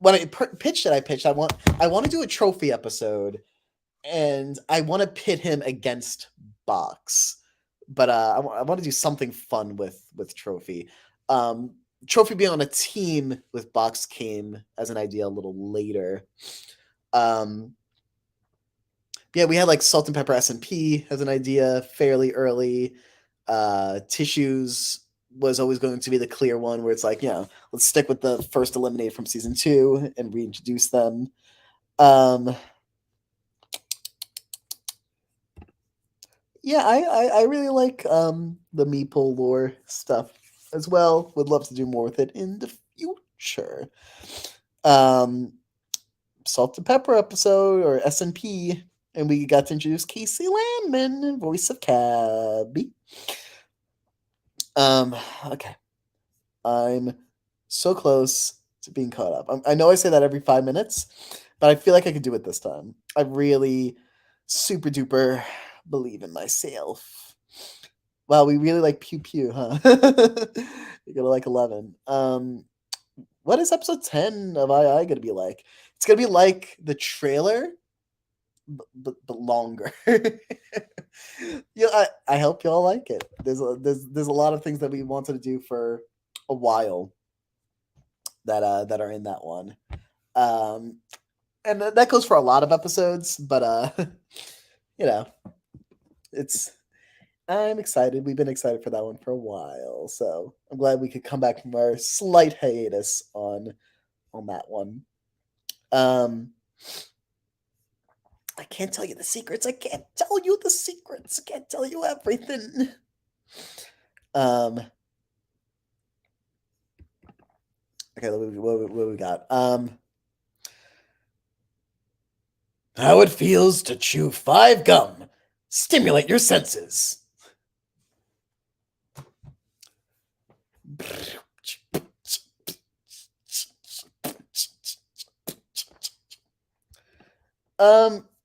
when pitched it. I pitched I want to do a trophy episode, and I want to pit him against Box, but I want to do something fun with Trophy. Um, Trophy being on a team with Box came as an idea a little later. Um, yeah, we had like Salt and Pepper SMP as an idea fairly early. Tissues was always going to be the clear one where it's like, let's stick with the first eliminated from season 2 and reintroduce them. Um, yeah, I really like the Meeple lore stuff as well. Would love to do more with it in the future. Um, Salt and Pepper episode or SNP, and we got to introduce Casey Landman, voice of Cabby. Okay, I'm so close to being caught up. I know I say that every 5 minutes, but I feel like I could do it this time. I really super duper believe in myself. Wow, we really like Pew Pew, huh? You're gonna like 11. What is episode 10 of II gonna be like? It's gonna be like the trailer, but longer. Yeah, I hope y'all like it. There's a lot of things that we wanted to do for a while that are in that one. Um, and that goes for a lot of episodes, but you know, it's I'm excited. We've been excited for that one for a while, so I'm glad we could come back from our slight hiatus on that one. Um, I can't tell you the secrets. I can't tell you the secrets. I can't tell you everything. Um, okay, what we got? How it feels to chew 5 gum. Stimulate your senses.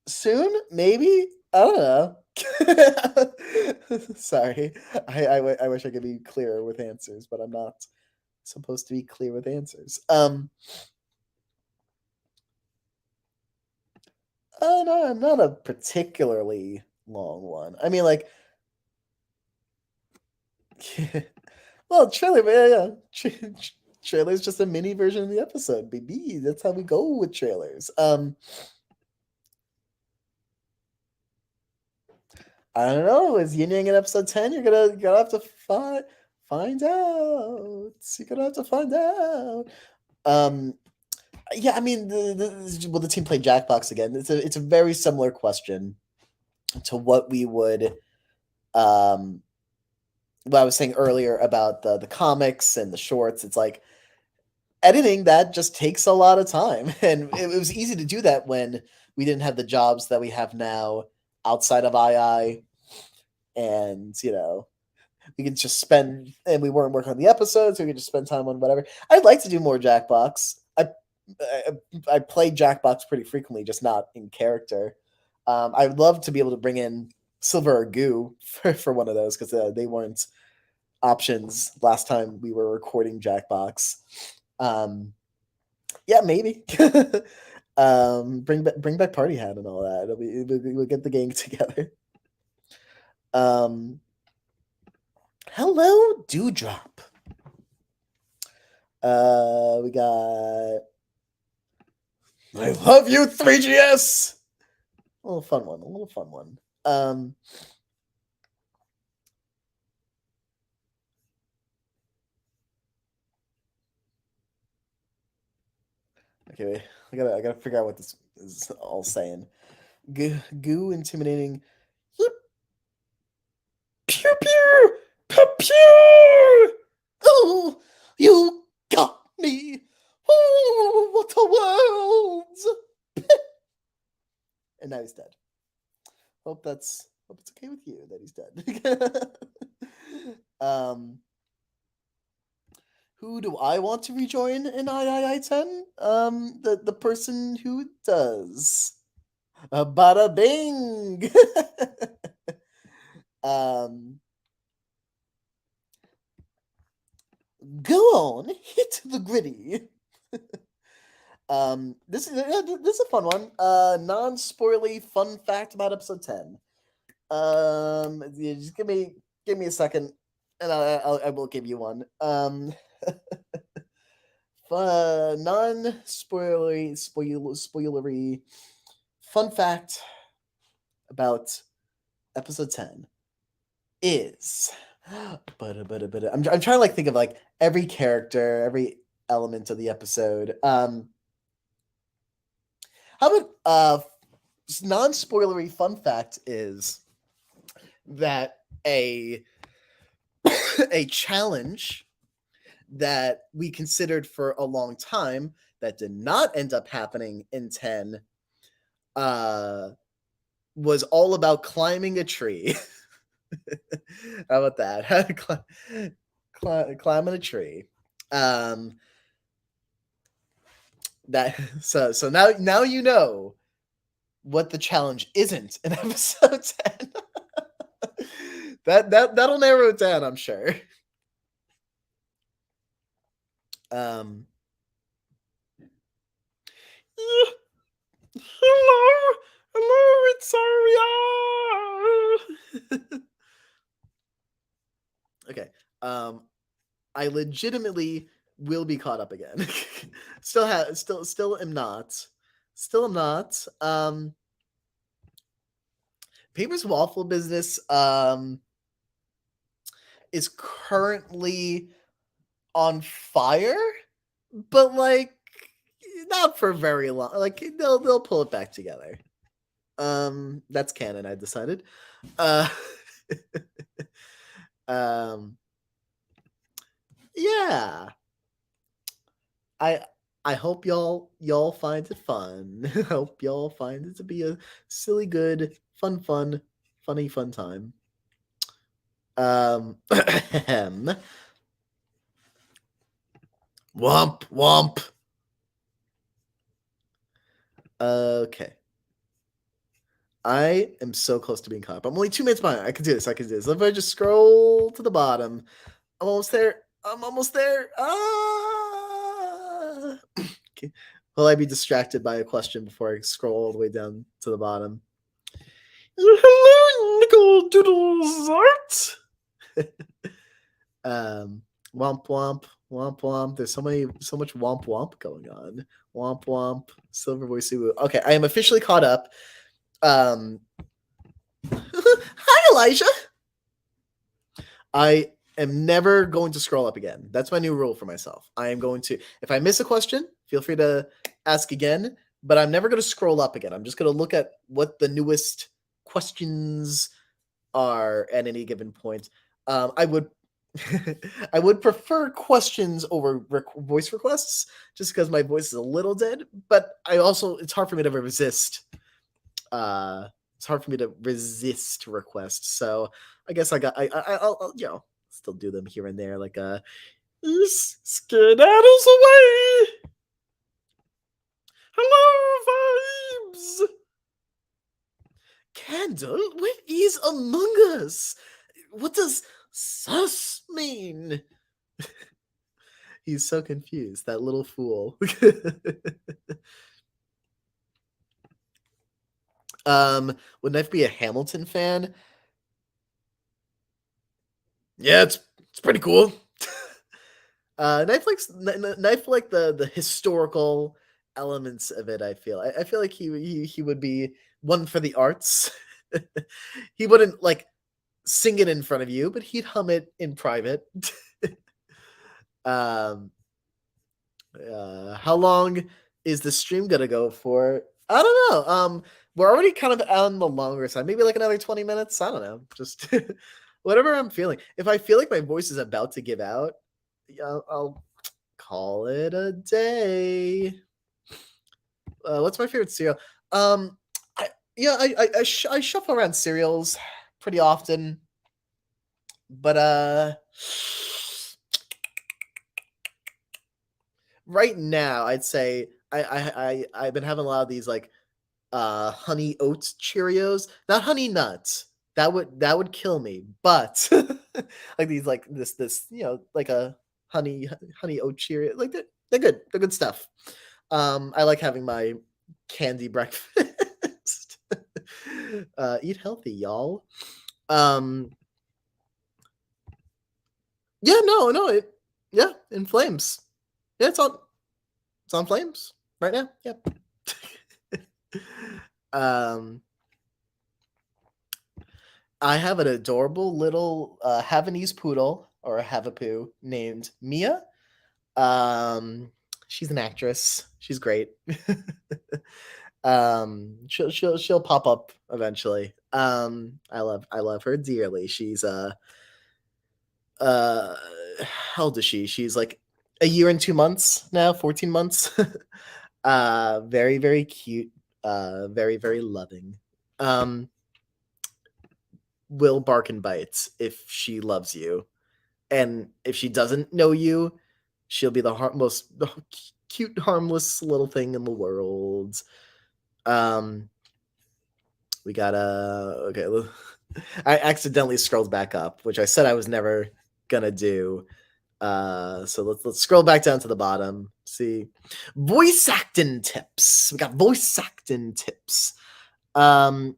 Soon, maybe. I don't know. Sorry, I wish I could be clearer with answers, but I'm not supposed to be clear with answers. No, not a particularly long one. I mean, like, well, trailer, yeah. Trailer's just a mini version of the episode, baby. That's how we go with trailers. I don't know. Is Yin Yang in episode 10? You're gonna have to find out. You're gonna have to find out. Um, yeah, I mean, will the team play Jackbox again? It's a very similar question to what we would what I was saying earlier about the comics and the shorts. It's like editing that just takes a lot of time, and it was easy to do that when we didn't have the jobs that we have now outside of II, and we could just spend, and we weren't working on the episodes, so we could just spend time on whatever. I'd like to do more Jackbox. I play Jackbox pretty frequently, just not in character. I would love to be able to bring in Silver or Goo for one of those, because they weren't options last time we were recording Jackbox. Yeah, maybe. Bring back Party Hat and all that. We'll get the gang together. Hello, Dewdrop. We got I love you, 3GS. A little fun one. A little fun one. Okay, I gotta figure out what this is all saying. Goo intimidating. Pew pew. hope it's okay with you that he's dead. Who do I want to rejoin in III10? The person who does. Bada bing. um, Go on, hit the gritty. This is a fun one. Non-spoilerly fun fact about episode 10. Yeah, just give me a second, and I will give you one. Spoilery fun fact about episode 10 is I'm trying to like think of like every character, every element of the episode. How about non-spoilery fun fact is that a challenge that we considered for a long time that did not end up happening in 10 was all about climbing a tree. How about that? Climbing a tree. That so now you know what the challenge isn't in episode 10. That'll narrow it down, I'm sure. Um hello, it's Arya. Okay. I legitimately will be caught up again. Still am not. Still am not. Paper's Waffle Business is currently on fire, but like not for very long. Like they'll pull it back together. That's canon, I decided. Uh yeah. I hope y'all find it fun. I hope y'all find it to be a silly, good, funny fun time. Womp womp. Okay. I am so close to being caught up. I'm only 2 minutes behind. I can do this. If I just scroll to the bottom, I'm almost there. Okay. Will I be distracted by a question before I scroll all the way down to the bottom? Hello, Nickel Doodles Art. Womp womp. There's so much womp womp going on. Womp womp. Silver Boy Soooo. Okay, I am officially caught up. Hi, Elijah. I am never going to scroll up again. That's my new rule for myself. I am going to, if I miss a question, feel free to ask again, but I'm never going to scroll up again. I'm just going to look at what the newest questions are at any given point. I would I would prefer questions over voice requests just because my voice is a little dead, but it's hard for me to resist. It's hard for me to resist requests. So I guess I'll still do them here and there, like skedaddles away. Hello, vibes. Candle, what is Among Us? What does sus mean? He's so confused, that little fool. Would Knife be a Hamilton fan? Yeah, it's pretty cool. Knife like the historical elements of it. I feel like he would be one for the arts. He wouldn't like sing it in front of you, but he'd hum it in private. How long is the stream gonna go for? I don't know. We're already kind of on the longer side. Maybe like another 20 minutes. I don't know. Just whatever I'm feeling. If I feel like my voice is about to give out, I'll call it a day. What's my favorite cereal? Yeah, I shuffle around cereals pretty often, but right now I'd say I've been having a lot of these like honey oats Cheerios, not honey nuts. That would kill me. But like these like this like a honey honey oat Cheerio, like they're good. They're good stuff. I like having my candy breakfast. Eat healthy, y'all. Um, yeah, no, yeah, in flames. Yeah, it's on flames right now. Yep. um, I have an adorable little Havanese poodle or a Havapoo named Mia. Um, she's an actress. She's great. She'll pop up eventually. I love her dearly. She's uh how old is she? She's like a year and 2 months now, 14 months. Very, very cute, very, very loving. Um, will bark and bite if she loves you. And if she doesn't know you, she'll be most the cute, harmless little thing in the world. Um, we got okay. I accidentally scrolled back up, which I said I was never gonna do. So let's scroll back down to the bottom. See, voice acting tips. We got voice acting tips. Um,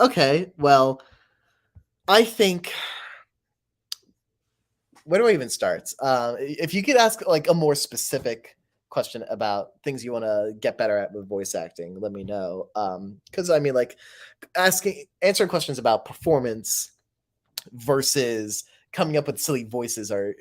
okay, well, I think where do I even start? If you could ask like a more specific question about things you want to get better at with voice acting, let me know. Because I mean, like answering questions about performance versus coming up with silly voices are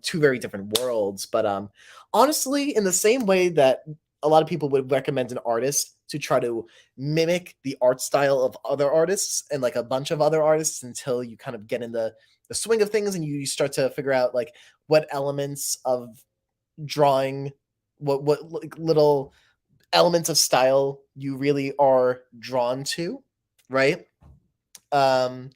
two very different worlds. But honestly, in the same way that a lot of people would recommend an artist to try to mimic the art style of other artists and like a bunch of other artists until you kind of get in the swing of things and you start to figure out like what elements of drawing, what like, little elements of style you really are drawn to, right? um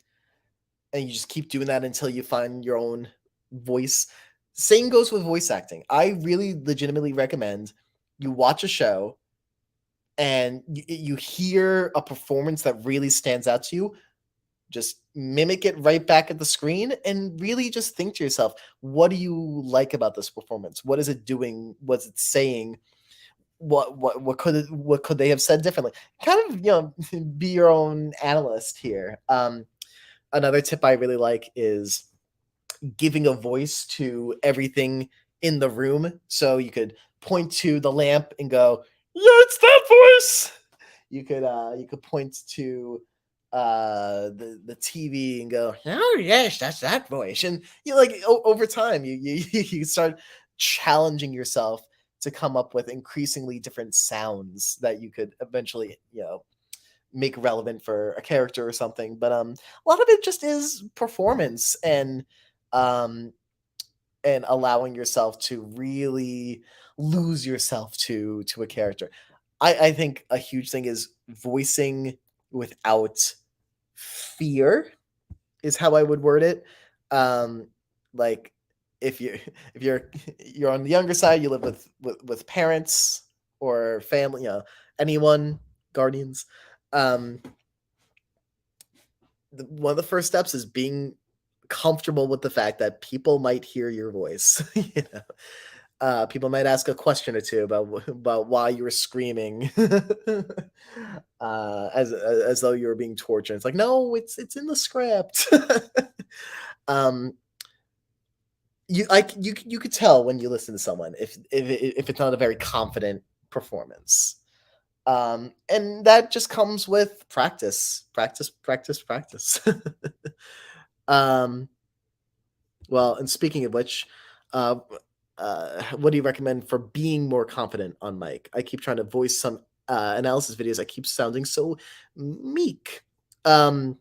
and you just keep doing that until you find your own voice. Same goes with voice acting. I really legitimately recommend you watch a show and you hear a performance that really stands out to you. Just mimic it right back at the screen and really just think to yourself, what do you like about this performance? What is it doing? What's it saying? What could they have said differently? Kind of be your own analyst here. Another tip I really like is giving a voice to everything in the room. So you could point to the lamp and go, "Yeah, it's that voice." You could point to the TV and go, "Oh yes, that's that voice." And like over time, you start challenging yourself to come up with increasingly different sounds that you could eventually make relevant for a character or something. But a lot of it just is performance um and allowing yourself to really lose yourself to a character. I think a huge thing is voicing without fear is how I would word it. Like if you if you're on the younger side, you live with parents or family, anyone, guardians. Um, one of the first steps is being comfortable with the fact that people might hear your voice. People might ask a question or two about why you were screaming, as though you were being tortured. It's like, no, it's in the script. um, you could tell when you listen to someone if it's not a very confident performance. And that just comes with practice, practice, practice, practice. um, well, and speaking of which, uh, what do you recommend for being more confident on mic? I keep trying to voice some analysis videos. I keep sounding so meek. Um,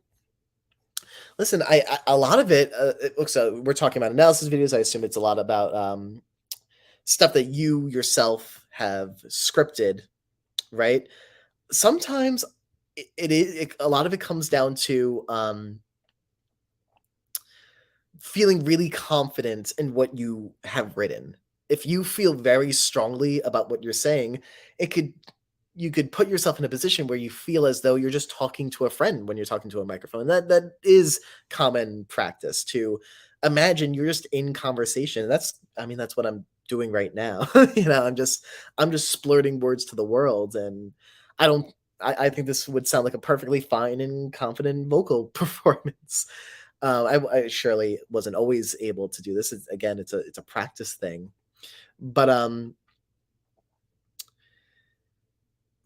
listen, a lot of it looks. We're talking about analysis videos. I assume it's a lot about stuff that you yourself have scripted, right? Sometimes a lot of it comes down to feeling really confident in what you have written. If you feel very strongly about what you're saying, it could you could put yourself in a position where you feel as though you're just talking to a friend when you're talking to a microphone. That is common practice to imagine you're just in conversation. That's what I'm doing right now. I'm just splurting words to the world, and I don't I think this would sound like a perfectly fine and confident vocal performance. I surely wasn't always able to do this. Again, it's a practice thing, but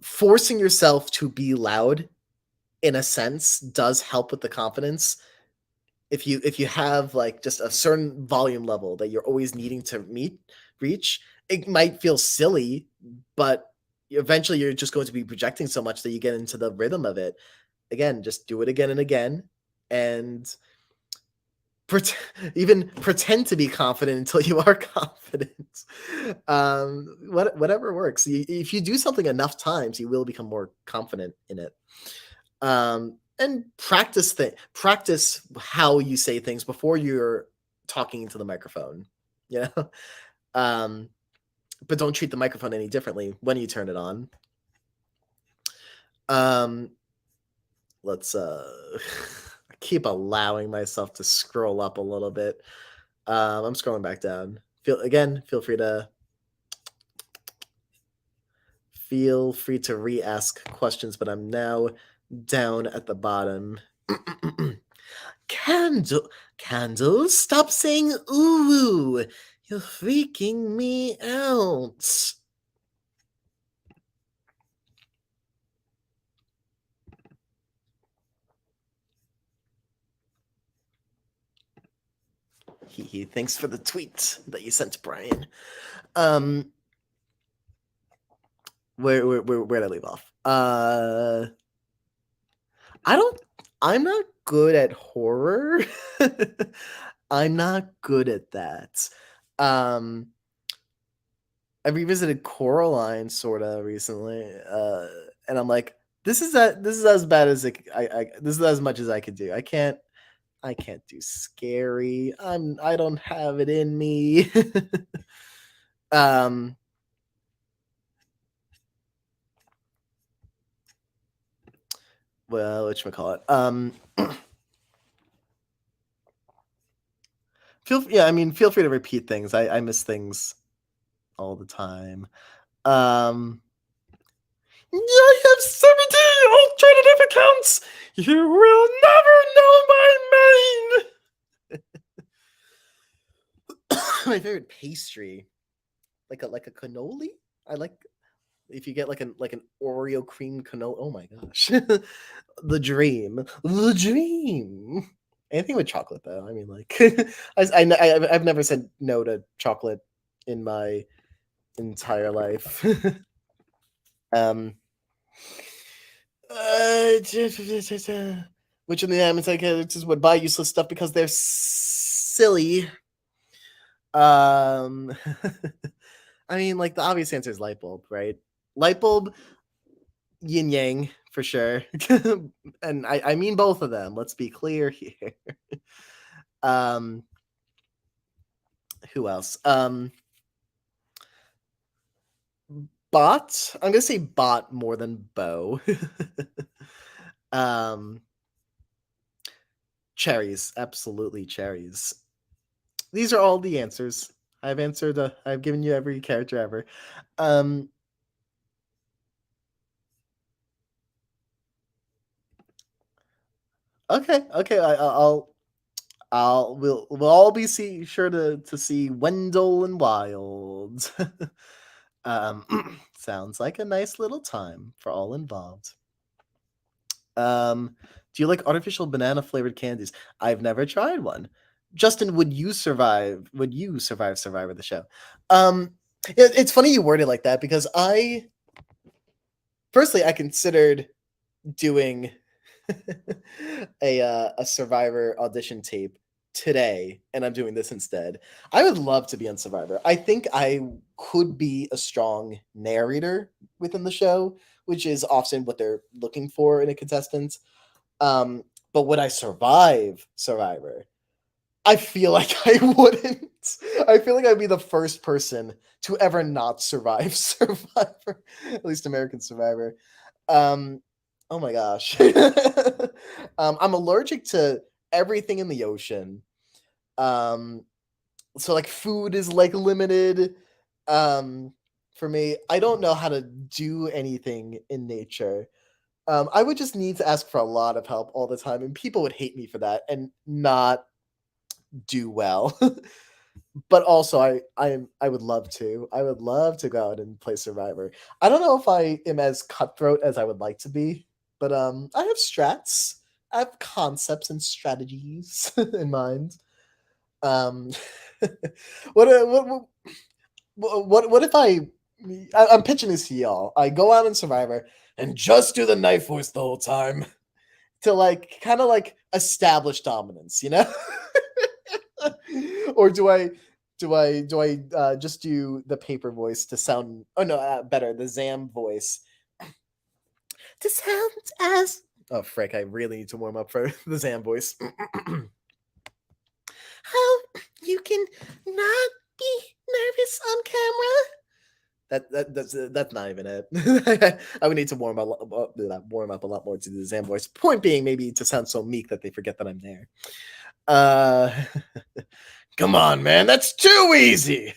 forcing yourself to be loud in a sense does help with the confidence. If you have like just a certain volume level that you're always needing to reach, it might feel silly, but eventually you're just going to be projecting so much that you get into the rhythm of it. Again, just do it again and again, and even pretend to be confident until you are confident. Whatever works. If you do something enough times, you will become more confident in it. And practice how you say things before you're talking into the microphone. You know, um, but don't treat the microphone any differently when you turn it on. Um, let's I keep allowing myself to scroll up a little bit. I'm scrolling back down. Feel free to re-ask questions, but I'm now down at the bottom. Candle, Candle, stop saying ooh. You're freaking me out. He thanks for the tweet that you sent to Brian. Um, where did I leave off? I don't. I'm not good at horror. I'm not good at that. Um, I revisited Coraline sorta recently, and I'm like, this is as bad as this is as much as I could do. I can't do scary. I don't have it in me. um, well, whatchamacallit? Feel free to repeat things. I miss things all the time. I have 17 alternative accounts. You will never know my main. My favorite pastry, like a cannoli. I like if you get like an Oreo cream cannoli. Oh my gosh, the dream. Anything with chocolate though. I've never said no to chocolate in my entire life. um, which of the anime characters would buy useless stuff because they're silly? Um, like the obvious answer is light bulb, right? Light bulb, yin yang for sure, and I mean both of them. Let's be clear here. um, who else? Bot. I'm gonna say bot more than bow. um, cherries, absolutely cherries. These are all the answers. I've given you every character ever. Um, okay. We'll all be sure to see Wendell and Wild. Sounds like a nice little time for all involved. Do you like artificial banana flavored candies? I've never tried one. Justin, would you survive? Would you survive Survivor the show? It's funny you worded like that because I considered doing a Survivor audition tape today, and I'm doing this instead. I would love to be on Survivor. I think I could be a strong narrator within the show, which is often what they're looking for in a contestant. But would I survive Survivor? I feel like I wouldn't. I feel like I'd be the first person to ever not survive Survivor, at least American Survivor. Um, oh my gosh. I'm allergic to everything in the ocean. Um, so like food is like limited. Um, for me, I don't know how to do anything in nature. I would just need to ask for a lot of help all the time, and people would hate me for that and not do well. But also, I would love to. I would love to go out and play Survivor. I don't know if I am as cutthroat as I would like to be, but I have strats. I have concepts and strategies in mind. Um, what, what if I'm pitching this to y'all? I go out in Survivor and just do the knife voice the whole time to like kind of like establish dominance, you know? Or do I just do the paper voice to sound? Oh no, better the Zam voice to sound as. Oh frick! I really need to warm up for the Zam voice. How you can not be nervous on camera? That's not even it. I would need to warm up a lot more to the Zam voice. Point being, maybe to sound so meek that they forget that I'm there. Uh, come on, man, that's too easy.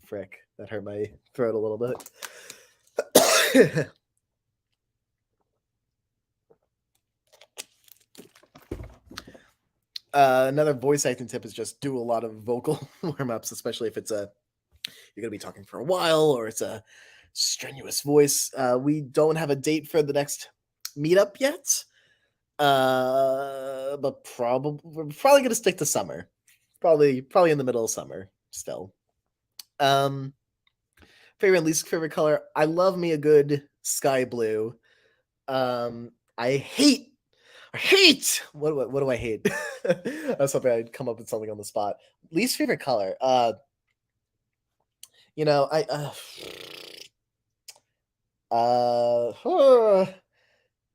Frick, that hurt my throat a little bit. Another voice acting tip is just do a lot of vocal warm ups, especially if it's a you're gonna be talking for a while or it's a strenuous voice. We don't have a date for the next meetup yet, but we're probably gonna stick to summer. Probably in the middle of summer still. Um, favorite and least favorite color. I love me a good sky blue. I hate what do I hate? I was hoping I'd come up with something on the spot. Least favorite color. You know,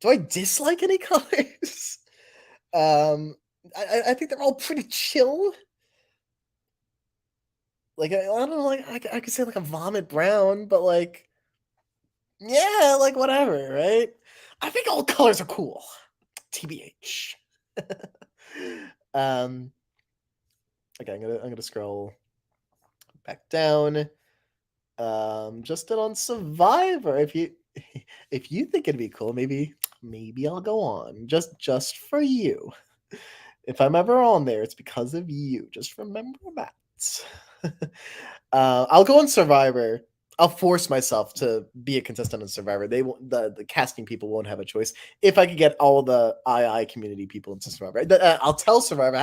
do I dislike any colors? I think they're all pretty chill. Like I don't know, like I could say like a vomit brown, but like yeah, like whatever, right? I think all colors are cool. TBH. um, okay, I'm gonna scroll back down. Just did on Survivor. If you think it'd be cool, maybe I'll go on just for you. If I'm ever on there, it's because of you. Just remember that. I'll go on Survivor. I'll force myself to be a contestant on Survivor. They won't, the casting people won't have a choice. If I could get all the II community people into Survivor, I'll tell Survivor,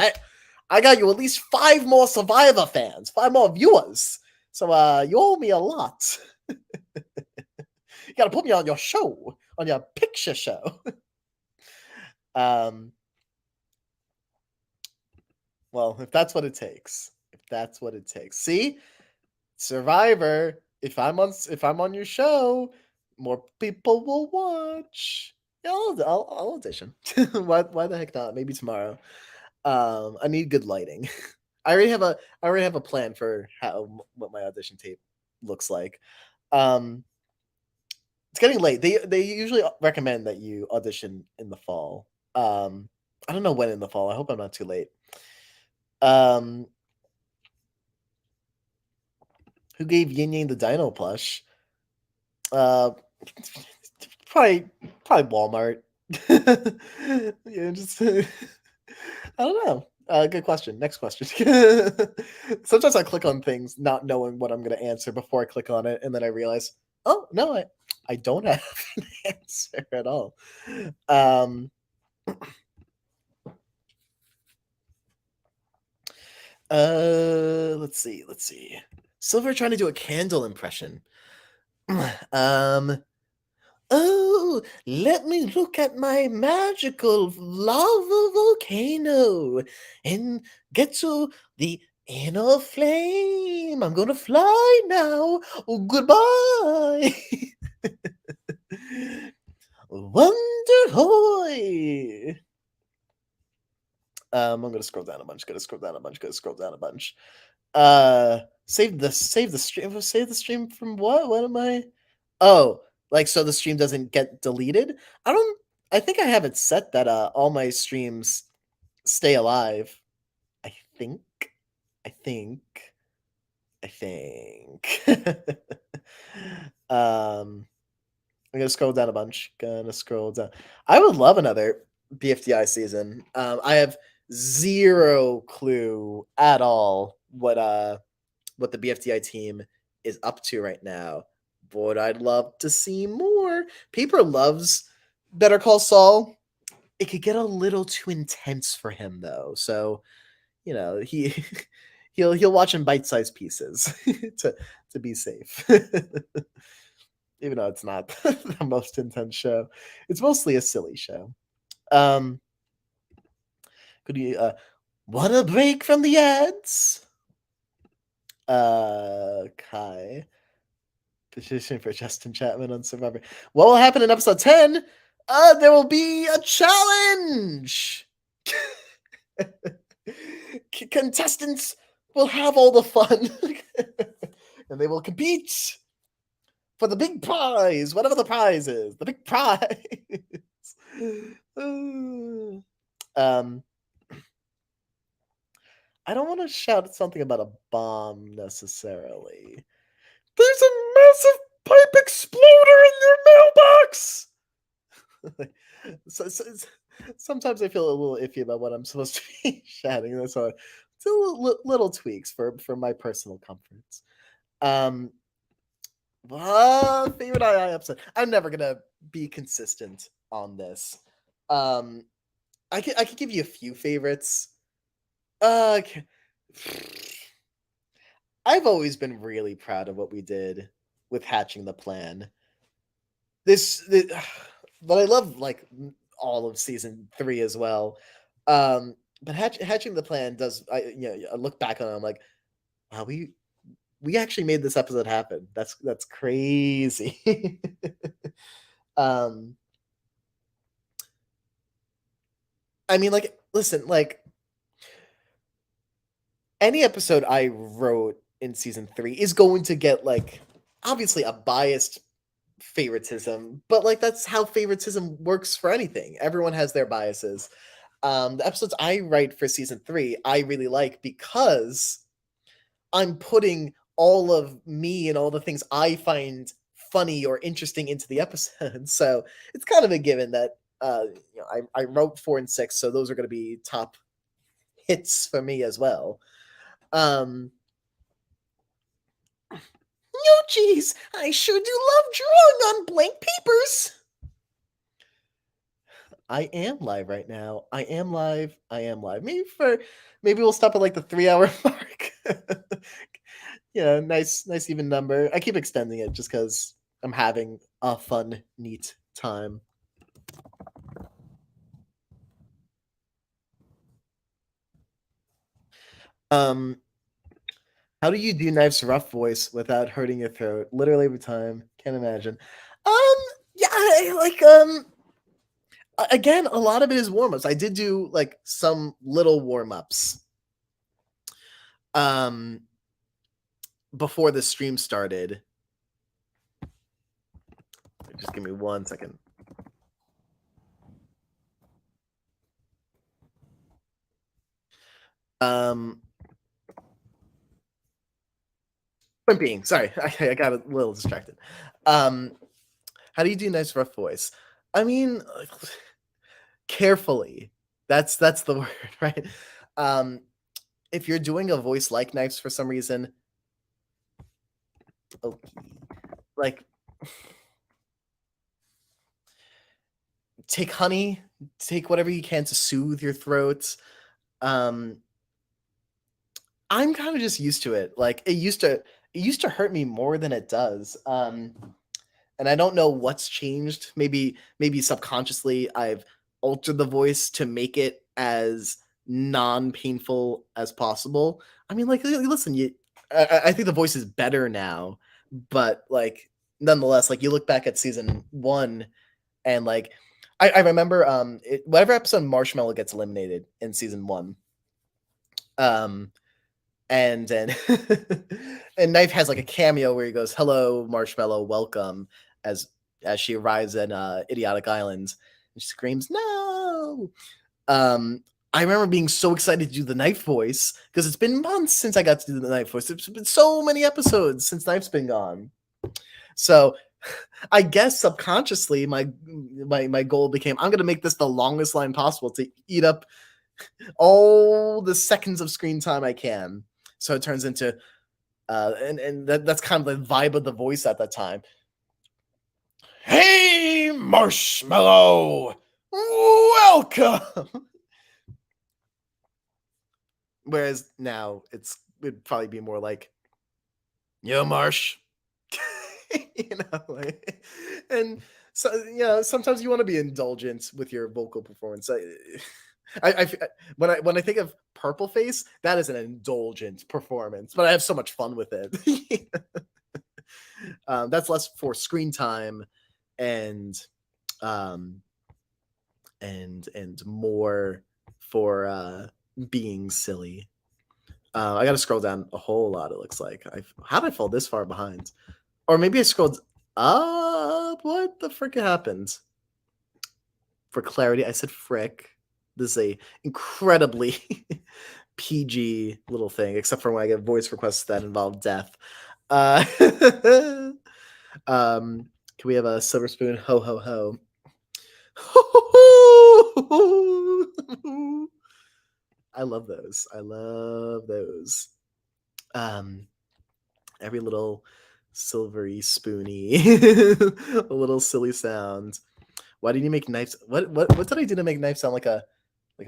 I got you at least 5 more Survivor fans, 5 more viewers. So you owe me a lot. You got to put me on your show, on your picture show. Well, if that's what it takes, see, Survivor. If I'm on your show, more people will watch. Yeah, I'll audition. Why the heck not? Maybe tomorrow. I need good lighting. I already have a plan for what my audition tape looks like. It's getting late. They usually recommend that you audition in the fall. I don't know when in the fall. I hope I'm not too late. Um, who gave Yin Yang the Dino plush? Uh, probably Walmart. Yeah, just I don't know. Good question. Next question. Sometimes I click on things not knowing what I'm going to answer before I click on it, and then I realize, oh no, I don't have an answer at all. Let's see. Silver trying to do a candle impression. um, oh, let me look at my magical lava volcano and get to the inner flame. I'm gonna fly now. Oh, goodbye. Wonder Hoy. I'm gonna scroll down a bunch. Gonna scroll down a bunch. Gonna scroll down a bunch. Save the stream. Save the stream from what? What am I? Oh, like so the stream doesn't get deleted. I don't. I think I have it set that all my streams stay alive. I think. I think. I think. I'm gonna scroll down a bunch. Gonna scroll down. I would love another BFDI season. I have zero clue at all what the BFDI team is up to right now. But I'd love to see more. Paper loves Better Call Saul. It could get a little too intense for him though. So, he he'll watch in bite-sized pieces to be safe. Even though it's not the most intense show. It's mostly a silly show. Um could you want a break from the ads? Kai. Petition for Justin Chapman on Survivor. What will happen in episode 10? There will be a challenge. Contestants will have all the fun. And they will compete for the big prize, whatever the prize is, the big prize. um, I don't want to shout something about a bomb necessarily. There's a massive pipe exploder in your mailbox. Sometimes I feel a little iffy about what I'm supposed to be shouting. That's why it's a little tweaks for my personal comforts. Favorite II episode. I'm never gonna be consistent on this. I could give you a few favorites. Okay. I've always been really proud of what we did with hatching the plan. This but I love like all of season 3 as well. But hatching the plan does I look back on it, I'm like, wow, we actually made this episode happen. That's crazy. um I mean, like, listen, like any episode I wrote in season 3 is going to get like obviously a biased favoritism, but like that's how favoritism works for anything. Everyone has their biases. The episodes I write for season 3, I really like because I'm putting all of me and all the things I find funny or interesting into the episode. So it's kind of a given that I wrote 4 and 6, so those are going to be top hits for me as well. No, geez, I sure do love drawing on blank papers. I am live right now. I am live. I am live. Maybe we'll stop at like the 3-hour mark. Yeah, nice even number. I keep extending it just because I'm having a fun, neat time. How do you do Knife's rough voice without hurting your throat? Literally every time. Can't imagine. Yeah, again, a lot of it is warm-ups. I did do like some little warm-ups. Before the stream started. Just give me 1 second. Point being, sorry, I got a little distracted. How do you do nice rough voice? I mean, carefully. That's the word, right? If you're doing a voice like Knives for some reason, okay, like take honey, take whatever you can to soothe your throat. I'm kind of just used to it. Like it used to hurt me more than it does. And I don't know what's changed. Maybe subconsciously I've altered the voice to make it as non-painful as possible. I mean, like, listen, I think the voice is better now, but like nonetheless, like you look back at season 1 and like I remember whatever episode Marshmallow gets eliminated in season 1. Um and then and Knife has like a cameo where he goes, "Hello, Marshmallow, welcome," as she arrives in Idiotic Island, and she screams, "No!" Um, I remember being so excited to do the Knife voice because it's been months since I got to do the Knife voice. It's been so many episodes since Knife's been gone. So I guess subconsciously my goal became I'm gonna make this the longest line possible to eat up all the seconds of screen time I can. So it turns into and that's kind of the vibe of the voice at that time. Hey, Marshmallow, welcome. Whereas now it'd probably be more like, "Yo, Marsh," like, and so sometimes you want to be indulgent with your vocal performance. When I think of Purple Face, that is an indulgent performance, but I have so much fun with it. That's less for screen time and um and more for being silly. I got to scroll down a whole lot. It looks like how did I fall this far behind? Or maybe I scrolled up. What the frick happened? For clarity, I said frick. This is a incredibly PG little thing, except for when I get voice requests that involve death. Uh, can we have a silver spoon? Ho ho ho. I love those. I love those. Um, every little silvery spoony, a little silly sound. Why did you make knives? What did I do to make knives sound like a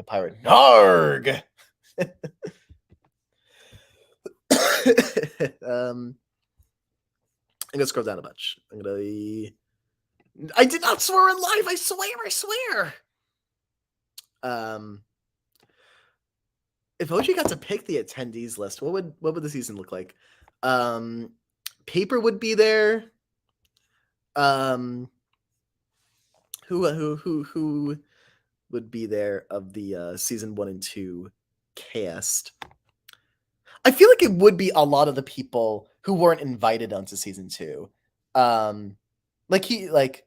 pirate? Narg. I'm gonna scroll down a bunch. I did not swear in live. I swear. I swear. If OG got to pick the attendees list, what would the season look like? Paper would be there. Who would be there of the season 1 and 2 cast? I feel like it would be a lot of the people who weren't invited onto season 2. Like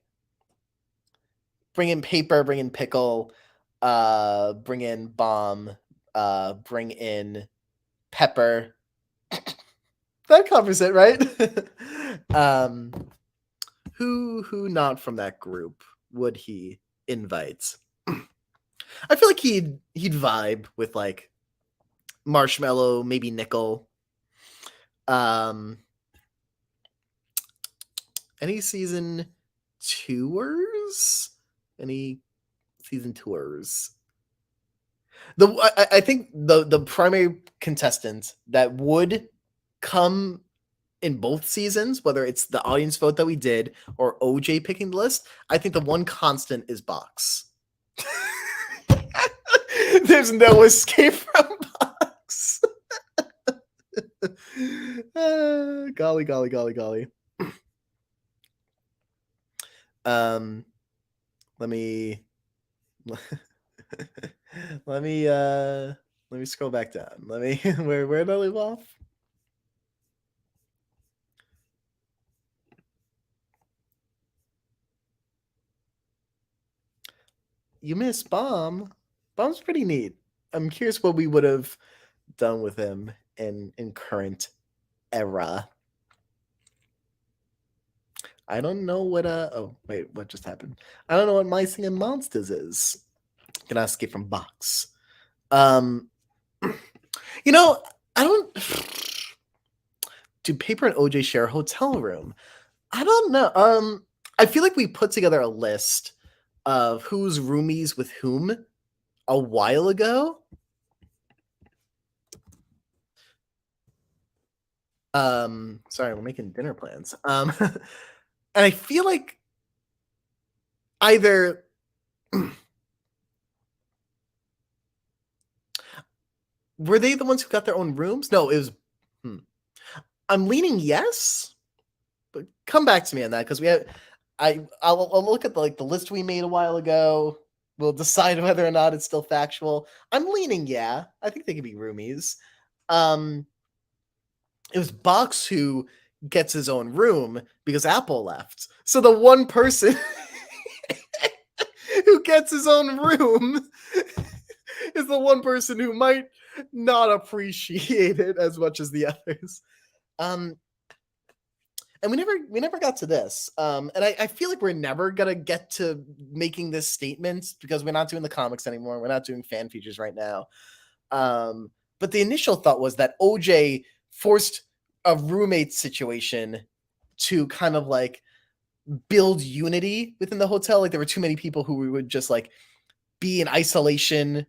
bring in Paper, bring in Pickle, bring in Bomb, bring in Pepper. That covers it, right? Who not from that group would he invite? I feel like he'd vibe with like Marshmallow, maybe Nickel. Any season tours? Any season tours? I think the primary contestant that would come in both seasons, whether it's the audience vote that we did or OJ picking the list, I think the one constant is Box. There's no escape from Box. Golly, golly, golly, golly. Let me let me scroll back down. Let me where did I leave off? You missed Bomb. Bomb's pretty neat. I'm curious what we would have done with him in current era. I don't know what oh wait, what just happened? I don't know what Micing and Monsters is. Can I escape from Box? You know, I don't do Paper and OJ share a hotel room? I don't know. I feel like we put together a list of who's roomies with whom a while ago. Sorry, we're making dinner plans. And I feel like either were they the ones who got their own rooms? No, it was. I'm leaning yes. but come back to me on that because I'll look at the list we made a while ago. We'll decide whether or not it's still factual. I'm leaning, yeah. I think they could be roomies. Um, it was Box who gets his own room because Apple left. So the one person who gets his own room is the one person who might not appreciate it as much as the others. Um, and we never got to this. And I feel like we're never gonna get to making this statement because we're not doing the comics anymore. We're not doing fan features right now. But the initial thought was that OJ forced a roommate situation to kind of like build unity within the hotel. Like there were too many people who would just like be in isolation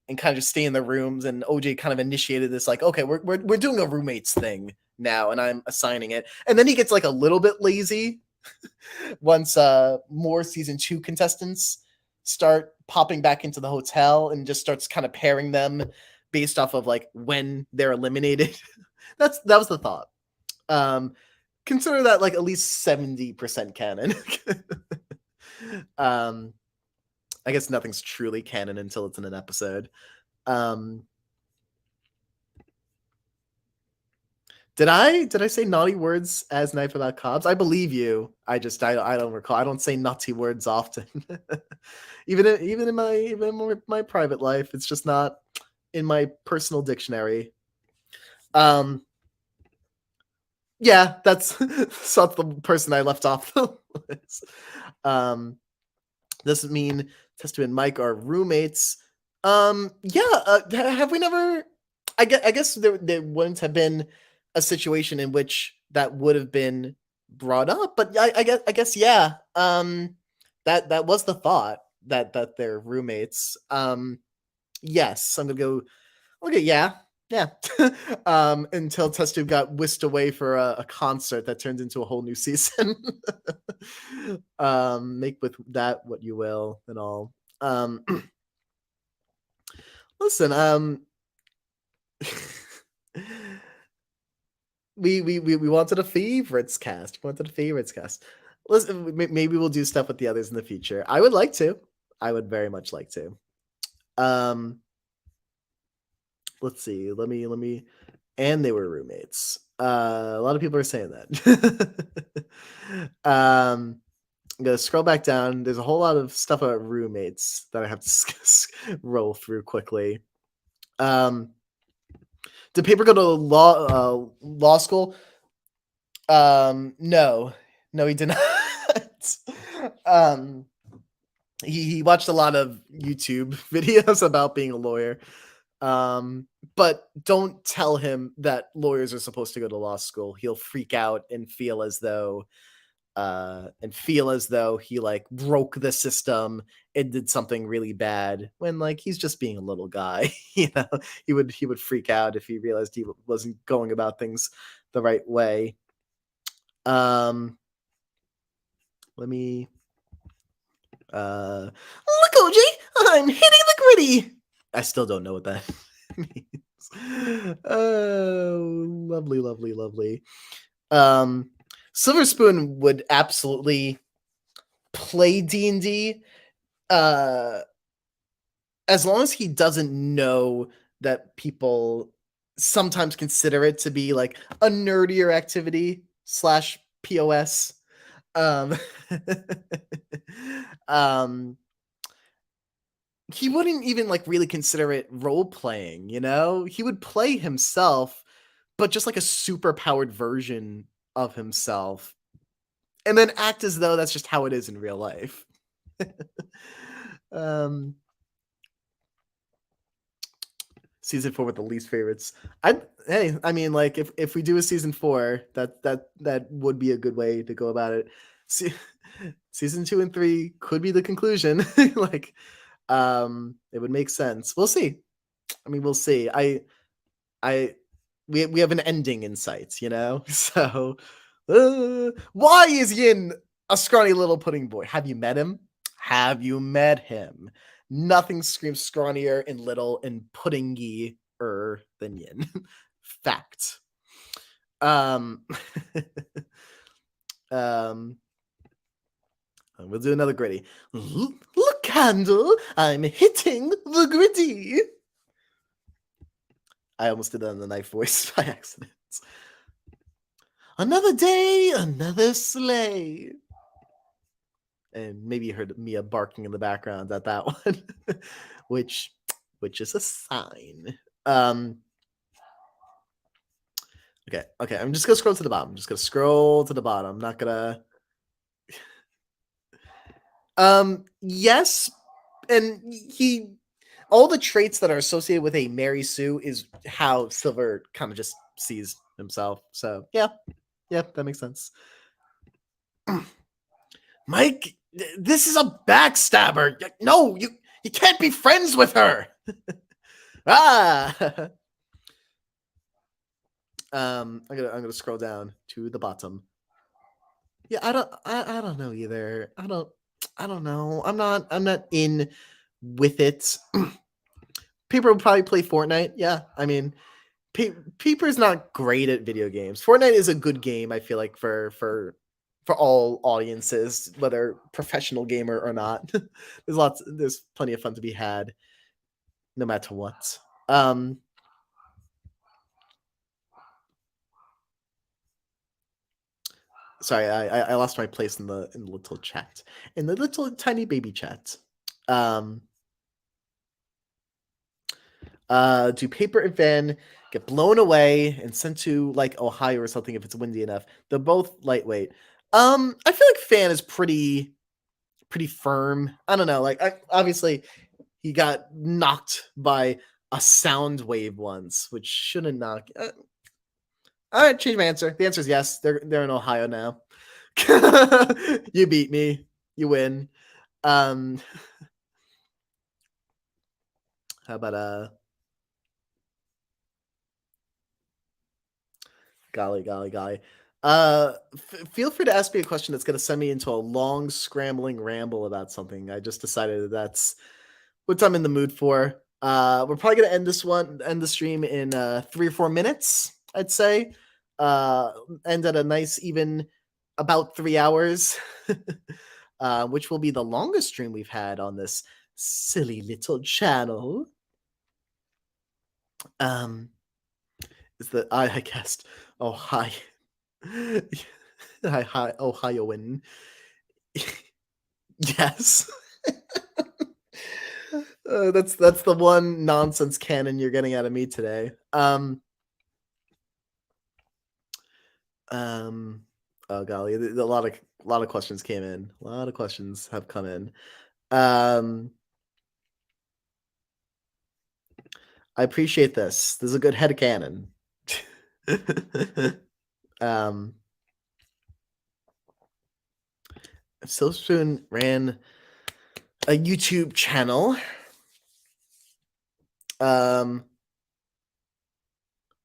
and kind of just stay in their rooms. And OJ kind of initiated this, like, okay, we're doing a roommates thing now, and I'm assigning it. And then he gets like a little bit lazy once more season 2 contestants start popping back into the hotel and just starts kind of pairing them based off of like when they're eliminated. That was the thought. Consider that like at least 70% canon. I guess nothing's truly canon until it's in an episode. Did I say naughty words as Knife About Cobbs? I believe you. I don't recall. I don't say naughty words often. even in my private life, it's just not in my personal dictionary. Yeah, that's the person I left off the list. Doesn't mean Testu and Mike are roommates. Yeah, have we never? I guess there wouldn't have been a situation in which that would have been brought up, but I guess yeah. That was the thought that they're roommates. Yes, I'm gonna go. Okay, yeah, yeah. Until Testu got whisked away for a concert that turned into a whole new season. Make with that what you will and all. Listen, we wanted a favorites cast. We wanted a favorites cast. Listen, maybe we'll do stuff with the others in the future. I would like to. I would very much like to. Let's see. Let me. And they were roommates. A lot of people are saying that. I'm gonna scroll back down. There's a whole lot of stuff about roommates that I have to roll through quickly. Did Paper go to law school? No, he did not. He watched a lot of YouTube videos about being a lawyer. But don't tell him that lawyers are supposed to go to law school. He'll freak out and feel as though he like broke the system and did something really bad when like he's just being a little guy. He would freak out if he realized he wasn't going about things the right way. Let me look, OJ, I'm hitting the gritty. I still don't know what that means. Oh, lovely. Silver Spoon would absolutely play D&D as long as he doesn't know that people sometimes consider it to be like a nerdier activity / POS. He wouldn't even like really consider it role playing, you know? He would play himself, but just like a super powered version of himself, and then act as though that's just how it is in real life. Season 4 with the least favorites. I mean, like if we do a season 4, that would be a good way to go about it. Season 2 and 3 could be the conclusion. Like, it would make sense. We'll see. I mean, we'll see. We have an ending in sight, you know. So, why is Yin a scrawny little pudding boy? Have you met him? Nothing screams scrawnier and little and puddingy-er than Yin. Fact. Um, we'll do another gritty. Look, Candle, I'm hitting the gritty. I almost did that in the knife voice by accident. Another day, another sleigh. And maybe you heard Mia barking in the background at that one, which is a sign. Okay. I'm just gonna scroll to the bottom. I'm just gonna scroll to the bottom. I'm not gonna. Yes, and all the traits that are associated with a Mary Sue is how Silver kind of just sees himself. So yeah, that makes sense. Mike, this is a backstabber. No, you can't be friends with her. Ah. I'm gonna scroll down to the bottom. Yeah, I don't know either. I don't know. I'm not in with it. People will probably play Fortnite. Yeah, I mean, Peeper's not great at video games. Fortnite is a good game, I feel like, for all audiences, whether professional gamer or not. There's plenty of fun to be had, no matter what. Sorry, I lost my place in the little chat, in the little tiny baby chat. Do Paper and Van get blown away and sent to like Ohio or something if it's windy enough? They're both lightweight. I feel like Fan is pretty firm. I don't know. Like, obviously, he got knocked by a sound wave once, which shouldn't knock. All right, change my answer. The answer is yes. They're in Ohio now. You beat me. You win. How about golly. Feel free to ask me a question that's going to send me into a long scrambling ramble about something. I just decided that that's what I'm in the mood for. We're probably going to end the stream in 3 or 4 minutes, I'd say. End at a nice even about 3 hours, which will be the longest stream we've had on this silly little channel. Is that I guessed Ohio. Hi, Ohioan. Yes. That's the one nonsense canon you're getting out of me today. Oh golly, a lot of questions came in. A lot of questions have come in. I appreciate this. This is a good headcanon. So soon ran a YouTube channel.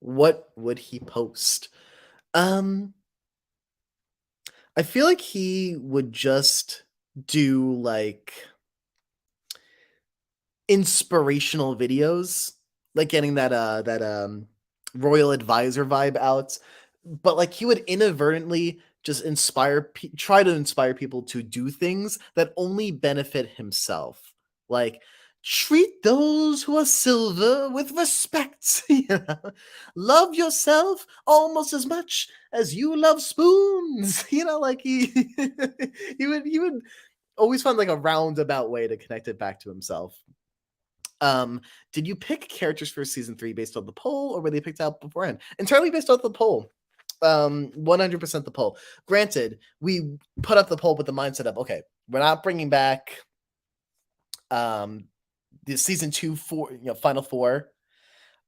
What would he post? I feel like he would just do like inspirational videos, like getting that royal advisor vibe out, but like he would inadvertently just try to inspire people to do things that only benefit himself, like treat those who are silver with respect. Love yourself almost as much as you love spoons. Like he would always find like a roundabout way to connect it back to himself. Did you pick characters for season 3 based on the poll, or were they picked out beforehand? Entirely based on the poll. 100% the poll. Granted, we put up the poll with the mindset of, okay, we're not bringing back the season 2 final 4.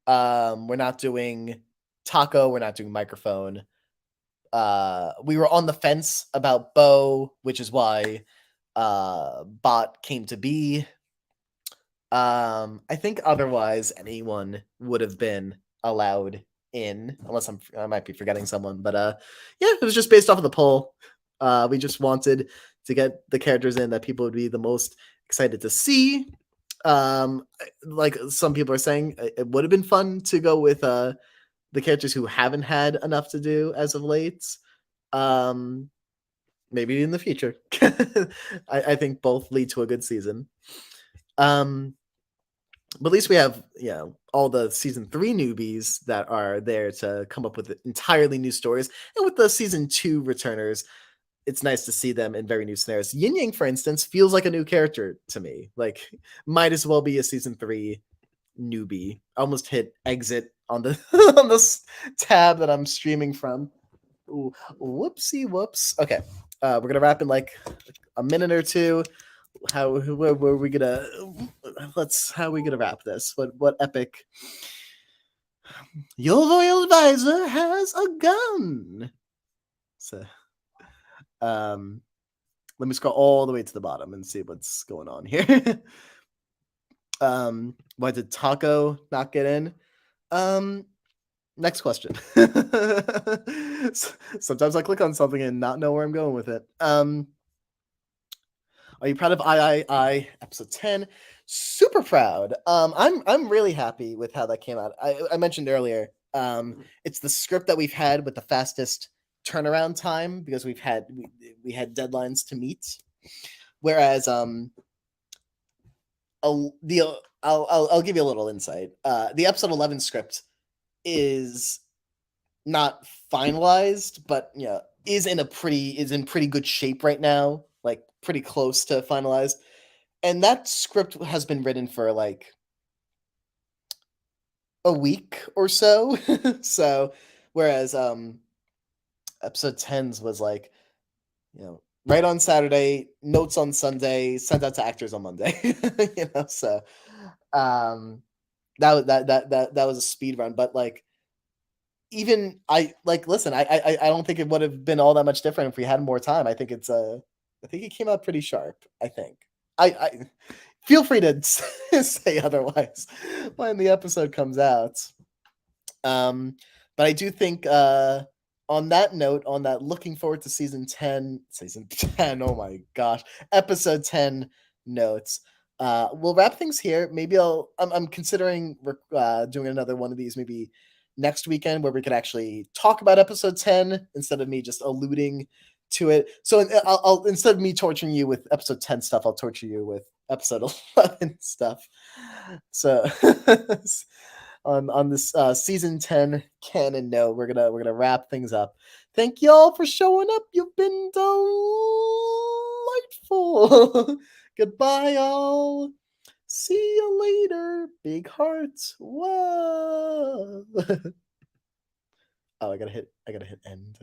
We're not doing Taco, we're not doing Microphone. We were on the fence about Bo, which is why Bot came to be. I think otherwise anyone would have been allowed in, unless I might be forgetting someone. But yeah, it was just based off of the poll. We just wanted to get the characters in that people would be the most excited to see. Like some people are saying, it would have been fun to go with the characters who haven't had enough to do as of late. maybe in the future. I think both lead to a good season. Um, but at least we have, all the season 3 newbies that are there to come up with entirely new stories. And with the season 2 returners, it's nice to see them in very new scenarios. Yin Yang, for instance, feels like a new character to me. Like, might as well be a season 3 newbie. Almost hit exit on the on this tab that I'm streaming from. Ooh, whoopsie whoops. Okay. We're gonna wrap in like a minute or two. Where are we gonna how are we gonna wrap this? What epic? Your royal advisor has a gun. So let me scroll all the way to the bottom and see what's going on here. Why did Taco not get in? Next question. Sometimes I click on something and not know where I'm going with it. Are you proud of I episode 10? Super proud. I'm really happy with how that came out. I mentioned earlier, it's the script that we've had with the fastest turnaround time because we had deadlines to meet. Whereas I'll give you a little insight. The episode 11 script is not finalized, but is in pretty good shape right now, like pretty close to finalized. And that script has been written for like a week or so. So whereas episode 10's was like, right on Saturday, notes on Sunday, sent out to actors on Monday. So that was a speed run, but like even I like listen, I don't think it would have been all that much different if we had more time. I think I think it came out pretty sharp. I think. I feel free to say otherwise when the episode comes out. But I do think on that note, on that looking forward to season 10, oh my gosh, episode 10 notes. We'll wrap things here. Maybe I'm considering doing another one of these maybe next weekend where we could actually talk about episode 10 instead of me just alluding to it. So I'll instead of me torturing you with episode 10 stuff, I'll torture you with episode 11 stuff. So on this season 10 canon note, we're gonna wrap things up. Thank y'all for showing up. You've been delightful. Goodbye, y'all. See you later. Big hearts. Whoa. Oh, I gotta hit end.